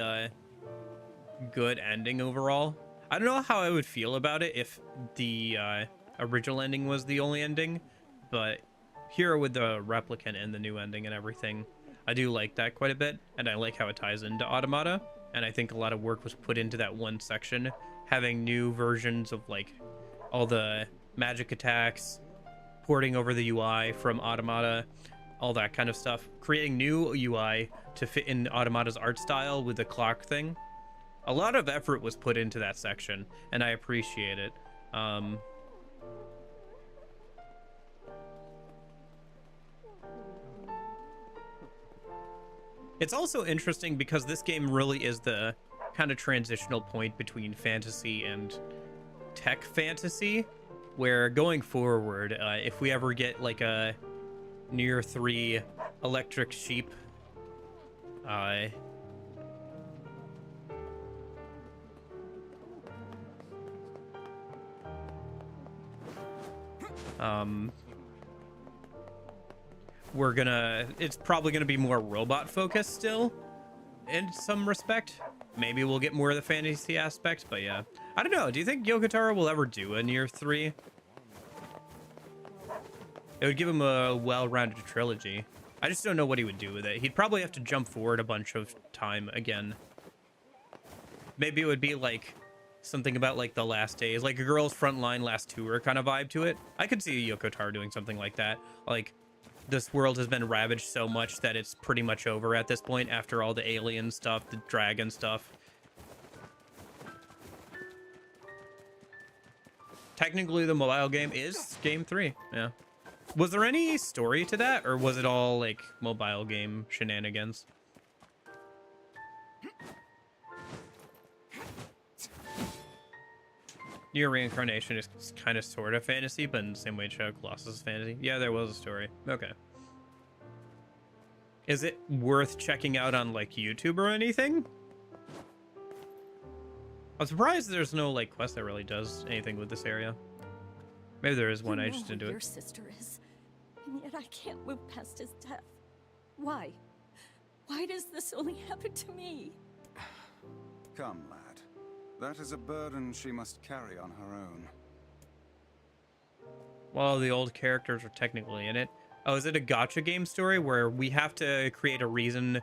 good ending overall. I don't know how I would feel about it if the original ending was the only ending, but here with the Replicant and the new ending and everything, I do like that quite a bit, and I like how it ties into Automata, and I think a lot of work was put into that one section, having new versions of like all the magic attacks, porting over the UI from Automata, all that kind of stuff, creating new UI to fit in Automata's art style with the clock thing. A lot of effort was put into that section, and I appreciate it. It's also interesting because this game really is the kind of transitional point between fantasy and tech fantasy, where going forward, if we ever get like a Nier 3 electric sheep, it's probably gonna be more robot focused still in some respect. Maybe we'll get more of the fantasy aspect, but yeah, I don't know. Do you think Yoko Taro will ever do a Nier 3? It would give him a well-rounded trilogy. I just don't know what he would do with it. He'd probably have to jump forward a bunch of time again. Maybe it would be like something about like the last days, like a girl's frontline last tour kind of vibe to it. I could see Yoko Taro doing something like that. Like, this world has been ravaged so much that it's pretty much over at this point after all the alien stuff, the dragon stuff. Technically, the mobile game is game 3. Yeah. Was there any story to that, or was it all like mobile game shenanigans? Nier Reincarnation is kind of sort of fantasy, but in the same way Shadow Colossus is fantasy. Yeah, there was a story. Okay. Is it worth checking out on like YouTube or anything? I'm surprised there's no like quest that really does anything with this area. Maybe there is one, I just didn't do it. Your sister is, and yet I can't move past his death. Why? Why does this only happen to me? Come, lad. That is a burden she must carry on her own. Well, the old characters are technically in it. Oh, is it a gacha game story where we have to create a reason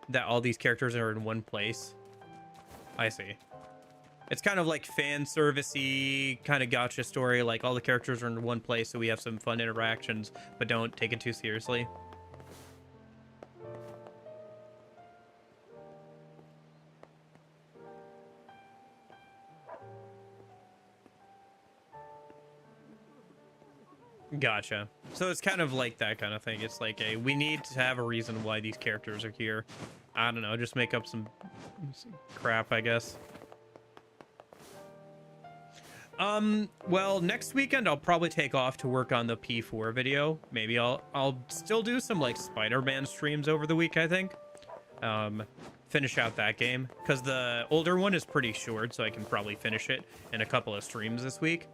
that all these characters are in one place? I see. It's kind of like fan servicey, kind of gotcha story. Like all the characters are in one place, so we have some fun interactions, but don't take it too seriously. Gotcha. So it's kind of like that kind of thing. It's like a, we need to have a reason why these characters are here. I don't know, just make up some crap, I guess. Well, next weekend I'll probably take off to work on the P4 video. Maybe I'll still do some like Spider-Man streams over the week, I think. Finish out that game because the older one is pretty short, so I can probably finish it in a couple of streams this week.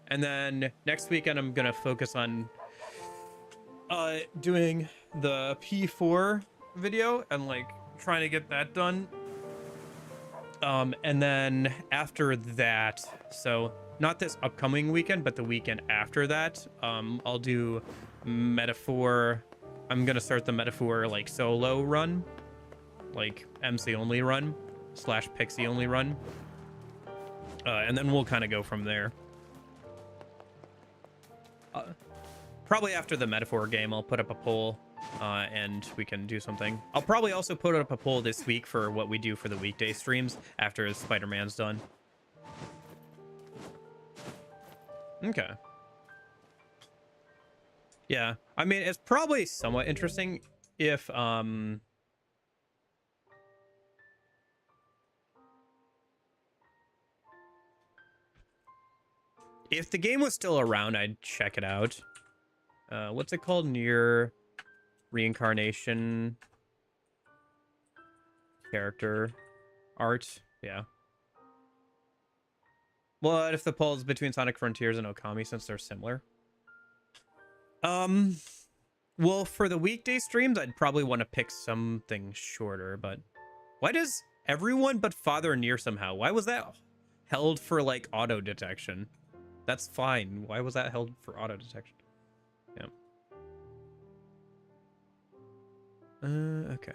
And then next weekend I'm gonna focus on doing the P4 video and like trying to get that done. And then after that, so not this upcoming weekend, but the weekend after that, I'll do Metaphor. I'm gonna start the Metaphor like solo run, like MC only run / Pixie only run, and then we'll kind of go from there. Probably after the Metaphor game, I'll put up a poll, and we can do something. I'll probably also put up a poll this week for what we do for the weekday streams after Spider-Man's done. Okay. Yeah, I mean, it's probably somewhat interesting if, if the game was still around, I'd check it out. What's it called? Nier Reincarnation character art. Yeah. What if the poll is between Sonic Frontiers and Okami since they're similar? Well, for the weekday streams, I'd probably want to pick something shorter, but why does everyone but Father Nier somehow? Why was that held for like auto detection? That's fine. Why was that held for auto detection? Yeah. Okay.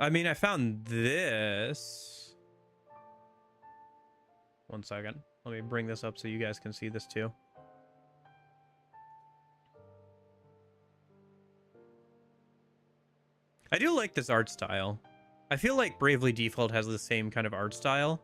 I mean, I found this. One second. Let me bring this up so you guys can see this too. I do like this art style. I feel like Bravely Default has the same kind of art style.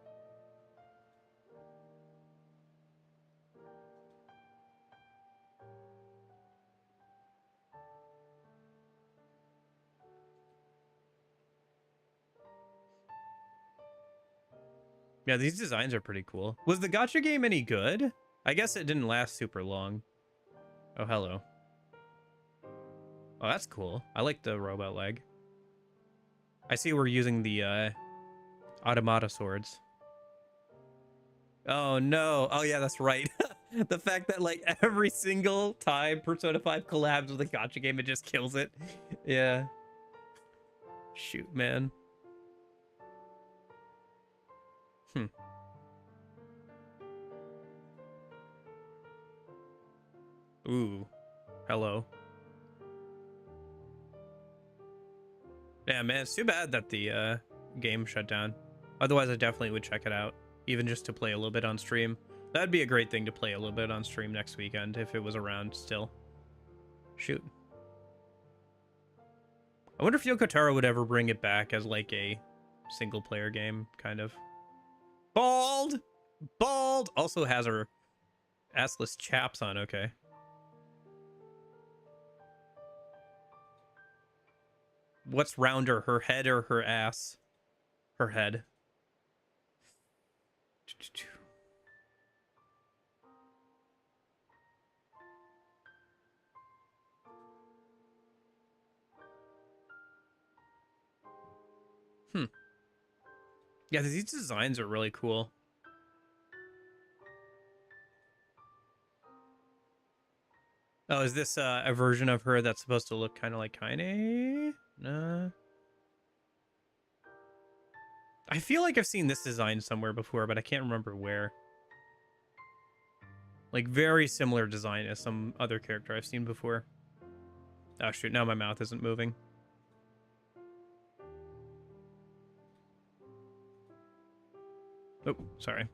Yeah, these designs are pretty cool. Was the gacha game any good? I guess it didn't last super long. Oh, hello. Oh, that's cool. I like the robot leg. I see we're using the automata swords. Oh, no. Oh, yeah, that's right. The fact that, like, every single time Persona 5 collabs with a gacha game, it just kills it. Yeah. Shoot, man. Ooh. Hello. Yeah, man, it's too bad that the game shut down. Otherwise, I definitely would check it out, even just to play a little bit on stream. That'd be a great thing to play a little bit on stream next weekend if it was around still. Shoot. I wonder if Yoko Taro would ever bring it back as like a single player game, kind of. Bald! Bald! Also has her assless chaps on, okay. What's rounder, her head or her ass? Her head. Yeah, these designs are really cool. Oh, is this a version of her that's supposed to look kind of like Kaine? No. I feel like I've seen this design somewhere before, but I can't remember where. Like, very similar design as some other character I've seen before. Oh, shoot. Now my mouth isn't moving. Oh, sorry.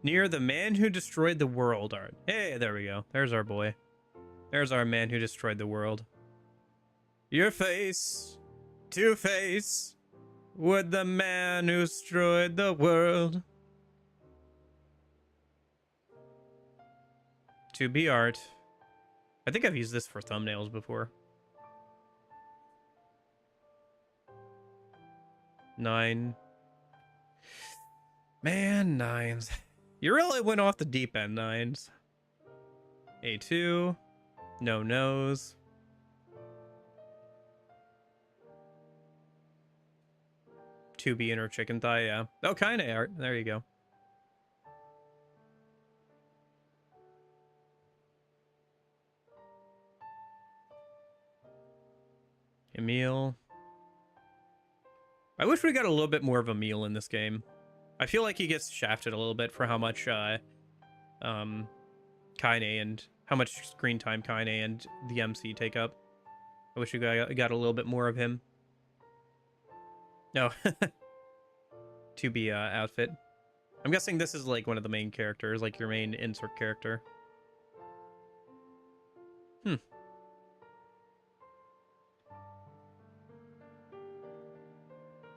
Nier, the man who destroyed the world art. Hey, there we go. There's our boy. There's our man who destroyed the world. Your face, Two-Face, with the man who destroyed the world. To be art. I think I've used this for thumbnails before. 9. Man, 9s. You really went off the deep end, 9s. A2. No nose. To be inner chicken thigh, yeah. Oh, kind of art. There you go. Emil. I wish we got a little bit more of Emil in this game. I feel like he gets shafted a little bit for how much Kaine and how much screen time Kaine and the MC take up. I wish we got a little bit more of him. No. To be outfit. I'm guessing this is like one of the main characters, like your main insert character.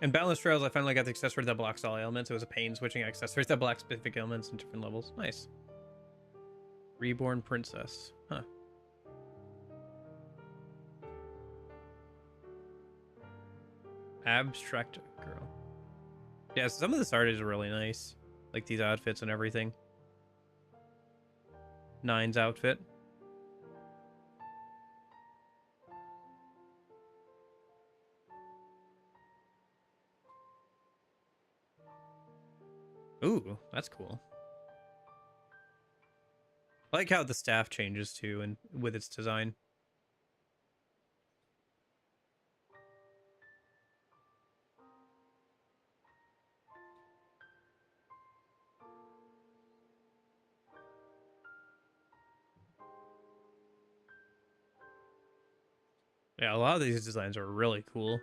In Balanced Trails, I finally got the accessory that blocks all elements. It was a pain switching accessories that block specific elements in different levels. Nice. Reborn Princess. Huh. Abstract Girl. Yeah, some of this art is really nice. Like these outfits and everything. 9's outfit. Ooh, that's cool. I like how the staff changes too, and with its design. Yeah, a lot of these designs are really cool.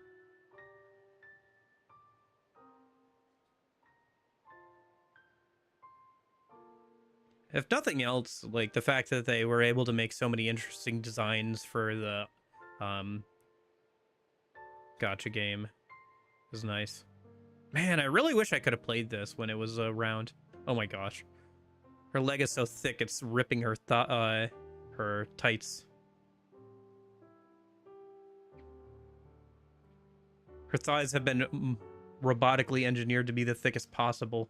If nothing else, like the fact that they were able to make so many interesting designs for the gacha game is nice. Man, I really wish I could have played this when it was around. Oh my gosh. Her leg is so thick it's ripping her her tights. Her thighs have been robotically engineered to be the thickest possible.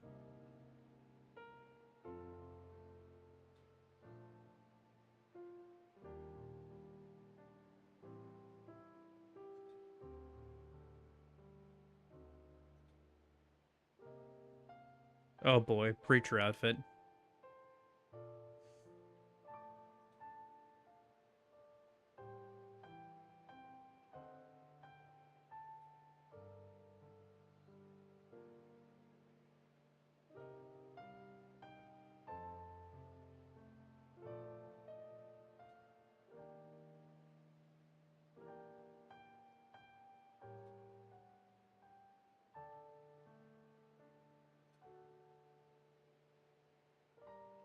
Oh boy, preacher outfit.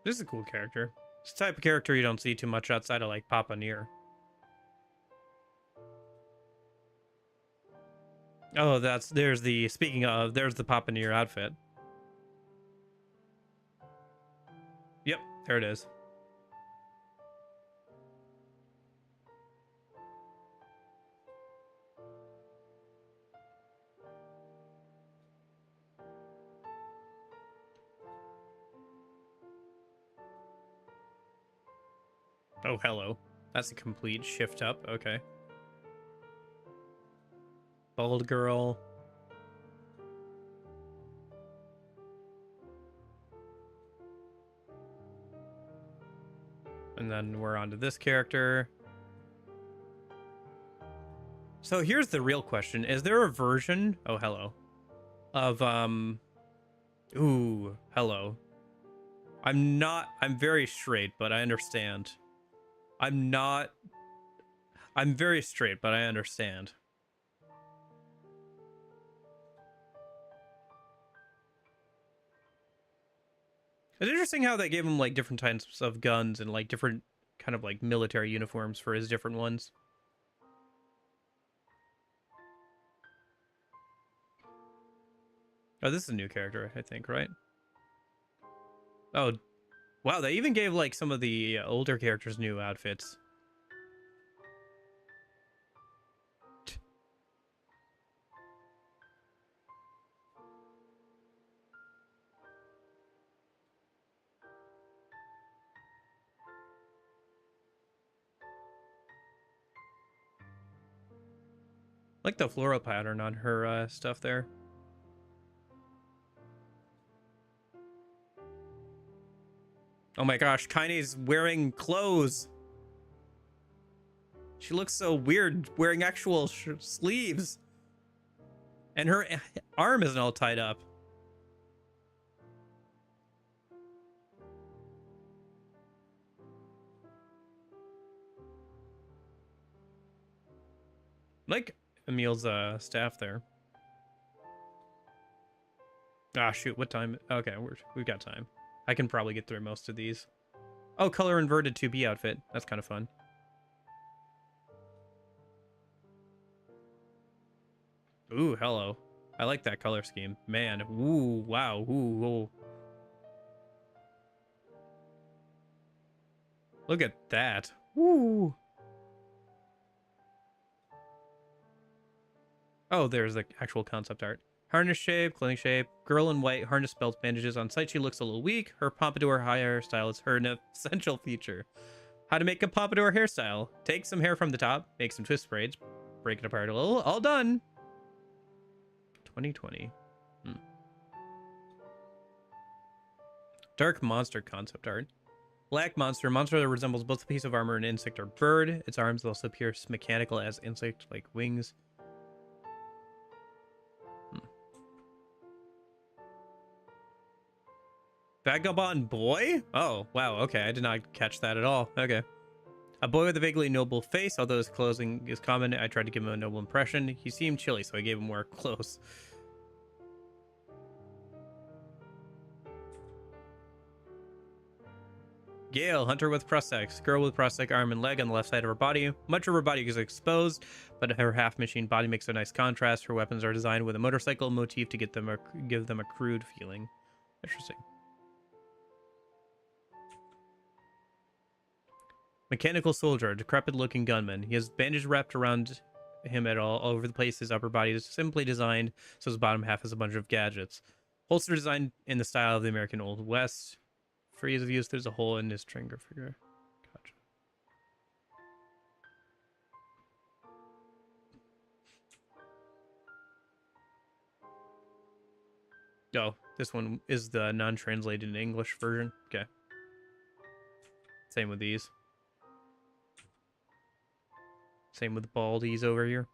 This is a cool character. It's the type of character you don't see too much outside of like Papa Nier. Oh, there's the Papa Nier outfit. Yep, there it is. Oh, hello. That's a complete shift up. Okay. Bald girl. And then we're on to this character. So here's the real question. Is there a version... Oh, hello. Of, Ooh, hello. I'm very straight, but I understand. I'm very straight, but I understand. It's interesting how they gave him, like, different types of guns and, like, different kind of, like, military uniforms for his different ones. Oh, this is a new character, I think, right? Oh, wow, they even gave, like, some of the older characters new outfits. Like the floral pattern on her stuff there. Oh my gosh, Kaine's wearing clothes. She looks so weird wearing actual sleeves. And her arm isn't all tied up. Like Emil's staff there. Ah, shoot, what time? Okay, we've got time. I can probably get through most of these. Oh, color inverted 2B outfit. That's kind of fun. Ooh, hello. I like that color scheme. Man, ooh, wow, ooh, ooh. Look at that. Woo. Oh, there's the actual concept art. Harness shape, clothing shape, girl in white, harness belts, bandages. On site, she looks a little weak. Her pompadour hairstyle is her essential feature. How to make a pompadour hairstyle. Take some hair from the top, make some twist braids, break it apart a little. All done. 2020. Dark monster concept art. Black monster. Monster that resembles both a piece of armor and insect or bird. Its arms also appear mechanical as insect-like wings. Vagabond boy? Oh, wow. Okay, I did not catch that at all. Okay. A boy with a vaguely noble face. Although his clothing is common, I tried to give him a noble impression. He seemed chilly, so I gave him more clothes. Gale, hunter with prosthetics. Girl with prosthetic arm and leg on the left side of her body. Much of her body is exposed, but her half-machine body makes a nice contrast. Her weapons are designed with a motorcycle motif to give them a crude feeling. Interesting. Mechanical soldier, a decrepit-looking gunman. He has bandage wrapped around him all over the place. His upper body is simply designed so his bottom half has a bunch of gadgets. Holster designed in the style of the American Old West. For ease of use, there's a hole in his trigger finger. Gotcha. Oh, this one is the non-translated in English version. Okay. Same with these. Same with the baldies over here.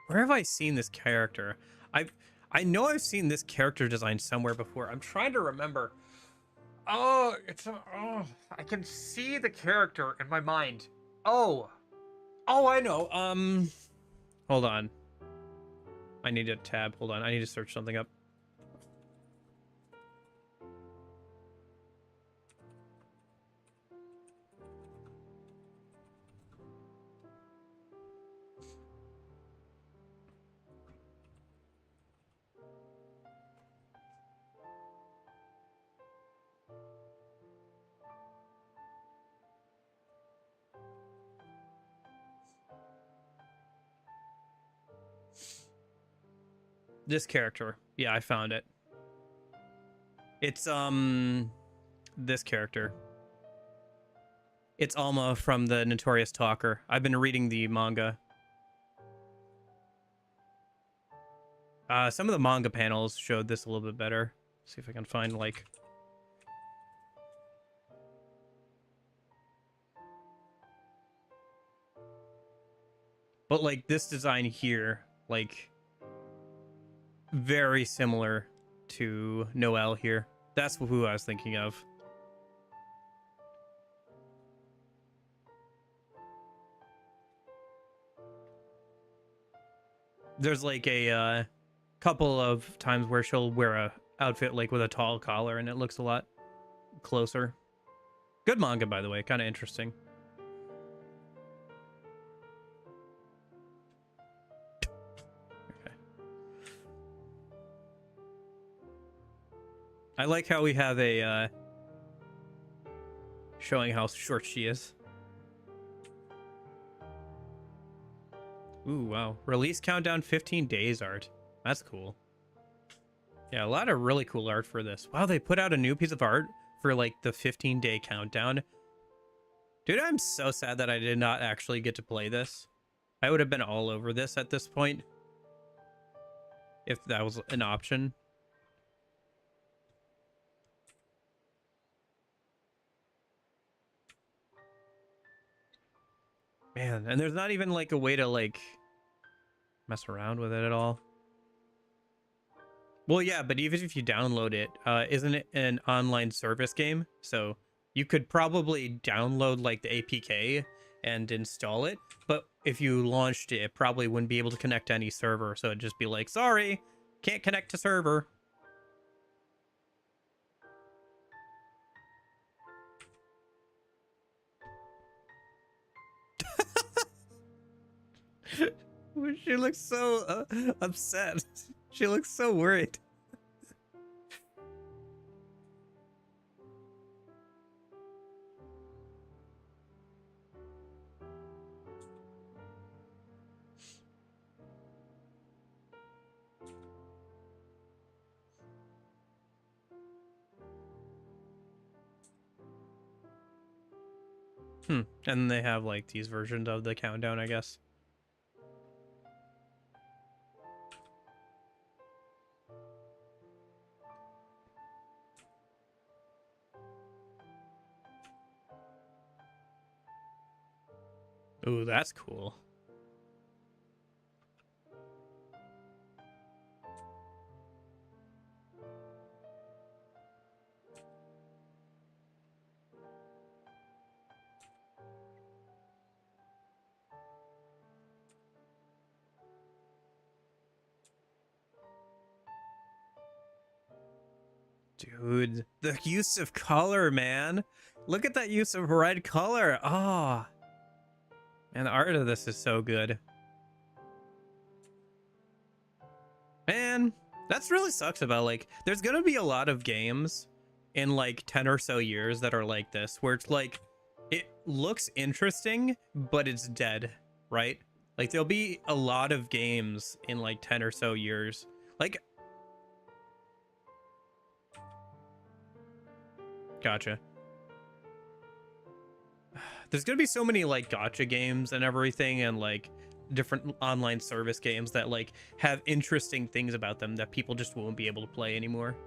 Where have I seen this character? I know I've seen this character design somewhere before. I'm trying to remember. Oh, I can see the character in my mind. Oh, I know. Hold on. I need a tab. Hold on. I need to search something up. This character. Yeah, I found it. It's, this character. It's Alma from the Notorious Talker. I've been reading the manga. Some of the manga panels showed this a little bit better. See if I can find like. But like this design here, like very similar to Noelle here. That's who I was thinking of. There's like a couple of times where she'll wear a outfit like with a tall collar and it looks a lot closer. Good manga, by the way, kind of interesting. Okay. I like how we have a showing how short she is. Ooh, wow. Release countdown 15 days art. That's cool. Yeah, a lot of really cool art for this. Wow, they put out a new piece of art for like the 15-day countdown. Dude, I'm so sad that I did not actually get to play this. I would have been all over this at this point if that was an option. Man, and there's not even like a way to like mess around with it at all. Well, yeah, but even if you download it, isn't it an online service game? So you could probably download like the APK and install it. But if you launched it, it probably wouldn't be able to connect to any server. So it'd just be like, sorry, can't connect to server. She looks so upset. She looks so worried. And they have like these versions of the countdown, I guess. Ooh, that's cool. Dude, the use of color, man. Look at that use of red color. Ah. Oh. Man, the art of this is so good. Man, that's really sucks about like there's going to be a lot of games in like 10 or so years that are like this where it's like it looks interesting but it's dead, right? Like there'll be a lot of games in like 10 or so years. Like gotcha. There's gonna be so many like gacha games and everything and like different online service games that like have interesting things about them that people just won't be able to play anymore.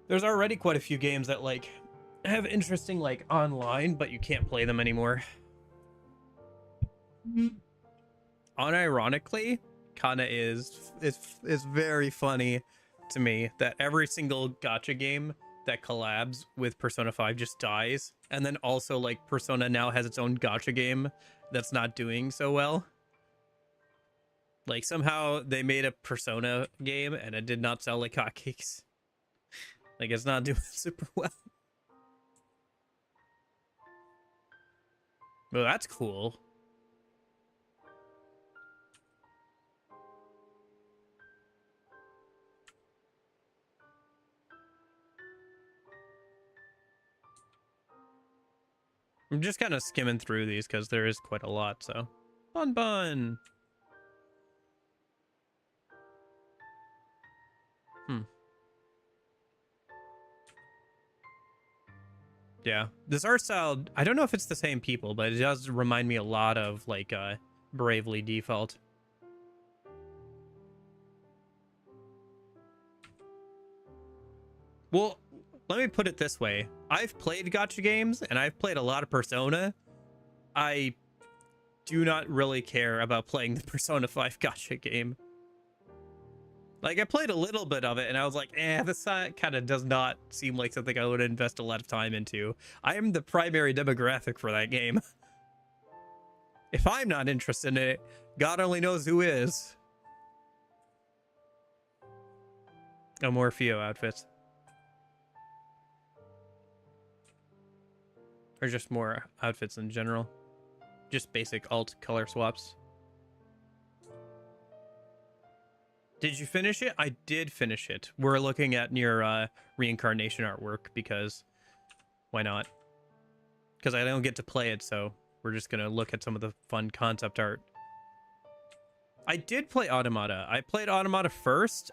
There's already quite a few games that like have interesting like online, but you can't play them anymore. Unironically, kinda is very funny to me that every single gacha game that collabs with Persona 5 just dies. And then also like Persona now has its own gacha game that's not doing so well. Like somehow they made a Persona game and it did not sell like hotcakes. Like it's not doing super well. Well, that's cool. I'm just kind of skimming through these because there is quite a lot, so. Bun Bun! Yeah, this art style, I don't know if it's the same people, but it does remind me a lot of, like, Bravely Default. Well, let me put it this way. I've played gacha games, and I've played a lot of Persona. I do not really care about playing the Persona 5 gacha game. Like, I played a little bit of it, and I was like, this kind of does not seem like something I would invest a lot of time into. I am the primary demographic for that game. If I'm not interested in it, God only knows who is. Oh, more Fio outfits. Or just more outfits in general. Just basic alt color swaps. Did you finish it? I did finish it. We're looking at Nier reincarnation artwork because why not? Because I don't get to play it, so we're just gonna look at some of the fun concept art. I did play Automata. I played Automata first.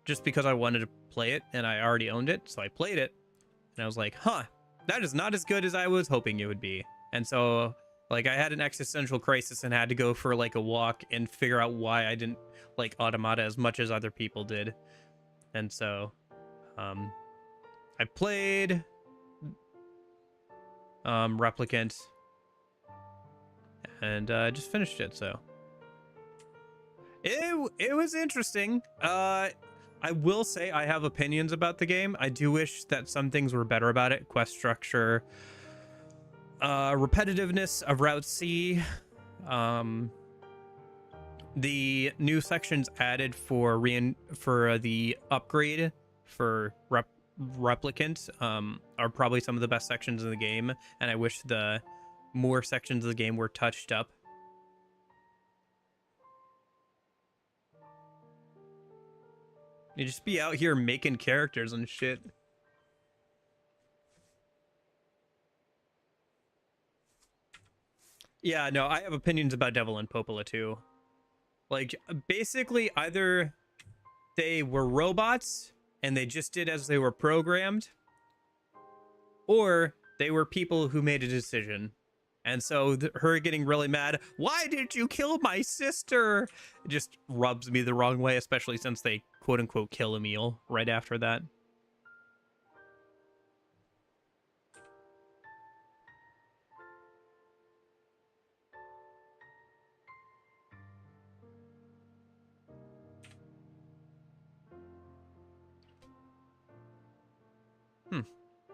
Just because I wanted to play it and I already owned it, so I played it. And I was like, huh, that is not as good as I was hoping it would be. And so, like, I had an existential crisis and had to go for, like, a walk and figure out why I didn't like Automata as much as other people did. And so, I played Replicant and just finished it, so. It was interesting. I will say I have opinions about the game. I do wish that some things were better about it. Quest structure, repetitiveness of Route C, the new sections added for the upgrade for Replicant are probably some of the best sections in the game, and I wish the more sections of the game were touched up. You just be out here making characters and shit. Yeah, no, I have opinions about Devil and Popola too. Like, basically, either they were robots and they just did as they were programmed, or they were people who made a decision. And so her getting really mad, why did you kill my sister? It just rubs me the wrong way, especially since they quote unquote kill Emil right after that.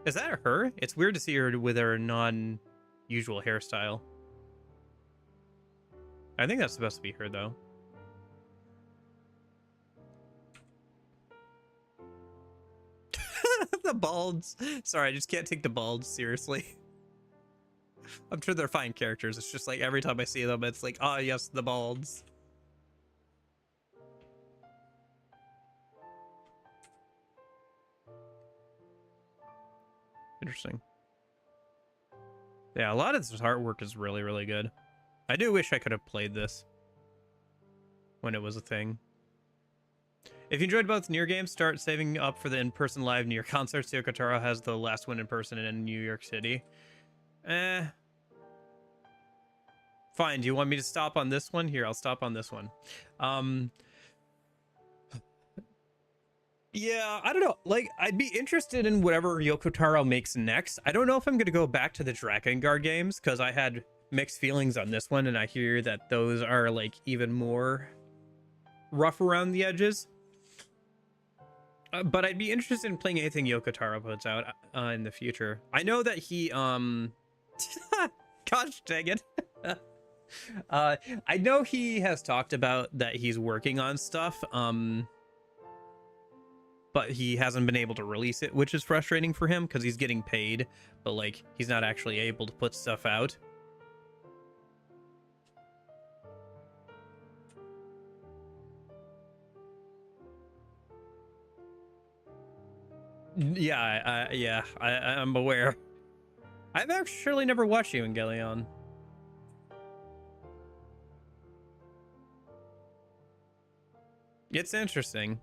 Is that her? It's weird to see her with her non-usual hairstyle. I think that's supposed to be her, though. The balds. Sorry, I just can't take the balds seriously. I'm sure they're fine characters. It's just like every time I see them, it's like, oh, yes, the balds. Interesting. Yeah, a lot of this artwork is really, really good. I do wish I could have played this when it was a thing. If you enjoyed both Nier games, start saving up for the in-person live Nier concerts. Yoko Taro has the last one in person in New York City. Fine, do you want me to stop on this one? Here, I'll stop on this one. Yeah, I don't know. Like, I'd be interested in whatever Yoko Taro makes next. I don't know if I'm going to go back to the Drakengard games, because I had mixed feelings on this one, and I hear that those are, like, even more rough around the edges. But I'd be interested in playing anything Yoko Taro puts out in the future. I know that he, gosh dang it. I know he has talked about that he's working on stuff, but he hasn't been able to release it, which is frustrating for him because he's getting paid, but like he's not actually able to put stuff out. Yeah, I'm aware. I've actually never watched Evangelion. It's interesting.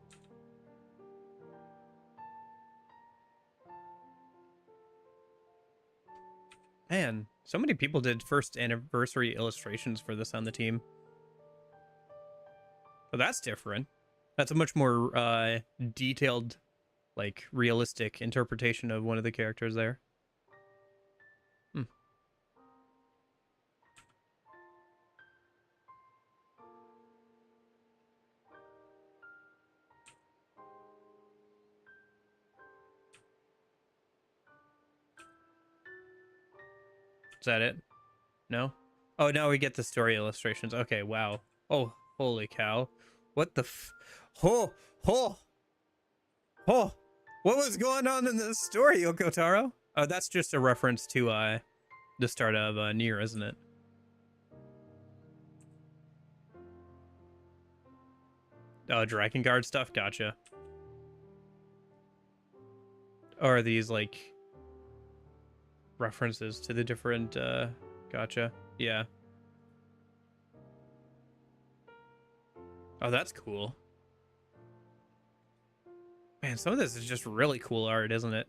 Man, so many people did first anniversary illustrations for this on the team. Oh, that's different. That's a much more detailed, like, realistic interpretation of one of the characters there. Hmm. Is that it? No? Oh, now we get the story illustrations. Okay, wow. Oh, holy cow. What the Oh, oh, oh. What was going on in this story, Yoko Taro? Oh, that's just a reference to the start of Nier, isn't it? Oh, Dragon Guard stuff? Gotcha. Or are these, like, references to the different, gotcha. Yeah. Oh, that's cool. Man, some of this is just really cool art, isn't it?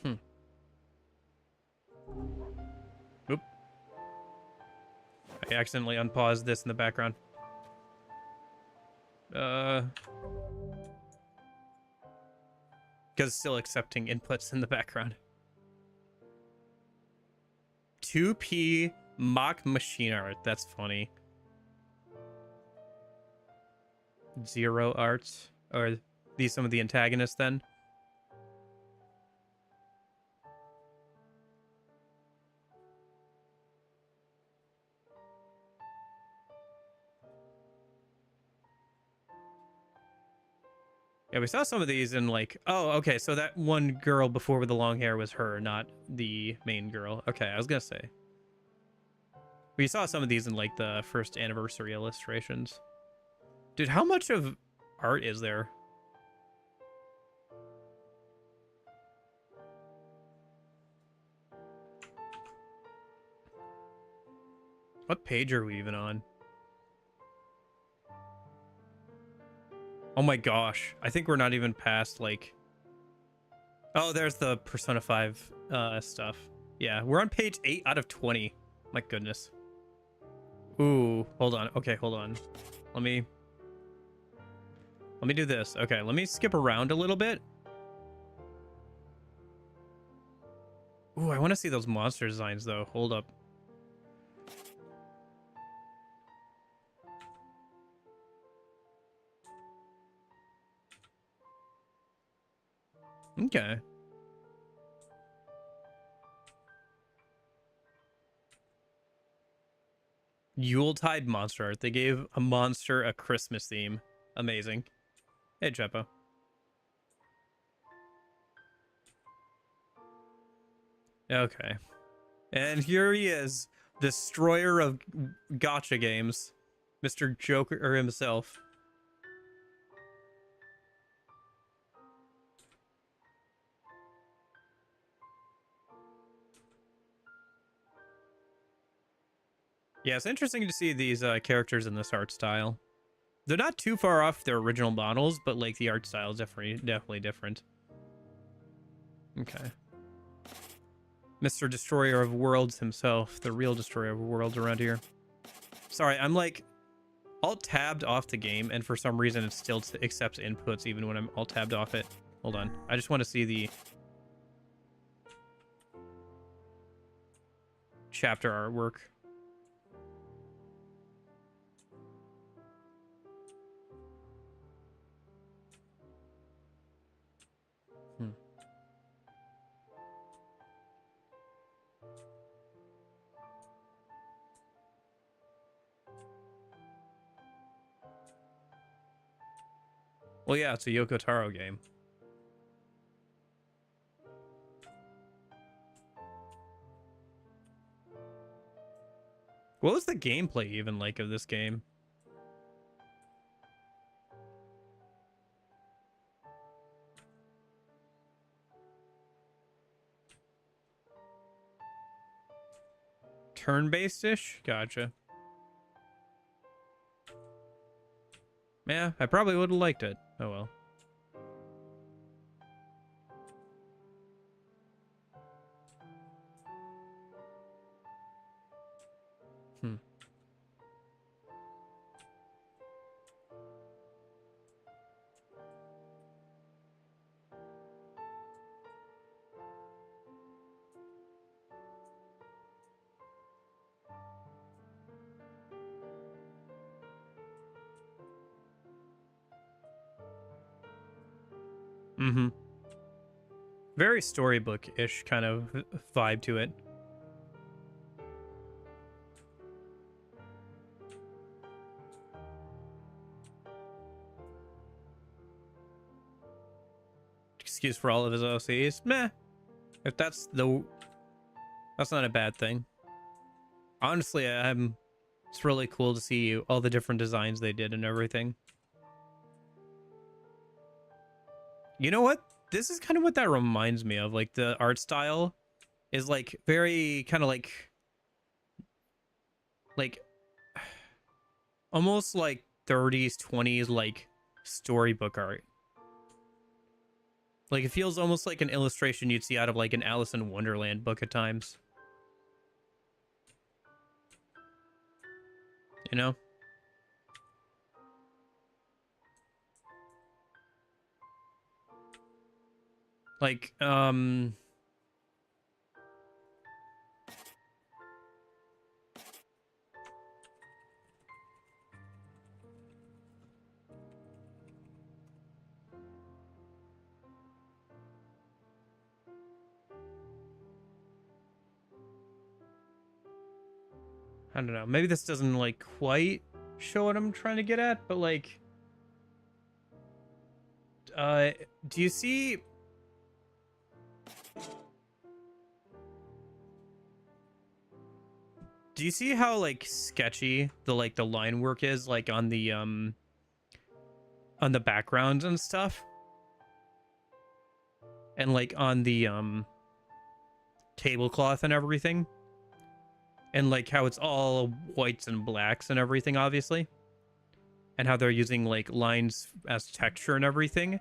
Hmm. Oop. I accidentally unpaused this in the background. Because still accepting inputs in the background. 2P mock machine art. That's funny. Zero arts. Or these some of the antagonists then? Yeah, we saw some of these in like, oh, okay, so that one girl before with the long hair was her, not the main girl. Okay, I was gonna say. We saw some of these in like the first anniversary illustrations. Dude, how much of art is there? What page are we even on? Oh my gosh. I think we're not even past like... Oh, there's the Persona 5 stuff. Yeah, we're on page 8 out of 20. My goodness. Ooh, hold on. Okay, hold on. Let me do this. Okay, let me skip around a little bit. Ooh, I want to see those monster designs though. Hold up. Okay. Yuletide monster art. They gave a monster a Christmas theme. Amazing. Hey, Jeppo. Okay. And here he is, destroyer of gotcha games, Mr. Joker himself. Yeah, it's interesting to see these characters in this art style. They're not too far off their original models, but like the art style is definitely different. Okay. Mr. Destroyer of Worlds himself, the real Destroyer of Worlds around here. Sorry, I'm like alt-tabbed off the game, and for some reason it still accepts inputs even when I'm alt-tabbed off it. Hold on. I just want to see the chapter artwork. Well, yeah, it's a Yoko Taro game. What was the gameplay even like of this game? Turn-based-ish? Gotcha. Yeah, I probably would have liked it. Oh well. Mm-hmm. Very storybook-ish kind of vibe to it. Excuse for all of his OCs. Meh. If that's not a bad thing. Honestly, it's really cool to see all the different designs they did and everything. You know what? This is kind of what that reminds me of. Like, the art style is like very kind of like almost like 30s, 20s, like storybook art. Like, it feels almost like an illustration you'd see out of like an Alice in Wonderland book at times. You know? Like, I don't know. Maybe this doesn't like quite show what I'm trying to get at, but like, do you see? Do you see how like sketchy the line work is like on the backgrounds and stuff? And like on the tablecloth and everything? And like how it's all whites and blacks and everything, obviously. And how they're using like lines as texture and everything.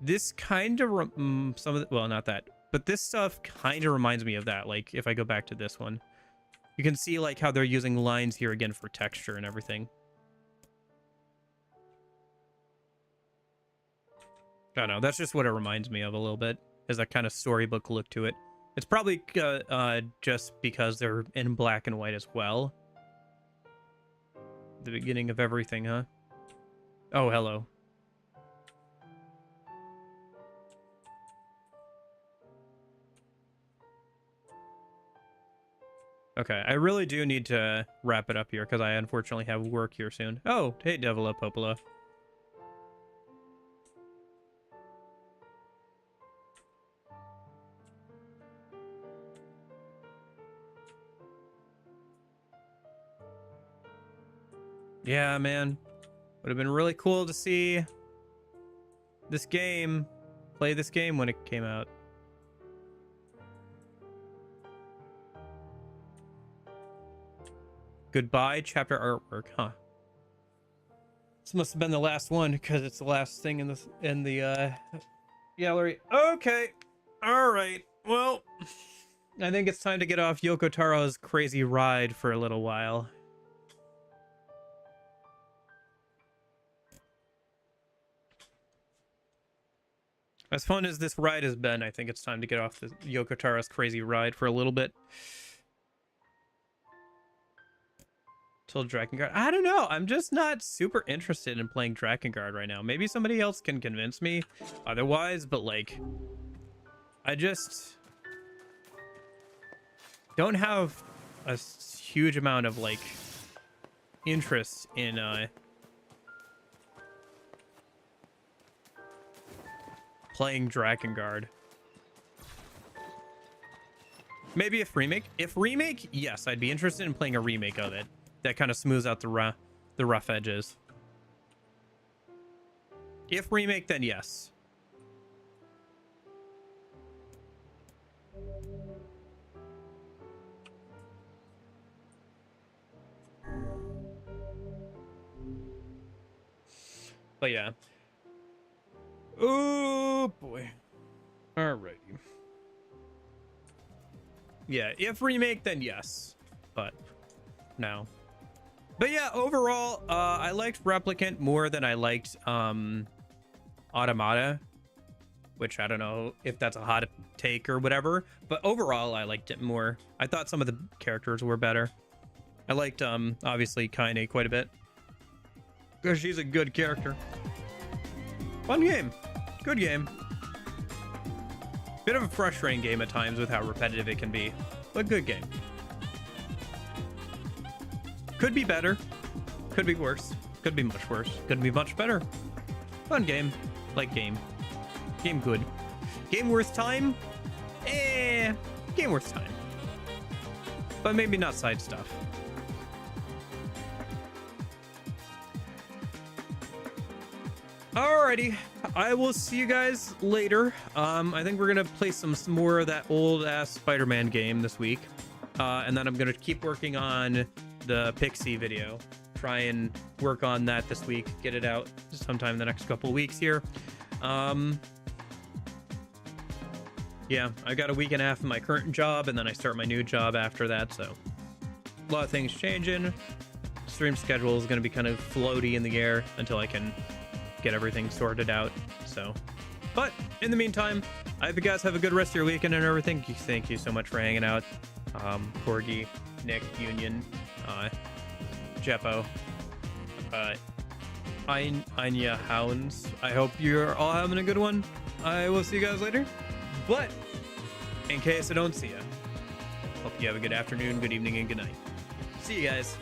This kind of some of the, well, not that, but this stuff kind of reminds me of that. Like if I go back to this one, you can see like how they're using lines here again for texture and everything. I don't know. That's just what it reminds me of a little bit. Is that kind of storybook look to it. It's probably just because they're in black and white as well. The beginning of everything, huh? Oh, hello. Okay, I really do need to wrap it up here because I unfortunately have work here soon. Oh, hey, Devila Popola. Yeah, man. Would have been really cool to see this game, play this game when it came out. Goodbye chapter artwork, huh? This must have been the last one because it's the last thing in the gallery. Okay. All right. Well, I think it's time to get off Yoko Taro's crazy ride for a little while. As fun as this ride has been, I think it's time to get off the Yoko Taro's crazy ride for a little bit. Till Drakengard. I don't know. I'm just not super interested in playing Drakengard right now. Maybe somebody else can convince me otherwise, but like, I just don't have a huge amount of like interest in playing Drakengard. Maybe if remake, yes, I'd be interested in playing a remake of it. That kind of smooths out the rough edges. If remake, then yes. But yeah. Oh boy. Alrighty. Yeah, if remake, then yes. But no. But yeah, overall, I liked Replicant more than I liked Automata, which I don't know if that's a hot take or whatever, but overall I liked it more. I thought some of the characters were better. I liked obviously Kaine quite a bit because she's a good character. Fun game. Good game. Bit of a frustrating game at times with how repetitive it can be, but good game. Could be better. Could be worse. Could be much worse. Could be much better. Fun game. Like game. Game good. Game worth time? Game worth time. But maybe not side stuff. Alrighty, I will see you guys later. I think we're gonna play some more of that old ass Spider-Man game this week, and then I'm gonna keep working on the Pixie video. Try and work on that this week. Get it out sometime in the next couple of weeks here. Yeah, I got a week and a half in my current job, and then I start my new job after that. So a lot of things changing. Stream schedule is gonna be kind of floaty in the air until I can get everything sorted out. So, but in the meantime, I hope you guys have a good rest of your weekend and everything. Thank you so much for hanging out. Corgi, Nick, Union, Jeppo, Anya Hounds. I hope you're all having a good one. I will see you guys later. But in case I don't see you, hope you have a good afternoon, good evening, and good night. See you guys.